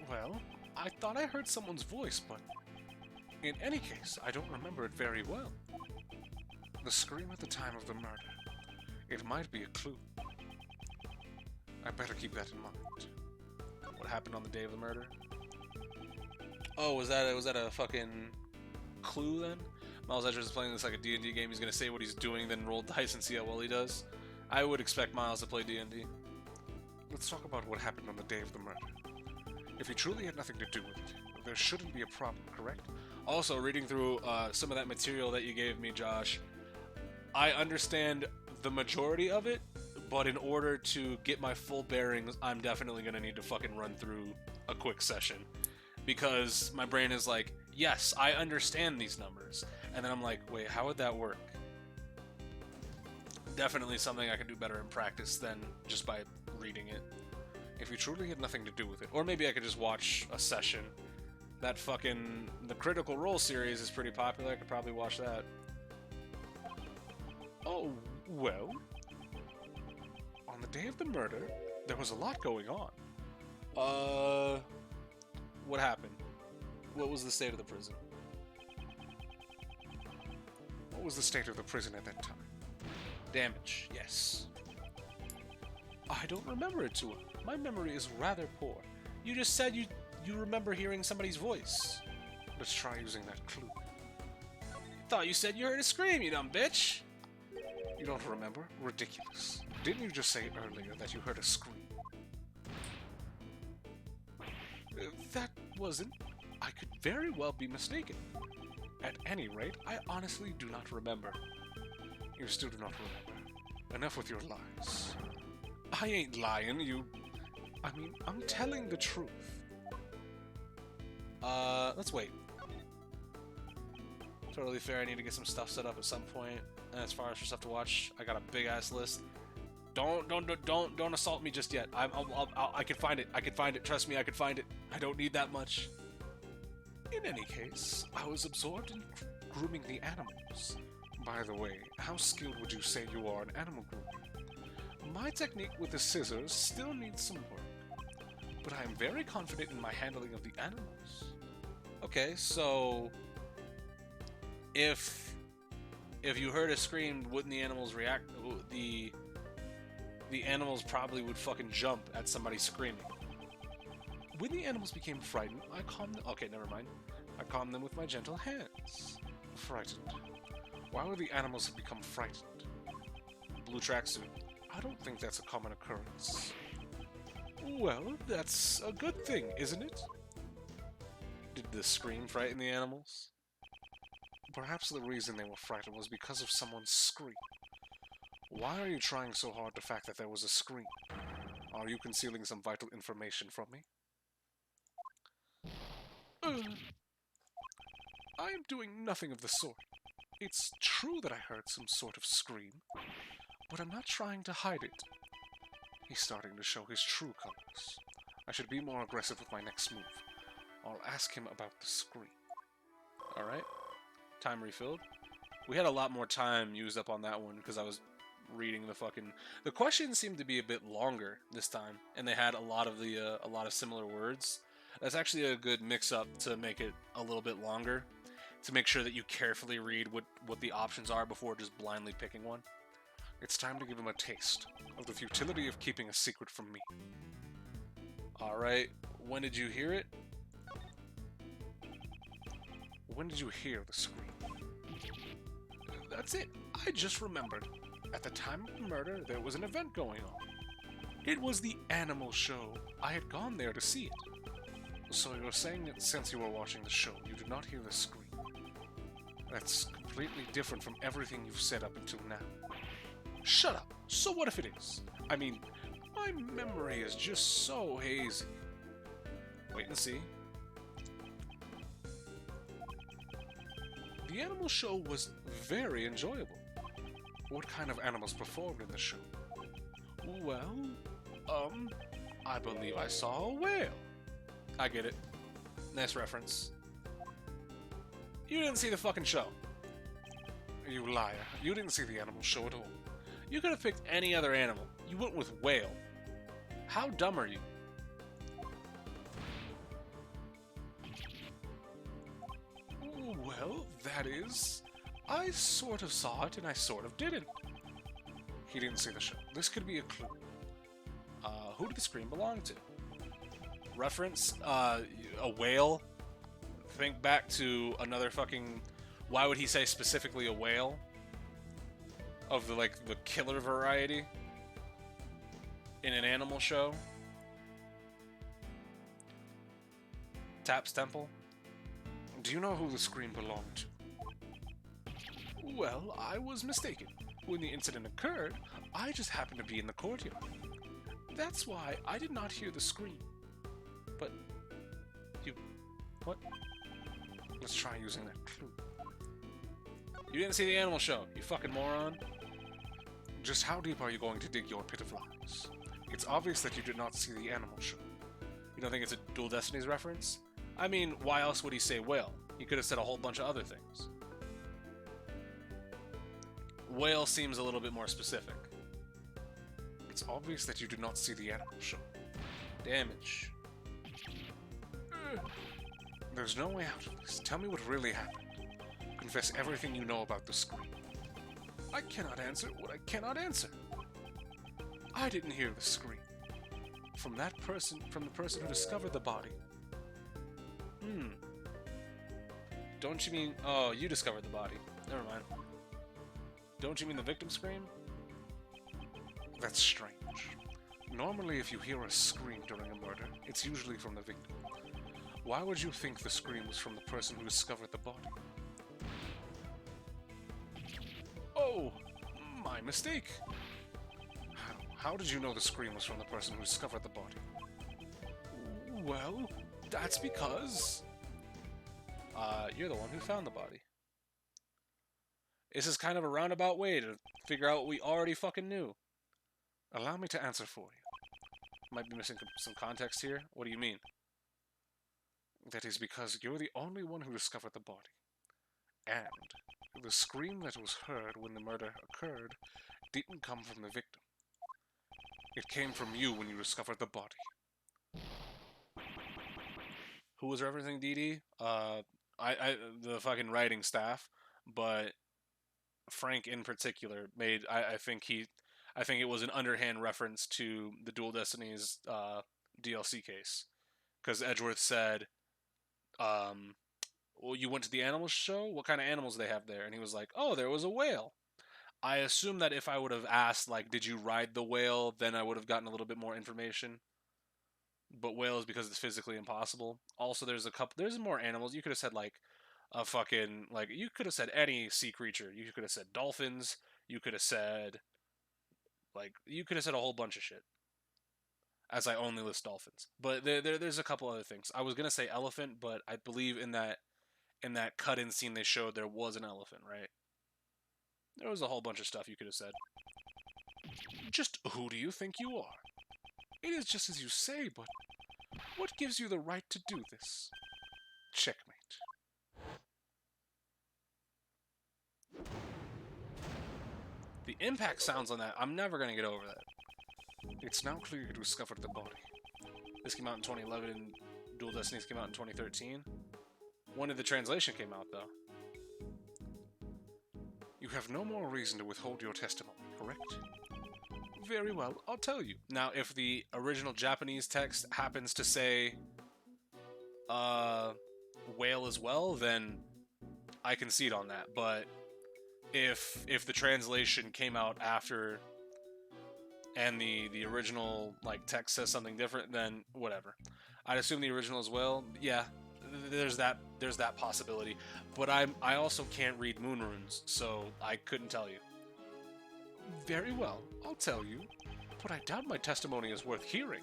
B: Well, I thought I heard someone's voice, but in any case, I don't remember it very well. The scream at the time of the murder. It might be a clue. I better keep that in mind.
A: What happened on the day of the murder? Oh, was that a fucking clue then? Miles Edgeworth is playing this like a D&D game. He's gonna say what he's doing, then roll dice and see how well he does. I would expect Miles to play D&D.
B: Let's talk about what happened on the day of the murder. If you truly had nothing to do with it, there shouldn't be a problem, correct?
A: Also, reading through some of that material that you gave me, Josh, I understand the majority of it, but in order to get my full bearings, I'm definitely gonna need to fucking run through a quick session. Because my brain is like, yes, I understand these numbers. And then I'm like, wait, how would that work? Definitely something I can do better in practice than just by reading it.
B: If you truly had nothing to do with it.
A: Or maybe I could just watch a session. That fucking... The Critical Role series is pretty popular. I could probably watch that.
B: Oh, well... On the day of the murder, there was a lot going on.
A: What happened? What was the state of the prison?
B: What was the state of the prison at that time?
A: Damage, yes.
B: I don't remember it too well. My memory is rather poor.
A: You just said you remember hearing somebody's voice.
B: Let's try using that clue.
A: Thought you said you heard a scream, you dumb bitch.
B: You don't remember? Ridiculous. Didn't you just say earlier that you heard a scream?
A: That wasn't...
B: I could very well be mistaken. At any rate, I honestly do not remember. You still do not remember. Enough with your lies. I ain't lying, I'm telling the truth.
A: Let's wait. Totally fair, I need to get some stuff set up at some point. And as far as for stuff to watch, I got a big-ass list. Don't assault me just yet. I can find it. I can find it. Trust me, I can find it. I don't need that much.
B: In any case, I was absorbed in grooming the animals. By the way, how skilled would you say you are in animal grooming? My technique with the scissors still needs some work, but I am very confident in my handling of the animals.
A: Okay, so if you heard a scream, wouldn't the animals react? The animals probably would fucking jump at somebody screaming.
B: When the animals became frightened, I calmed them. Okay, never mind. I calmed them with my gentle hands. Frightened. Why would the animals have become frightened?
A: Blue tracksuit.
B: I don't think that's a common occurrence. Well, that's a good thing, isn't it?
A: Did the scream frighten the animals?
B: Perhaps the reason they were frightened was because of someone's scream. Why are you trying so hard the fact that there was a scream? Are you concealing some vital information from me? I am doing nothing of the sort. It's true that I heard some sort of scream, but I'm not trying to hide it. He's starting to show his true colors. I should be more aggressive with my next move. I'll ask him about the scream.
A: Alright. Time refilled. We had a lot more time used up on that one because I was reading the fucking... The questions seemed to be a bit longer this time, and they had a lot of similar words. That's actually a good mix-up to make it a little bit longer, to make sure that you carefully read what the options are before just blindly picking one.
B: It's time to give him a taste of the futility of keeping a secret from me.
A: Alright, when did you hear it?
B: When did you hear the scream? That's it. I just remembered. At the time of the murder, there was an event going on. It was the animal show. I had gone there to see it. So you're saying that since you were watching the show, you did not hear the scream? That's completely different from everything you've said up until now. Shut up! So what if it is? I mean, my memory is just so hazy.
A: Wait and see.
B: The animal show was very enjoyable. What kind of animals performed in the show? Well, I believe I saw a whale.
A: I get it. Nice reference. You didn't see the fucking show.
B: You liar. You didn't see the animal show at all.
A: You could have picked any other animal. You went with whale. How dumb are you?
B: Well, that is... I sort of saw it and I sort of didn't. He didn't see the show. This could be a clue.
A: Who did the scream belong to? Reference? A whale? Think back to another fucking... Why would he say specifically a whale? Of the killer variety? In an animal show? Tap's Temple?
B: Do you know who the scream belonged to? Well, I was mistaken. When the incident occurred, I just happened to be in the courtyard. That's why I did not hear the scream.
A: But... you... what?
B: Let's try using that clue.
A: You didn't see the animal show, you fucking moron.
B: Just how deep are you going to dig your pit of lies? It's obvious that you did not see the animal show.
A: You don't think it's a Dual Destinies reference? I mean, why else would he say whale? He could have said a whole bunch of other things. Whale seems a little bit more specific.
B: It's obvious that you did not see the animal show.
A: Damage.
B: There's no way out of this. Tell me what really happened. Confess everything you know about the scream. I cannot answer what I cannot answer. I didn't hear the scream. From the person who discovered the body.
A: Don't you mean... Oh, you discovered the body. Never mind. Don't you mean the victim scream?
B: That's strange. Normally, if you hear a scream during a murder, it's usually from the victim. Why would you think the scream was from the person who discovered the body? Oh, my mistake. How did you know the scream was from the person who discovered the body? Well, that's because... you're the one who found the body. This is kind of a roundabout way to figure out what we already fucking knew. Allow me to answer for you. Might be missing some context here. What do you mean? That is because you're the only one who discovered the body. And the scream that was heard when the murder occurred didn't come from the victim. It came from you when you discovered the body.
A: Who was referencing DD? The fucking writing staff, but Frank in particular made. I think it was an underhand reference to the Dual Destinies DLC case, because Edgeworth said, well, you went to the animal show? What kind of animals do they have there? And he was like, oh, there was a whale. I assume that if I would have asked, like, did you ride the whale, then I would have gotten a little bit more information. But whale is because it's physically impossible. Also, there's more animals. You could have said, like, a fucking, like, you could have said any sea creature. You could have said dolphins. You could have said, like, you could have said a whole bunch of shit. As I only list dolphins. But there's a couple other things. I was going to say elephant, but I believe in that cut-in scene they showed, there was an elephant, right? There was a whole bunch of stuff you could have said.
B: Just who do you think you are? It is just as you say, but what gives you the right to do this? Checkmate.
A: The impact sounds on that, I'm never going to get over that.
B: It's now clear you discovered the body.
A: This came out in 2011, and Dual Destinies came out in 2013. When did the translation came out, though?
B: You have no more reason to withhold your testimony, correct? Very well, I'll tell you.
A: Now, if the original Japanese text happens to say whale as well, then I concede on that. But if the translation came out after and the original like text says something different, then whatever. I'd assume the original as well. Yeah, there's that possibility. But I also can't read moon runes, so I couldn't tell you.
B: Very well, I'll tell you, but I doubt my testimony is worth hearing.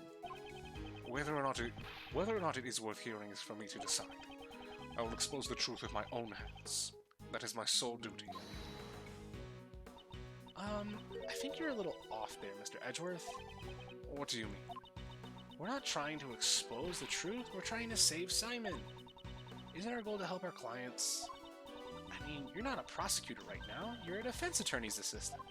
B: Whether or not it is worth hearing is for me to decide. I will expose the truth with my own hands. That is my sole duty.
A: I think you're a little off there, Mr. Edgeworth.
B: What do you mean?
A: We're not trying to expose the truth, we're trying to save Simon. Isn't our goal to help our clients? I mean, you're not a prosecutor right now, you're a defense attorney's assistant.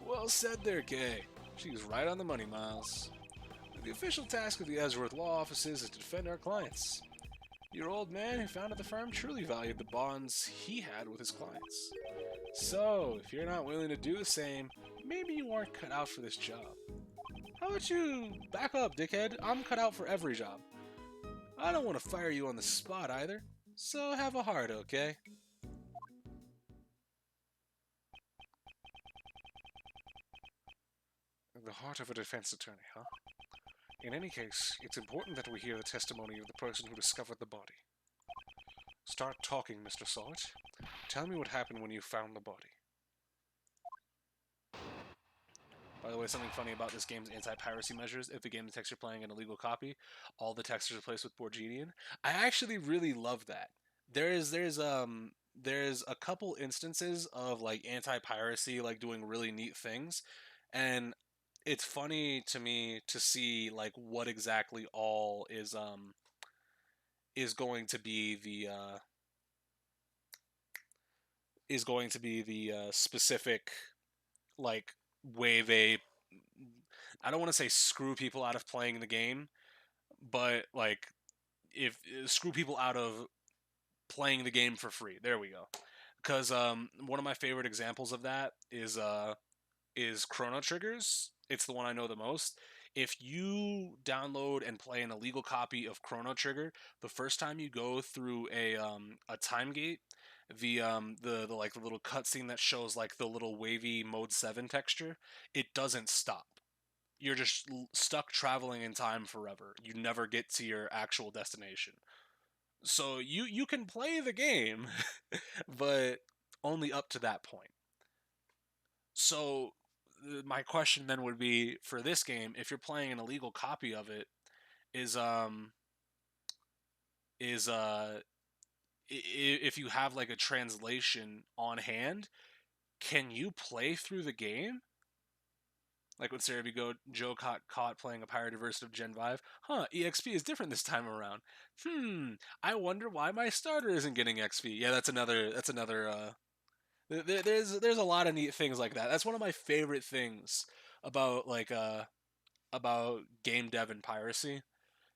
B: Well said there, Kay. She's right on the money, Miles. The official task of the Edgeworth law offices is to defend our clients. Your old man who founded the firm truly valued the bonds he had with his clients. So, if you're not willing to do the same, maybe you aren't cut out for this job.
A: How about you back up, dickhead? I'm cut out for every job. I don't want to fire you on the spot either, so have a heart, okay?
B: The heart of a defense attorney, huh? In any case, it's important that we hear the testimony of the person who discovered the body. Start talking, Mr. Salt. Tell me what happened when you found the body.
A: By the way, something funny about this game's anti-piracy measures, if the game detects you're playing an illegal copy, all the text is replaced with Borginian. I actually really love that. There's a couple instances of like anti-piracy like doing really neat things, and it's funny to me to see like what exactly all is going to be the specific like way they, I don't want to say screw people out of playing the game, but like if screw people out of playing the game for free. There we go. Because one of my favorite examples of that is Chrono Triggers. It's the one I know the most. If you download and play an illegal copy of Chrono Trigger, the first time you go through a time gate, the like the little cutscene that shows like the little wavy mode 7 texture, it doesn't stop. you're just stuck traveling in time forever. You never get to your actual destination. So you can play the game, but only up to that point. So my question then would be for this game, if you're playing an illegal copy of it, is is if you have like a translation on hand, can you play through the game? Like when Sarah Joe caught playing a pirated version of Gen 5. Huh, EXP is different this time around. I wonder why my starter isn't getting XP. Yeah, there's a lot of neat things like that. That's one of my favorite things about about game dev and piracy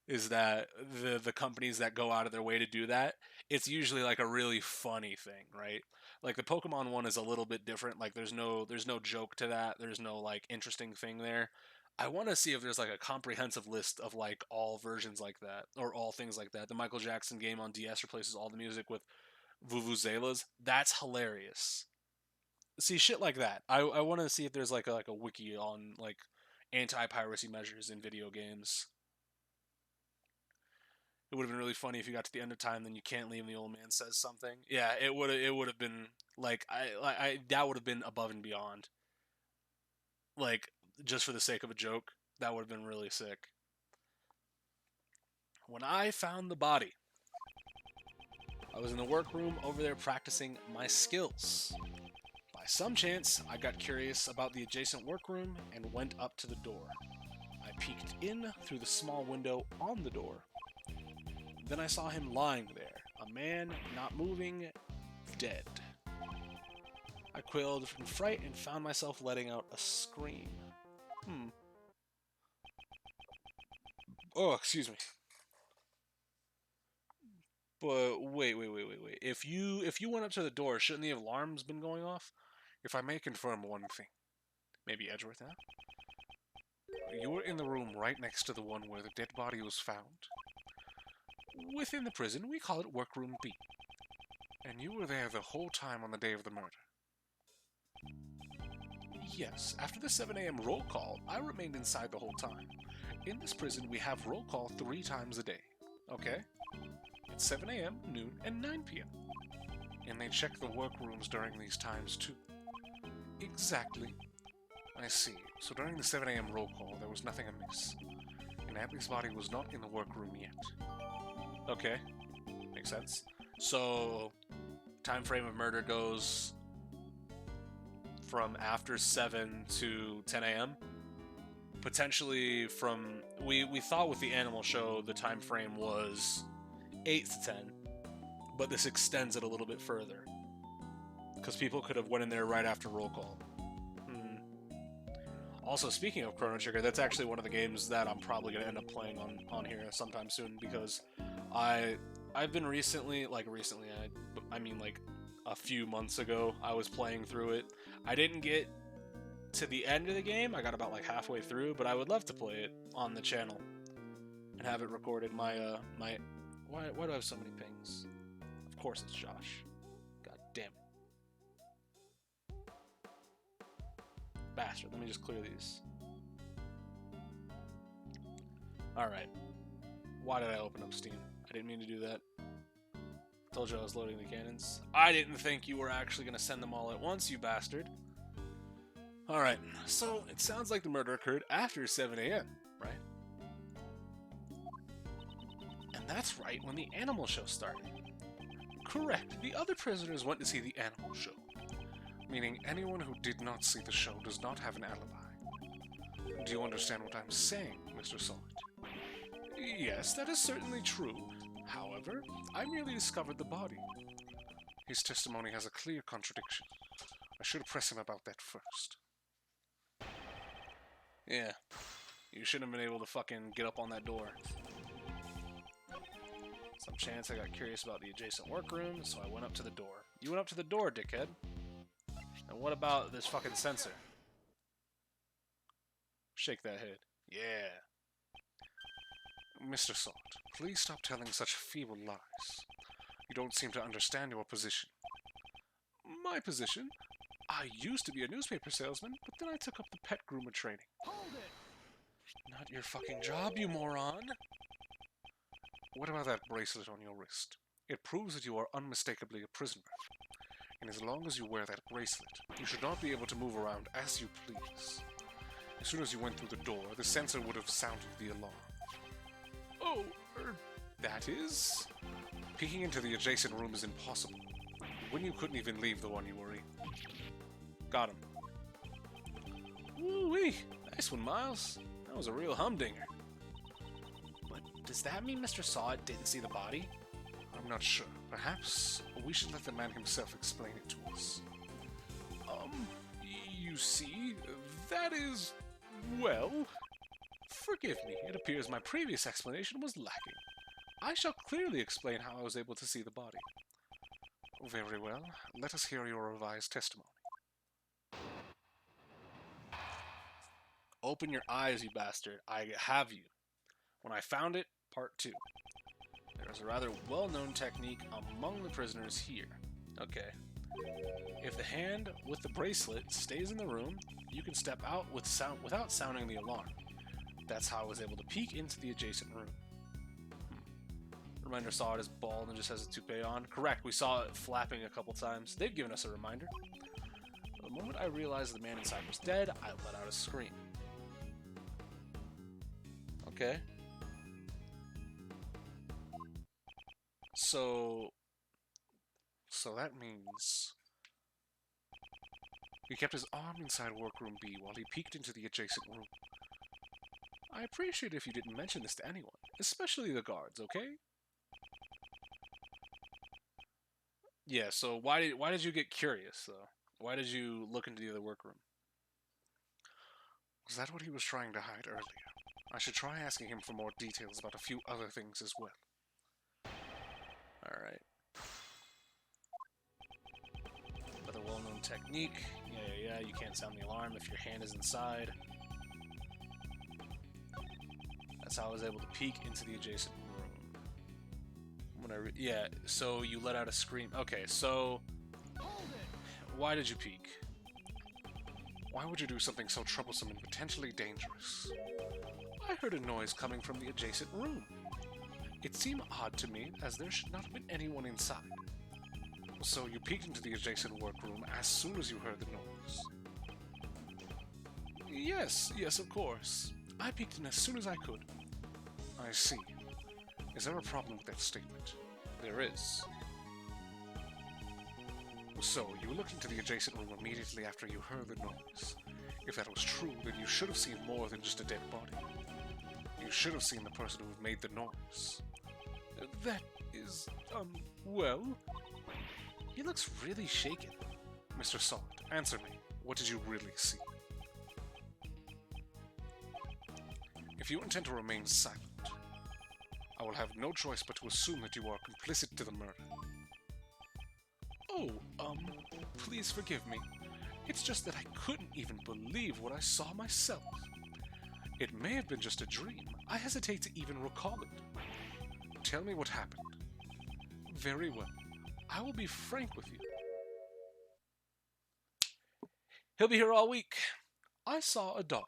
A: is that the companies that go out of their way to do that, it's usually like a really funny thing, right? Like the Pokemon one is a little bit different. Like there's no joke to that. There's no like interesting thing there. I want to see if there's like a comprehensive list of like all versions like that or all things like that. The Michael Jackson game on DS replaces all the music with vuvuzelas. That's hilarious. See shit like that. I want to see if there's like a wiki on like anti-piracy measures in video games. It would have been really funny if you got to the end of time, then you can't leave, and the old man says something. Yeah, it would have been like I that would have been above and beyond. Like just for the sake of a joke, that would have been really sick. When I found the body, I was in the workroom over there practicing my skills. By some chance, I got curious about the adjacent workroom and went up to the door. I peeked in through the small window on the door. Then I saw him lying there, a man not moving, dead. I quailed from fright and found myself letting out a scream. Oh, excuse me. But wait. If you went up to the door, shouldn't the alarms been going off?
B: If I may confirm one thing,
A: Maybe Edgeworth now?
B: you were in the room right next to the one where the dead body was found. Within the prison, we call it Workroom B. And you were there the whole time on the day of the murder. Yes, after the 7 a.m. roll call, I remained inside the whole time. In this prison, we have roll call 3 times a day. Okay? It's 7 a.m., noon, and 9 p.m. And they check the workrooms during these times too. Exactly. I see. So during the 7 a.m. roll call, there was nothing amiss. And Atlee's body was not in the workroom yet.
A: Okay. Makes sense. So, time frame of murder goes from after 7 to 10 a.m. Potentially from... We thought with the animal show the time frame was 8 to 10. But this extends it a little bit further. Because people could have went in there right after roll call. Also, speaking of Chrono Trigger, that's actually one of the games that I'm probably going to end up playing on here sometime soon, because I've been recently, I mean like a few months ago, I was playing through it. I didn't get to the end of the game, I got about like halfway through, but I would love to play it on the channel and have it recorded. Why do I have so many pings? Of course it's Josh. God damn it. Bastard, let me just clear these. Alright. Why did I open up Steam? I didn't mean to do that. Told you I was loading the cannons. I didn't think you were actually going to send them all at once, you bastard. Alright, so it sounds like the murder occurred after 7 a.m., right? And that's right when the animal show started.
B: Correct. The other prisoners went to see the animal show. Meaning anyone who did not see the show does not have an alibi. Do you understand what I'm saying, Mr. Salt? Yes, that is certainly true. However, I merely discovered the body. His testimony has a clear contradiction. I should press him about that first.
A: Yeah. You shouldn't have been able to fucking get up on that door. Some chance I got curious about the adjacent workroom, so I went up to the door. You went up to the door, dickhead. And what about this fucking sensor? Shake that head. Yeah.
B: Mr. Salt, please stop telling such feeble lies. You don't seem to understand your position. My position? I used to be a newspaper salesman, but then I took up the pet groomer training.
C: Hold it!
B: Not your fucking job, you moron! What about that bracelet on your wrist? It proves that you are unmistakably a prisoner. And as long as you wear that bracelet, you should not be able to move around as you please. As soon as you went through the door, the sensor would have sounded the alarm. Oh, that is? Peeking into the adjacent room is impossible. When you couldn't even leave the one you were in. Got him. Woo-wee! Nice one, Miles. That was a real humdinger.
C: But does that mean Mr. Sod didn't see the body?
B: I'm not sure. Perhaps we should let the man himself explain it to us. You see, that is... well... Forgive me, it appears my previous explanation was lacking. I shall clearly explain how I was able to see the body. Very well. Let us hear your revised testimony.
C: Open your eyes, you bastard. I have you. When I found it, part 2. There is a rather well-known technique among the prisoners here. Okay. If the hand with the bracelet stays in the room, you can step out without sounding the alarm. That's how I was able to peek into the adjacent room. Reminder Sod is bald and just has a toupee on. Correct, we saw it flapping a couple times. They've given us a reminder. The moment I realized the man inside was dead, I let out a scream. Okay.
B: So that means he kept his arm inside workroom B while he peeked into the adjacent room. I appreciate if you didn't mention this to anyone, especially the guards, okay?
C: Yeah, so why did you get curious, though? Why did you look into the other workroom?
B: Was that what he was trying to hide earlier? I should try asking him for more details about a few other things as well.
C: Alright. Another well-known technique. Yeah, you can't sound the alarm if your hand is inside. That's how I was able to peek into the adjacent room. Yeah, so you let out a scream. Okay, so... why did you peek?
B: Why would you do something so troublesome and potentially dangerous? I heard a noise coming from the adjacent room. It seemed odd to me, as there should not have been anyone inside. So you peeked into the adjacent workroom as soon as you heard the noise. Yes, of course. I peeked in as soon as I could. I see. Is there a problem with that statement?
C: There is.
B: So, you looked into the adjacent room immediately after you heard the noise. If that was true, then you should have seen more than just a dead body. You should have seen the person who made the noise. That is, well...
C: He looks really shaken.
B: Mr. Sod, answer me. What did you really see? If you intend to remain silent, I will have no choice but to assume that you are complicit to the murder. Oh, please forgive me. It's just that I couldn't even believe what I saw myself. It may have been just a dream. I hesitate to even recall it. Tell me what happened. Very well. I will be frank with you.
C: He'll be here all week.
B: I saw a dog.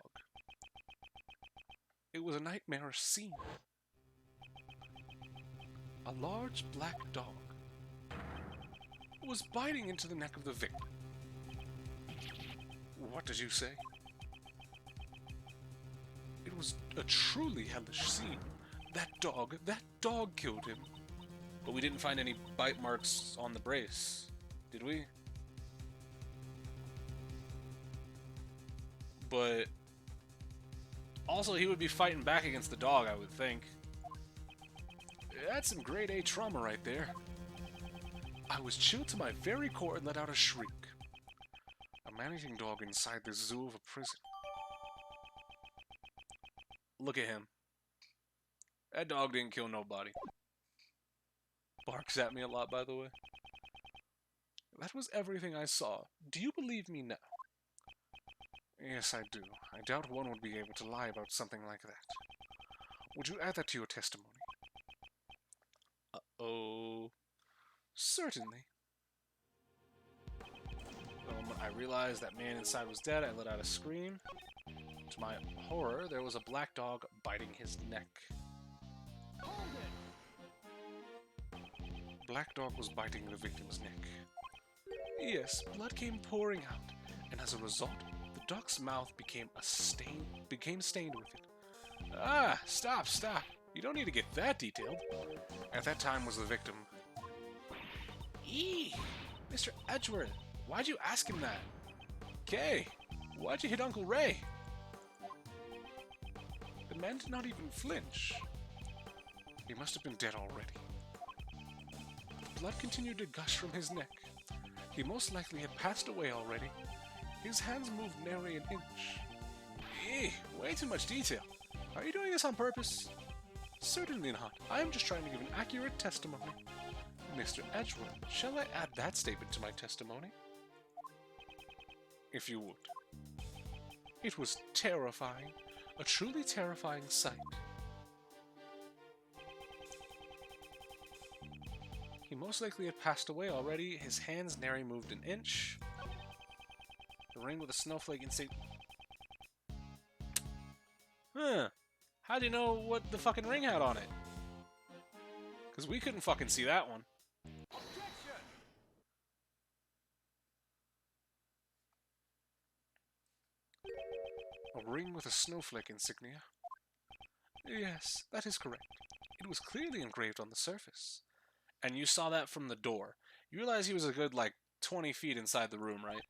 B: It was a nightmarish scene. A large black dog was biting into the neck of the victim. What did you say? It was a truly hellish scene. That dog killed him.
C: But we didn't find any bite marks on the brace, did we? But also, he would be fighting back against the dog, I would think.
B: That's some grade A trauma right there. I was chilled to my very core and let out a shriek. A man-eating dog inside the zoo of a prison.
C: Look at him. That dog didn't kill nobody.
B: Barks at me a lot, by the way. That was everything I saw. Do you believe me now? Yes, I do. I doubt one would be able to lie about something like that. Would you add that to your testimony?
C: Uh-oh.
B: Certainly.
C: When I realized that man inside was dead, I let out a scream. To my horror, there was a black dog biting his neck.
B: Black dog was biting the victim's neck. Yes, blood came pouring out, and as a result, the dog's mouth became stained with it.
C: Ah, stop. You don't need to get that detailed.
B: At that time was the victim.
C: Eee! Mr. Edgeworth, why'd you ask him that? Kay, why'd you hit Uncle Ray?
B: The man did not even flinch. He must have been dead already. The blood continued to gush from his neck. He most likely had passed away already. His hands moved nary an inch.
C: Eee, way too much detail. Are you doing this on purpose?
B: Certainly not. I am just trying to give an accurate testimony. Mr. Edgeworth, shall I add that statement to my testimony? If you would. It was terrifying. A truly terrifying sight.
C: He most likely had passed away already. His hands nary moved an inch. The ring with a snowflake instinct. Huh. How do you know what the fucking ring had on it? Because we couldn't fucking see that one.
B: A ring with a snowflake insignia? Yes, that is correct. It was clearly engraved on the surface.
C: And you saw that from the door. You realize he was a good, 20 feet inside the room, right?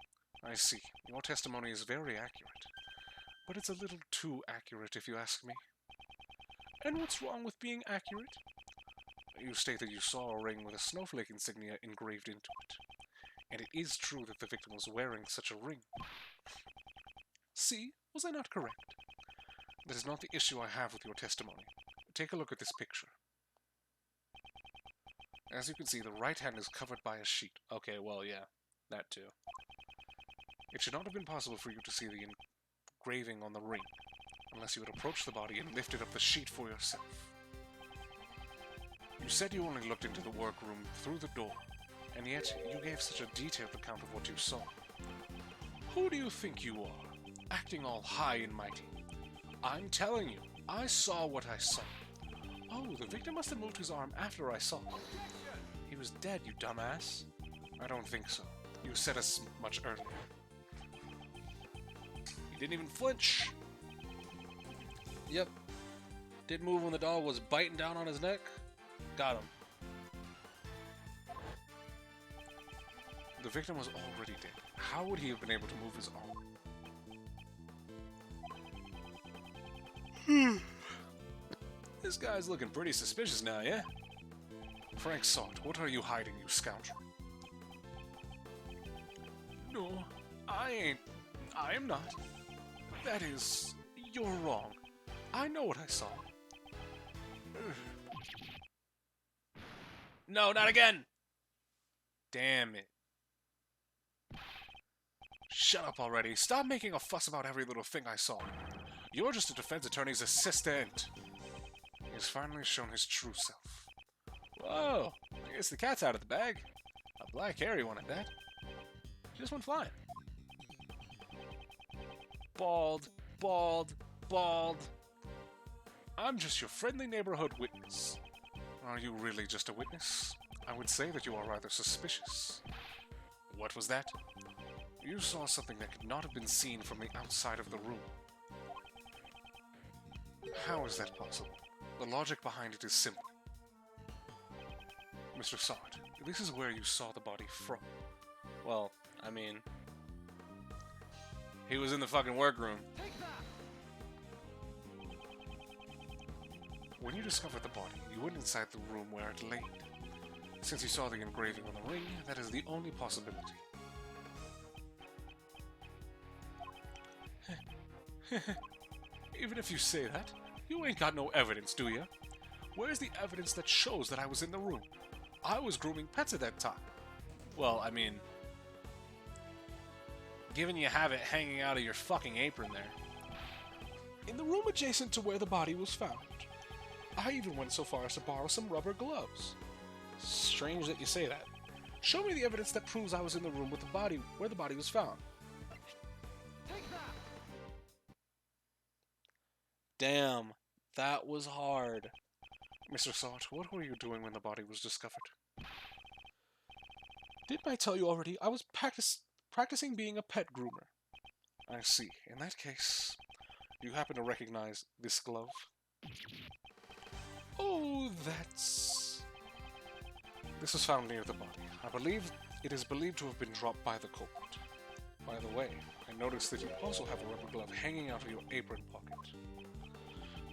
B: I see. Your testimony is very accurate. But it's a little too accurate, if you ask me. And what's wrong with being accurate? You state that you saw a ring with a snowflake insignia engraved into it. And it is true that the victim was wearing such a ring. See, was I not correct? That is not the issue I have with your testimony. Take a look at this picture. As you can see, the right hand is covered by a sheet.
C: Okay, well, yeah. That too.
B: It should not have been possible for you to see the engraving on the ring, unless you had approached the body and lifted up the sheet for yourself. You said you only looked into the workroom through the door, and yet you gave such a detailed account of what you saw. Who do you think you are, acting all high and mighty? I'm telling you, I saw what I saw. Oh, the victim must have moved his arm after I saw it. He was dead, you dumbass. I don't think so. You said as much earlier.
C: He didn't even flinch. Yep. Did move when the dog was biting down on his neck. Got him.
B: The victim was already dead. How would he have been able to move his arm?
C: This guy's looking pretty suspicious now, yeah?
B: Frank saw it. What are you hiding, you scoundrel? No, I am not. That is, you're wrong. I know what I saw.
C: No, not again! Damn it.
B: Shut up already. Stop making a fuss about every little thing I saw. You're just a defense attorney's assistant. He has finally shown his true self.
C: Whoa, I guess the cat's out of the bag. A black hairy one at that. Just went flying. Bald, bald, bald.
B: I'm just your friendly neighborhood witness. Are you really just a witness? I would say that you are rather suspicious. What was that? You saw something that could not have been seen from the outside of the room. How is that possible? The logic behind it is simple. Mr. Sard, this is where you saw the body from.
C: Well, I mean, he was in the fucking workroom.
B: When you discovered the body, you went inside the room where it lay. Since you saw the engraving on the ring, that is the only possibility. Even if you say that, you ain't got no evidence, do ya? Where's the evidence that shows that I was in the room? I was grooming pets at that time.
C: Well, I mean, given you have it hanging out of your fucking apron there.
B: In the room adjacent to where the body was found. I even went so far as to borrow some rubber gloves.
C: Strange that you say that.
B: Show me the evidence that proves I was in the room with the body where the body was found.
A: Damn, that was hard.
B: Mr. Salt, what were you doing when the body was discovered? Didn't I tell you already? I was practicing being a pet groomer. I see. In that case, you happen to recognize this glove? Oh, that's... This was found near the body. It is believed to have been dropped by the culprit. By the way, I noticed that you also have a rubber glove hanging out of your apron pocket.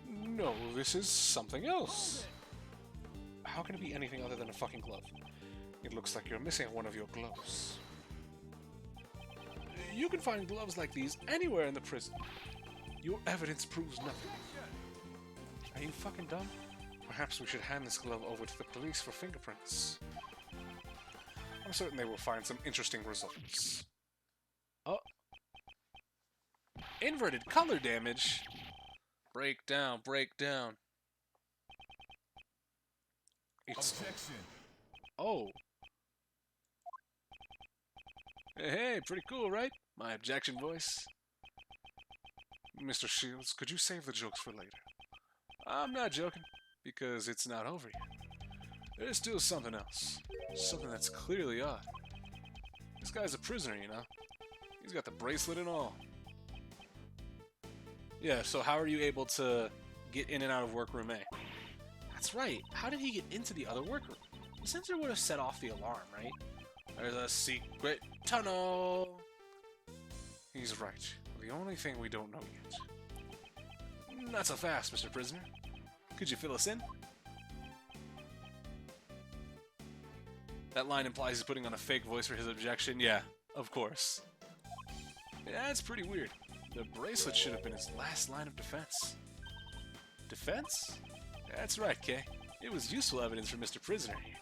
B: No, this is something else. How can it be anything other than a fucking glove? It looks like you're missing one of your gloves. You can find gloves like these anywhere in the prison. Your evidence proves nothing. Are you fucking dumb? Perhaps we should hand this glove over to the police for fingerprints. I'm certain they will find some interesting results.
A: Oh. Inverted color damage? Break down, break down.
B: It's...
D: Objection.
A: Oh. Hey, pretty cool, right? My objection voice.
B: Mr. Shields, could you save the jokes for later?
A: I'm not joking, because it's not over yet. There's still something else. Something that's clearly odd. This guy's a prisoner, you know? He's got the bracelet and all. Yeah, so how are you able to get in and out of workroom A? That's right. How did he get into the other workroom? The sensor would have set off the alarm, right? There's a secret tunnel.
B: He's right. The only thing we don't know yet.
A: Not so fast, Mr. Prisoner. Could you fill us in? That line implies he's putting on a fake voice for his objection. Yeah, of course. Yeah, that's pretty weird. The bracelet should have been his last line of defense. Defense? That's right, Kay. It was useful evidence for Mr. Prisoner here.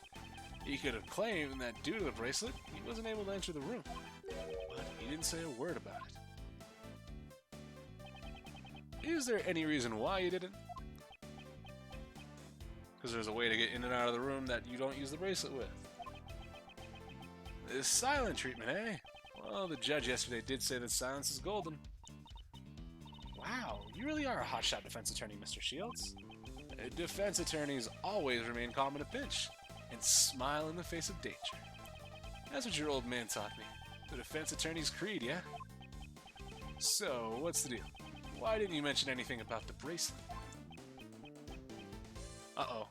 A: He could have claimed that due to the bracelet, he wasn't able to enter the room. But he didn't say a word about it. Is there any reason why he didn't? Because there's a way to get in and out of the room that you don't use the bracelet with. This silent treatment, eh? Well, the judge yesterday did say that silence is golden. Wow, you really are a hotshot defense attorney, Mr. Shields. Defense attorneys always remain calm in a pinch and smile in the face of danger. That's what your old man taught me. The defense attorney's creed, yeah? So, what's the deal? Why didn't you mention anything about the bracelet? Uh-oh.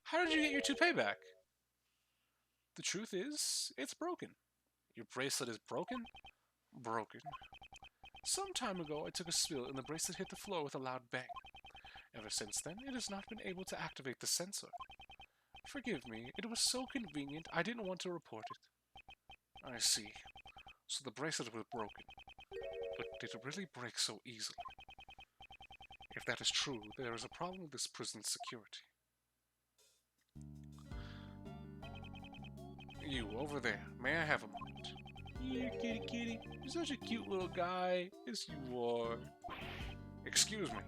A: How did you get your toupee back? The truth is, it's broken. Your bracelet is broken?
B: Broken. Some time ago, I took a spill and the bracelet hit the floor with a loud bang. Ever since then, it has not been able to activate the sensor. Forgive me, it was so convenient I didn't want to report it. I see. So the bracelet was broken. But did it really break so easily? If that is true, there is a problem with this prison's security. You, over there, may I have a moment?
A: Here, kitty kitty. You're such a cute little guy. Yes, you are.
B: Excuse me.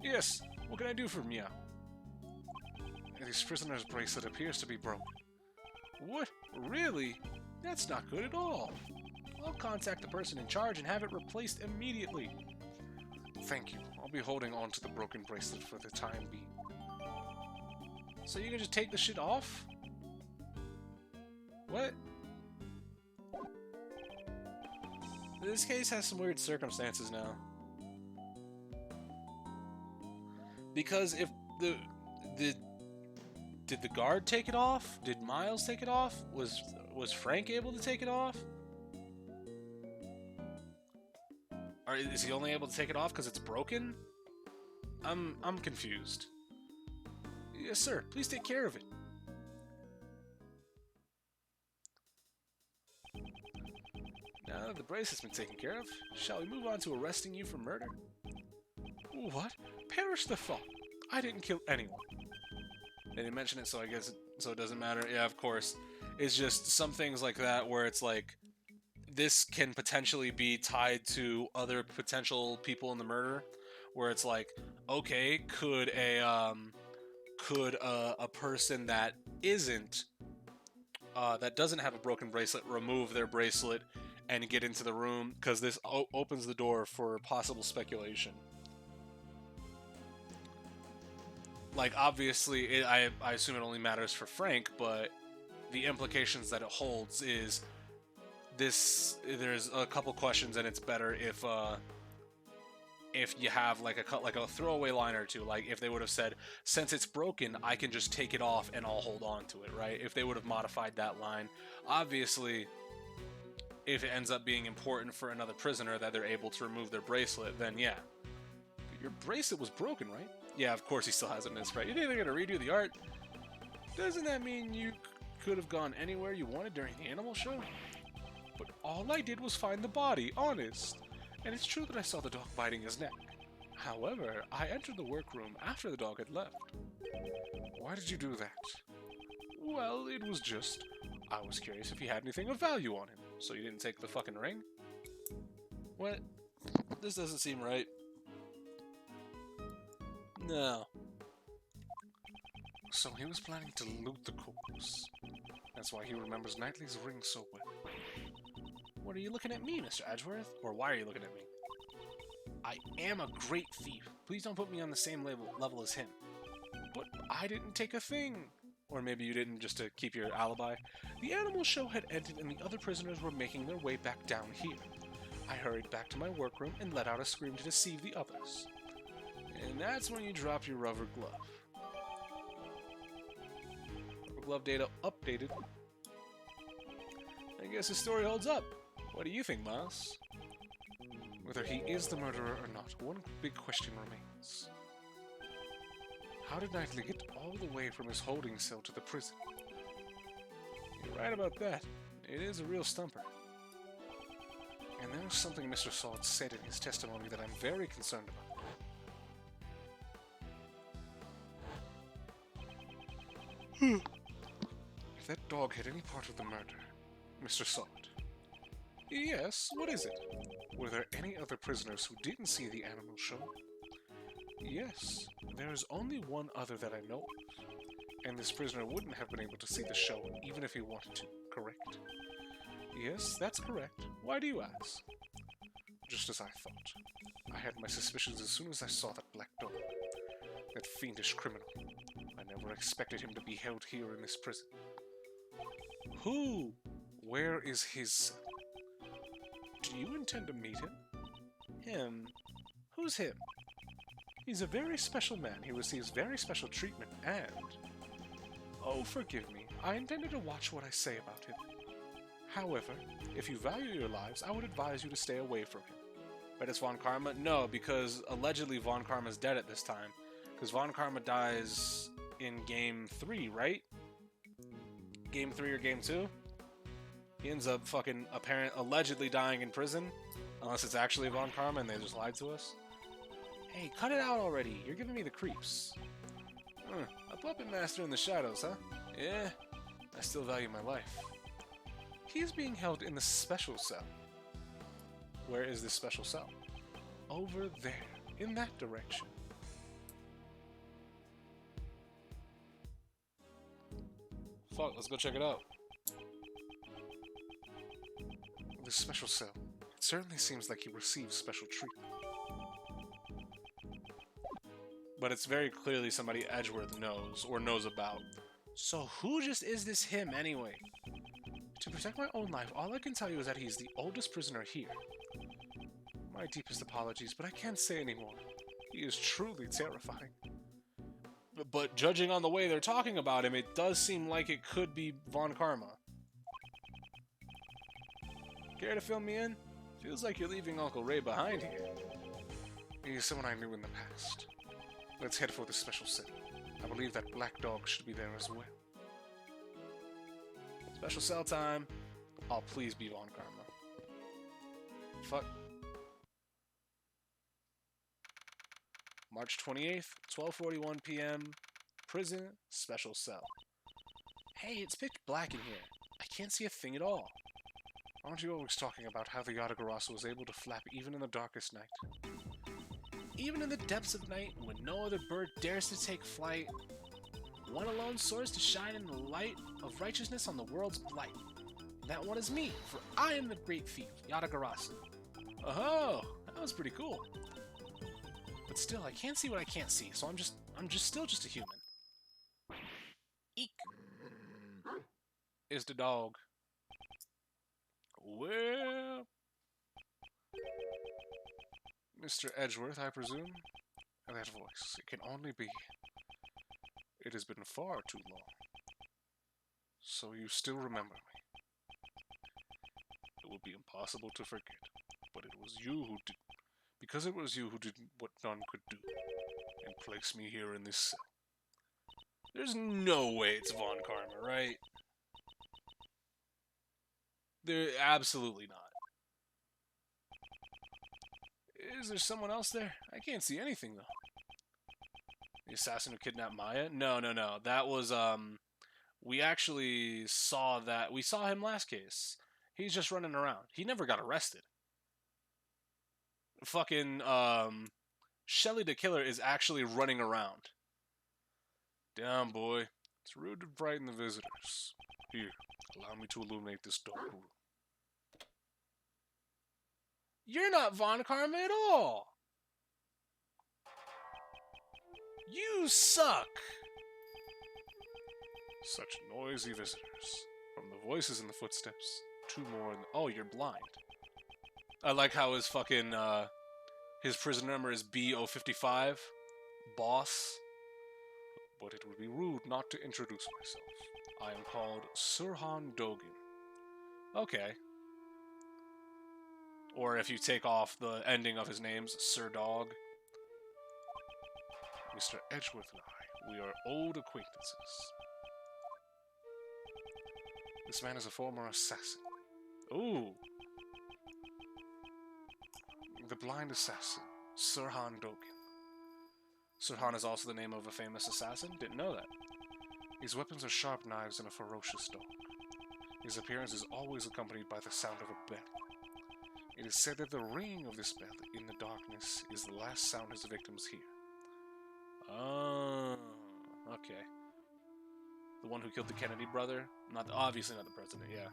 A: Yes, what can I do for Meow?
B: This prisoner's bracelet appears to be broken.
A: What? Really? That's not good at all. I'll contact the person in charge and have it replaced immediately.
B: Thank you. I'll be holding on to the broken bracelet for the time being.
A: So you can just take the shit off? What? This case has some weird circumstances now. Because if did the guard take it off? Did Miles take it off? Was Frank able to take it off? Or is he only able to take it off because it's broken? I'm confused. Yes, sir. Please take care of it. Now that the bracelet's been taken care of, shall we move on to arresting you for murder?
B: What? Perish the thought. I didn't kill anyone.
A: They didn't mention it, so I guess so it doesn't matter. Yeah, of course. It's just some things like that where it's like this can potentially be tied to other potential people in the murder, where it's like, okay, could a person that isn't that doesn't have a broken bracelet remove their bracelet and get into the room, because this opens the door for possible speculation.
C: Like, obviously, I assume it only matters for Frank, but the implications that it holds is this. There's a couple questions, and it's better if you have like a throwaway line or two. Like if they would have said, "Since it's broken, I can just take it off and I'll hold on to it," right? If they would have modified that line, obviously, if it ends up being important for another prisoner that they're able to remove their bracelet, then yeah. But your bracelet was broken, right? Yeah, of course he still has it in his sprite. You think they're gonna redo the art? Doesn't that mean you could have gone anywhere you wanted during the animal show? But all I did was find the body, honest. And it's true that I saw the dog biting his neck. However, I entered the workroom after the dog had left. Why did you do that? Well, it was just... I was curious if he had anything of value on him. So you didn't take the fucking ring? What? This doesn't seem right. No. So he was planning to loot the corpse. That's why he remembers Knightley's ring so well. What are you looking at me, Mr. Edgeworth? Or why are you looking at me? I am a great thief. Please don't put me on the same level as him. But I didn't take a thing. Or maybe you didn't, just to keep your alibi. The animal show had ended and the other prisoners were making their way back down here. I hurried back to my workroom and let out a scream to deceive the others. And that's when you dropped your rubber glove. Rubber glove data updated. I guess the story holds up. What do you think, Moss? Whether he is the murderer or not, one big question remains. How did Knightley get all the way from his holding cell to the prison? You're right about that. It is a real stumper. And there's something Mr. Salt said in his testimony that I'm very concerned about. If that dog had any part of the murder, Mr. Salt. Yes, what is it? Were there any other prisoners who didn't see the animal show? Yes, there is only one other that I know of. And this prisoner wouldn't have been able to see the show even if he wanted to, correct? Yes, that's correct. Why do you ask? Just as I thought. I had my suspicions as soon as I saw that black dog. That fiendish criminal. I never expected him to be held here in this prison. Who? Where is his cell? Do you intend to meet him? Him? Who's him? He's a very special man. He receives very special treatment and... Oh, forgive me. I intended to watch what I say about him. However, if you value your lives, I would advise you to stay away from him. But it's Von Karma? No, because allegedly Von Karma's dead at this time. Because Von Karma dies in Game 3, right? Game 3 or Game 2? He ends up fucking allegedly dying in prison. Unless it's actually Von Karma and they just lied to us. Hey, cut it out already. You're giving me the creeps. A puppet master in the shadows, huh? Yeah, I still value my life. He's being held in the special cell. Where is this special cell? Over there, in that direction. Fuck, let's go check it out. The special cell. It certainly seems like he receives special treatment. But it's very clearly somebody Edgeworth knows, or knows about. So who just is this him anyway? To protect my own life, all I can tell you is that he's the oldest prisoner here. My deepest apologies, but I can't say anymore. He is truly terrifying. But judging on the way they're talking about him, it does seem like it could be Von Karma. Care to fill me in? Feels like you're leaving Uncle Ray behind here. He's someone I knew in the past. Let's head for the special cell. I believe that black dog should be there as well. Special cell time. Oh, please be Von Karma. Fuck. March 28th, 12:41 p.m. Prison, special cell. Hey, it's pitch black in here. I can't see a thing at all. Aren't you always talking about how the Yatagarasu was able to flap even in the darkest night? Even in the depths of night, when no other bird dares to take flight, one alone soars to shine in the light of righteousness on the world's blight. And that one is me, for I am the great thief, Yatagarasu. Oh, that was pretty cool. But still, I can't see what I can't see, so I'm just I'm still just a human. Eek. Is the dog. Well, Mr. Edgeworth, I presume? That voice, it can only be. It has been far too long. So you still remember me. It would be impossible to forget, but it was you who did, because it was you who did what none could do, and placed me here in this cell.
A: There's no way it's Von Karma, right? There, absolutely not.
C: Is there someone else there? I can't see anything, though. The assassin who kidnapped Maya? No. That was, we actually saw that. We saw him last case. He's just running around. He never got arrested. Fucking, Shelly the Killer is actually running around.
A: Damn, boy. It's rude to frighten the visitors. Here, allow me to illuminate this dark room.
C: You're not Von Karma at all. You suck.
A: Such noisy visitors. From the voices and the footsteps, two more and... Oh, you're blind.
C: I like how his fucking, his prison number is B055. Boss.
A: But it would be rude not to introduce myself. I am called Sirhan Dogan.
C: Okay. Or if you take off the ending of his names, Sir Dog.
A: Mr. Edgeworth and I, we are old acquaintances. This man is a former assassin.
C: Ooh.
A: The blind assassin, Sirhan Dogan.
C: Sirhan is also the name of a famous assassin? Didn't know that.
A: His weapons are sharp knives and a ferocious dog. His appearance is always accompanied by the sound of a bell. It is said that the ringing of this bell in the darkness is the last sound his victims hear.
C: Oh, okay. The one who killed the Kennedy brother? Obviously not the president, yeah.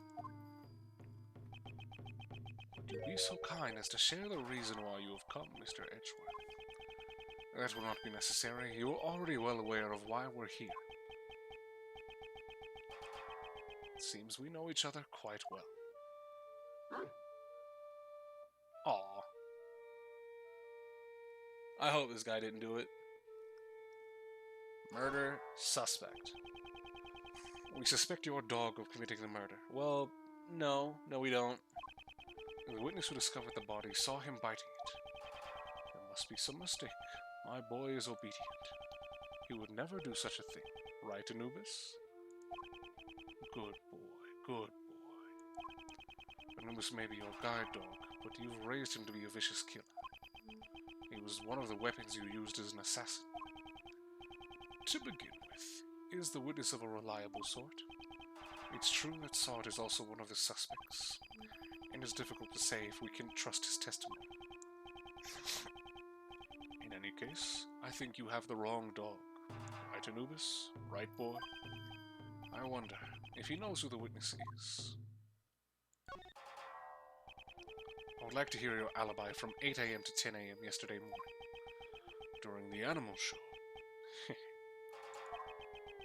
A: Would you be so kind as to share the reason why you have come, Mr. Edgeworth? That will not be necessary. You are already well aware of why we're here. It seems we know each other quite well.
C: Aw. I hope this guy didn't do it. Murder suspect.
A: We suspect your dog of committing the murder.
C: Well, no. No, we don't.
A: The witness who discovered the body saw him biting it. There must be some mistake. My boy is obedient. He would never do such a thing. Right, Anubis? Good boy, good boy. Anubis may be your guide dog, but you've raised him to be a vicious killer. He was one of the weapons you used as an assassin. To begin with, is the witness of a reliable sort? It's true that Sard is also one of the suspects, and it's difficult to say if we can trust his testimony. In any case, I think you have the wrong dog. Right, Anubis? Right, boy? I wonder if he knows who the witness is. I would like to hear your alibi from 8 a.m. to 10 a.m. yesterday morning, during the animal show.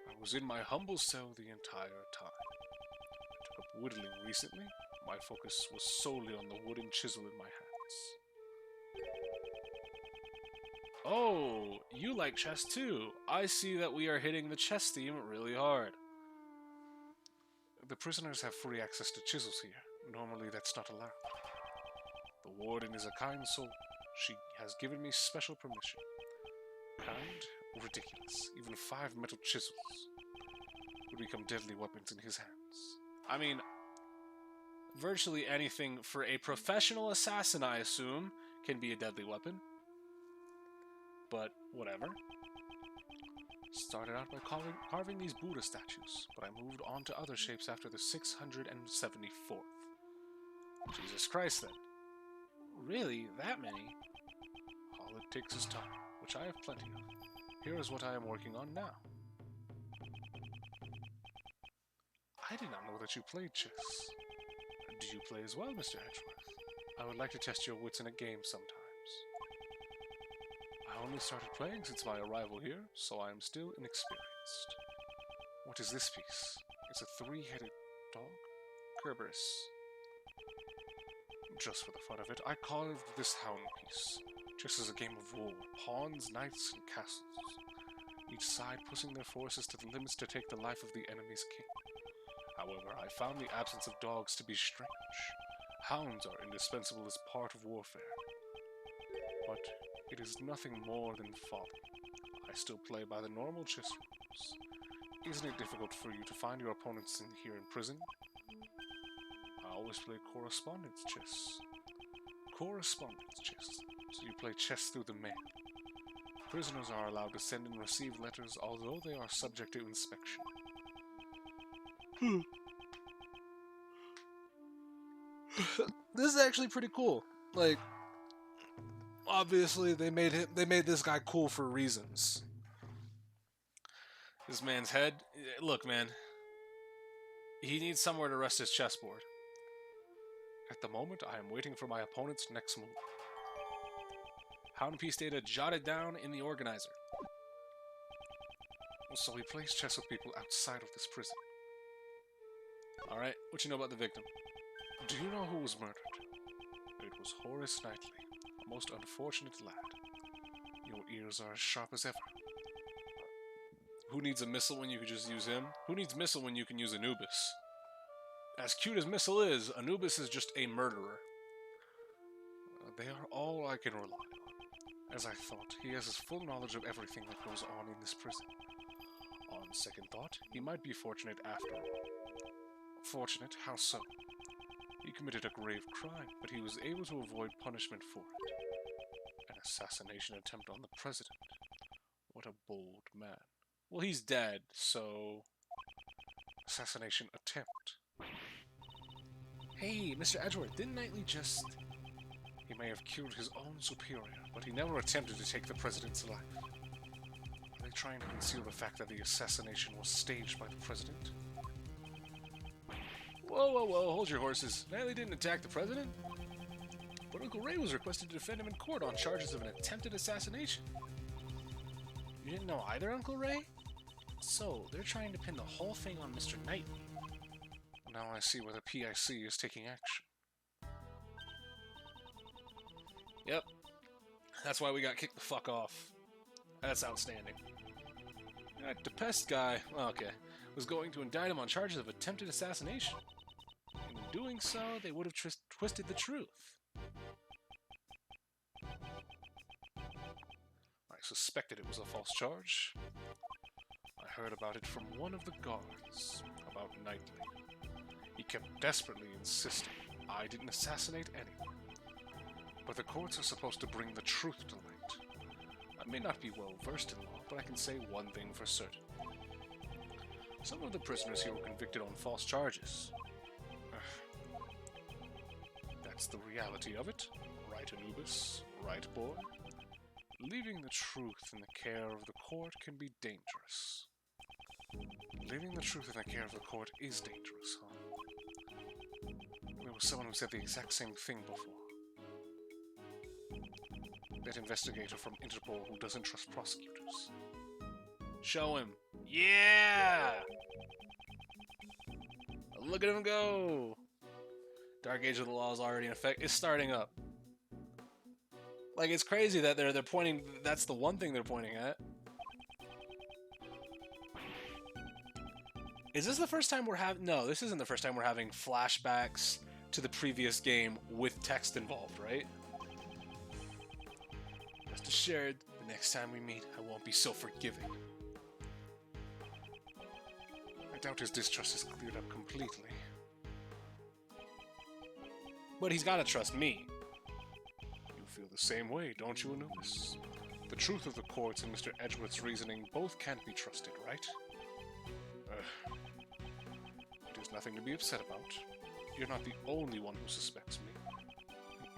A: I was in my humble cell the entire time. I took up whittling recently. My focus was solely on the wooden chisel in my hands.
C: Oh, you like chess too. I see that we are hitting the chess theme really hard.
A: The prisoners have free access to chisels here. Normally that's not allowed. The warden is a kind soul. She has given me special permission. Kind? Ridiculous. Even 5 metal chisels would become deadly weapons in his hands.
C: I mean, virtually anything for a professional assassin, I assume, can be a deadly weapon. But whatever.
A: Started out by carving these Buddha statues, but I moved on to other shapes after the 674th.
C: Jesus Christ, then. Really? That many?
A: All it takes is time, which I have plenty of. Here is what I am working on now. I did not know that you played chess. Do you play as well, Mr. Edgeworth? I would like to test your wits in a game sometimes.
B: I only started playing since my arrival here, so I am still inexperienced. What is this piece? It's a three-headed dog? Kerberos. Just for the fun of it, I carved this hound piece. Just as a game of war, pawns, knights, and castles. Each side pushing their forces to the limits to take the life of the enemy's king. However, I found the absence of dogs to be strange. Hounds are indispensable as part of warfare. But it is nothing more than folly. I still play by the normal chess rules. Isn't it difficult for you to find your opponents here in prison? I always play correspondence chess. Correspondence chess. So you play chess through the mail. Prisoners are allowed to send and receive letters, although they are subject to inspection.
C: This is actually pretty cool. Like, obviously they made this guy cool for reasons.
A: This man's head. Look, man. He needs somewhere to rest his chessboard.
B: At the moment, I am waiting for my opponent's next move.
A: Hound piece data jotted down in the organizer.
B: So he plays chess with people outside of this prison.
A: Alright, what you know about the victim?
B: Do you know who was murdered? It was Horace Knightley, a most unfortunate lad. Your ears are as sharp as ever.
A: Who needs a missile when you could just use him? Who needs missile when you can use Anubis? As cute as missile is, Anubis is just a murderer.
B: They are all I can rely on. As I thought, he has his full knowledge of everything that goes on in this prison. On second thought, he might be fortunate after all. Fortunate? How so? He committed a grave crime, but he was able to avoid punishment for it. An assassination attempt on the president. What a bold man.
A: Well, he's dead, so...
B: Assassination attempt.
C: Hey, Mr. Edgeworth, didn't Knightley just...
B: He may have killed his own superior, but he never attempted to take the president's life. Are they trying to conceal the fact that the assassination was staged by the president?
A: Whoa, whoa, whoa, hold your horses. Knightley didn't attack the president? But Uncle Ray was requested to defend him in court on charges of an attempted assassination.
C: You didn't know either, Uncle Ray? So, they're trying to pin the whole thing on Mr. Knightley.
B: Now I see why the PIC is taking action.
A: Yep. That's why we got kicked the fuck off. That's outstanding. That DePest guy, well, okay, was going to indict him on charges of attempted assassination. And in doing so, they would have twisted the truth.
B: I suspected it was a false charge. I heard about it from one of the guards, about Knightley. He kept desperately insisting I didn't assassinate anyone. But the courts are supposed to bring the truth to light. I may not be well versed in law, but I can say one thing for certain. Some of the prisoners here were convicted on false charges. That's the reality of it. Right, Anubis? Right, boy? Leaving the truth in the care of the court can be dangerous. Leaving the truth in the care of the court is dangerous, huh? There was someone who said the exact same thing before. That investigator from Interpol who doesn't trust prosecutors.
A: Show him. Yeah! Look at him go! Dark Age of the Law is already in effect. It's starting up. Like, it's crazy that they're pointing... That's the one thing they're pointing at. Is this the first time we're having... No, this isn't the first time we're having flashbacks to the previous game with text involved, right? Rest assured, the next time we meet, I won't be so forgiving.
B: I doubt his distrust is cleared up completely.
A: But he's gotta trust me.
B: You feel the same way, don't you, Anubis? The truth of the courts and Mr. Edgeworth's reasoning both can't be trusted, right? It is nothing to be upset about. You're not the only one who suspects me.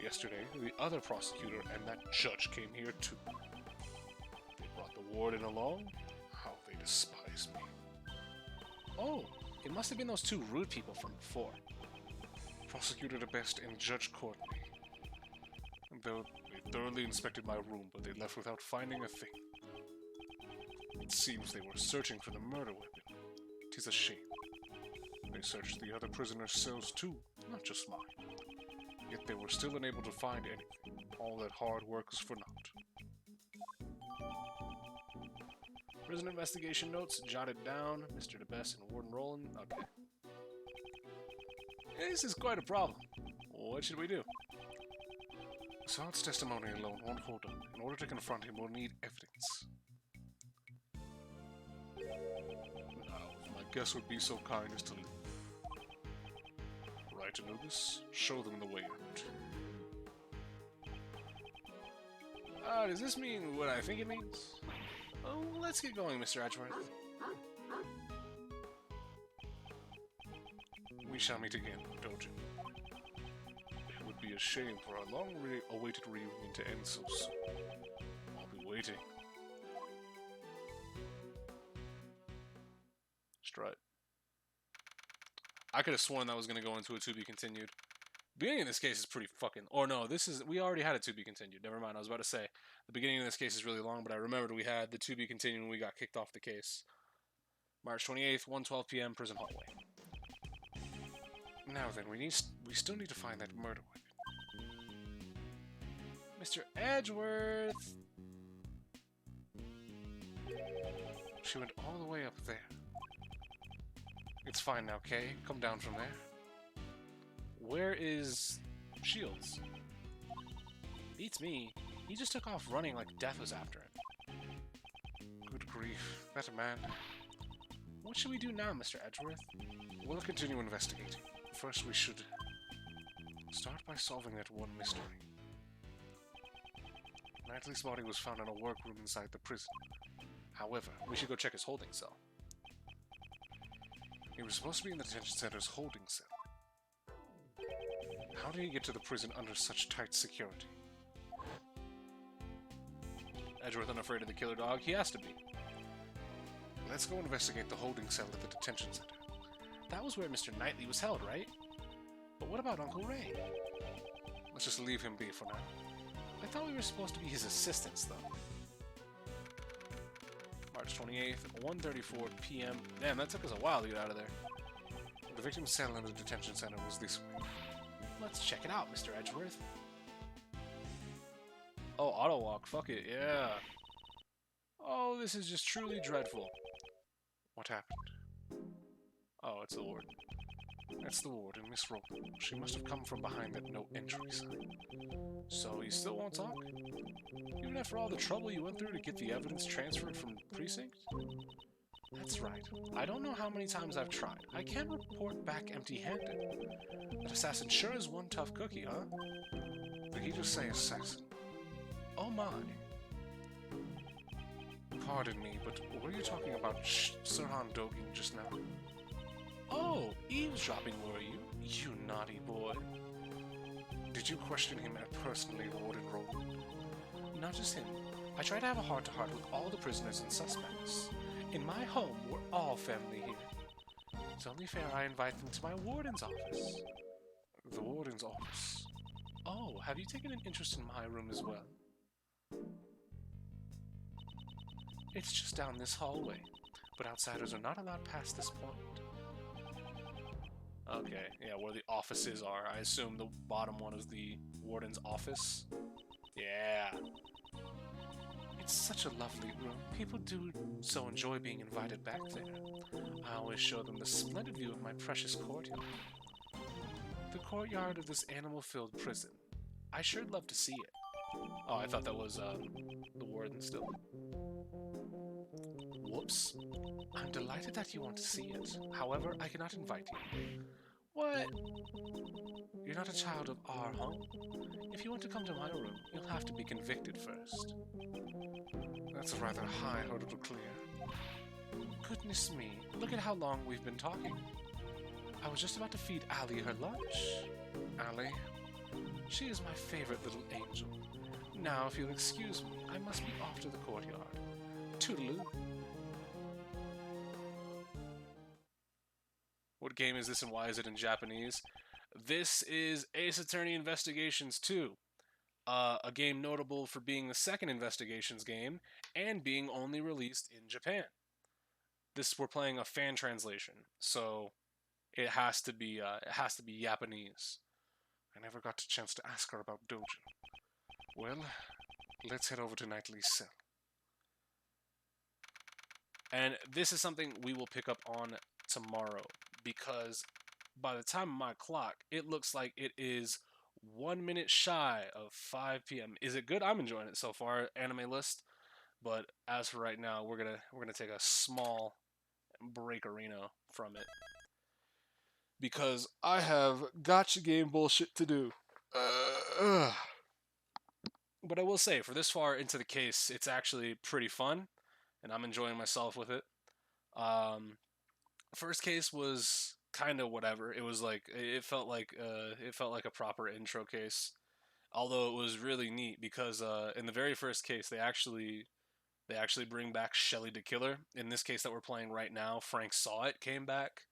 B: Yesterday, the other prosecutor and that judge came here too. They brought the warden along. How they despise me.
A: Oh, it must have been those two rude people from before.
B: Prosecutor DeBest and Judge Courtney. Though it thoroughly inspected my room, but they left without finding a thing. It seems they were searching for the murder weapon. 'Tis a shame. They searched the other prisoners' cells too, not just mine. Yet they were still unable to find anything. All that hard work was for naught.
C: Prison investigation notes jotted down. Mr. DeBest and Warden Roland. Okay. This is quite a problem. What should we do?
B: Assad's testimony alone won't hold up. In order to confront him, we'll need evidence. Now, if my guest would be so kind as to leave. Right, Anubis, show them the way out.
C: Does this mean what I think it means? Oh, let's get going, Mr. Edgeworth.
B: We shall meet again, don't you? It would be a shame for our long-awaited reunion to end so soon. I'll be waiting.
C: Strut. I could have sworn that was going to go into a to be continued. The beginning of this case is pretty fucking... Or no, we already had a to be continued. Never mind, I was about to say. The beginning of this case is really long, but I remembered we had the to be continued when we got kicked off the case. March 28th, 1:12 p.m., prison hallway.
B: Now then, we still need to find that murder weapon.
C: Mr. Edgeworth!
B: She went all the way up there. It's fine now, Kay. Come down from there.
C: Where is Shields? Beats me. He just took off running like death was after him.
B: Good grief, that man.
C: What should we do now, Mr. Edgeworth?
B: We'll continue investigating. First, we should start by solving that one mystery. Knightley's body was found in a workroom inside the prison. However,
C: We should go check his holding cell.
B: he was supposed to be in the detention center's holding cell. How did he get to the prison under such tight security?
C: Edgeworth unafraid of the killer dog? He has to be.
B: Let's go investigate the holding cell at the detention center.
C: That was where Mr. Knightley was held, right? But what about Uncle Ray?
B: Let's just leave him be for now.
C: I thought we were supposed to be his assistants, though. March 28th, 1:34 p.m. Damn, that took us a while to get out of there.
B: The victim's cell in the detention center was this way.
C: Let's check it out, Mr. Edgeworth. Oh, auto walk. Fuck it, yeah. Oh, this is just truly dreadful.
B: What happened?
C: Oh, it's the warden.
B: That's the warden, Miss Roland. She must have come from behind that no entry sign.
C: So he still won't talk? Even after all the trouble you went through to get the evidence transferred from the precinct? That's right. I don't know how many times I've tried. I can't report back empty-handed. That assassin sure is one tough cookie, huh?
B: Did he just say assassin?
C: Oh my.
B: Pardon me, but were you talking about Sirhan Dogan just now?
C: Oh, eavesdropping, were you? You naughty boy.
B: Did you question him personally, Warden Roland?
C: Not just him. I try to have a heart-to-heart with all the prisoners and suspects. In my home, we're all family here. It's only fair I invite them to my warden's office.
B: The warden's office?
C: Oh, have you taken an interest in my room as well? It's just down this hallway, but outsiders are not allowed past this point. Okay, yeah, where the offices are. I assume the bottom one is the warden's office. Yeah. It's such a lovely room. People do so enjoy being invited back there. I always show them the splendid view of my precious courtyard. The courtyard of this animal-filled prison. I sure'd love to see it. Oh, I thought that was the warden still. Whoops. I'm delighted that you want to see it. However, I cannot invite you. What? You're not a child of our home. If you want to come to my room, you'll have to be convicted first.
B: That's a rather high hurdle to clear.
C: Goodness me, look at how long we've been talking. I was just about to feed Allie her lunch.
B: Allie?
C: She is my favorite little angel. Now, if you'll excuse me, I must be off to the courtyard. Toodaloo. What game is this and why is it in Japanese? This is Ace Attorney Investigations 2. a game notable for being the second Investigations game and being only released in Japan. This we're playing a fan translation, so it has to be Japanese.
B: I never got a chance to ask her about Dojin. Well, let's head over to Knightley's cell.
C: And this is something we will pick up on tomorrow because by the time of my clock, it looks like it is 1 minute shy of 5 p.m. Is it good? I'm enjoying it so far, anime list. But as for right now, we're gonna take a small break arena from it because I have gotcha game bullshit to do. But I will say, for this far into the case, it's actually pretty fun, and I'm enjoying myself with it. First case was kind of whatever. It was like it felt like a proper intro case, although it was really neat because in the very first case they actually bring back Shelly the Killer. In this case that we're playing right now, Frank Saw It came back.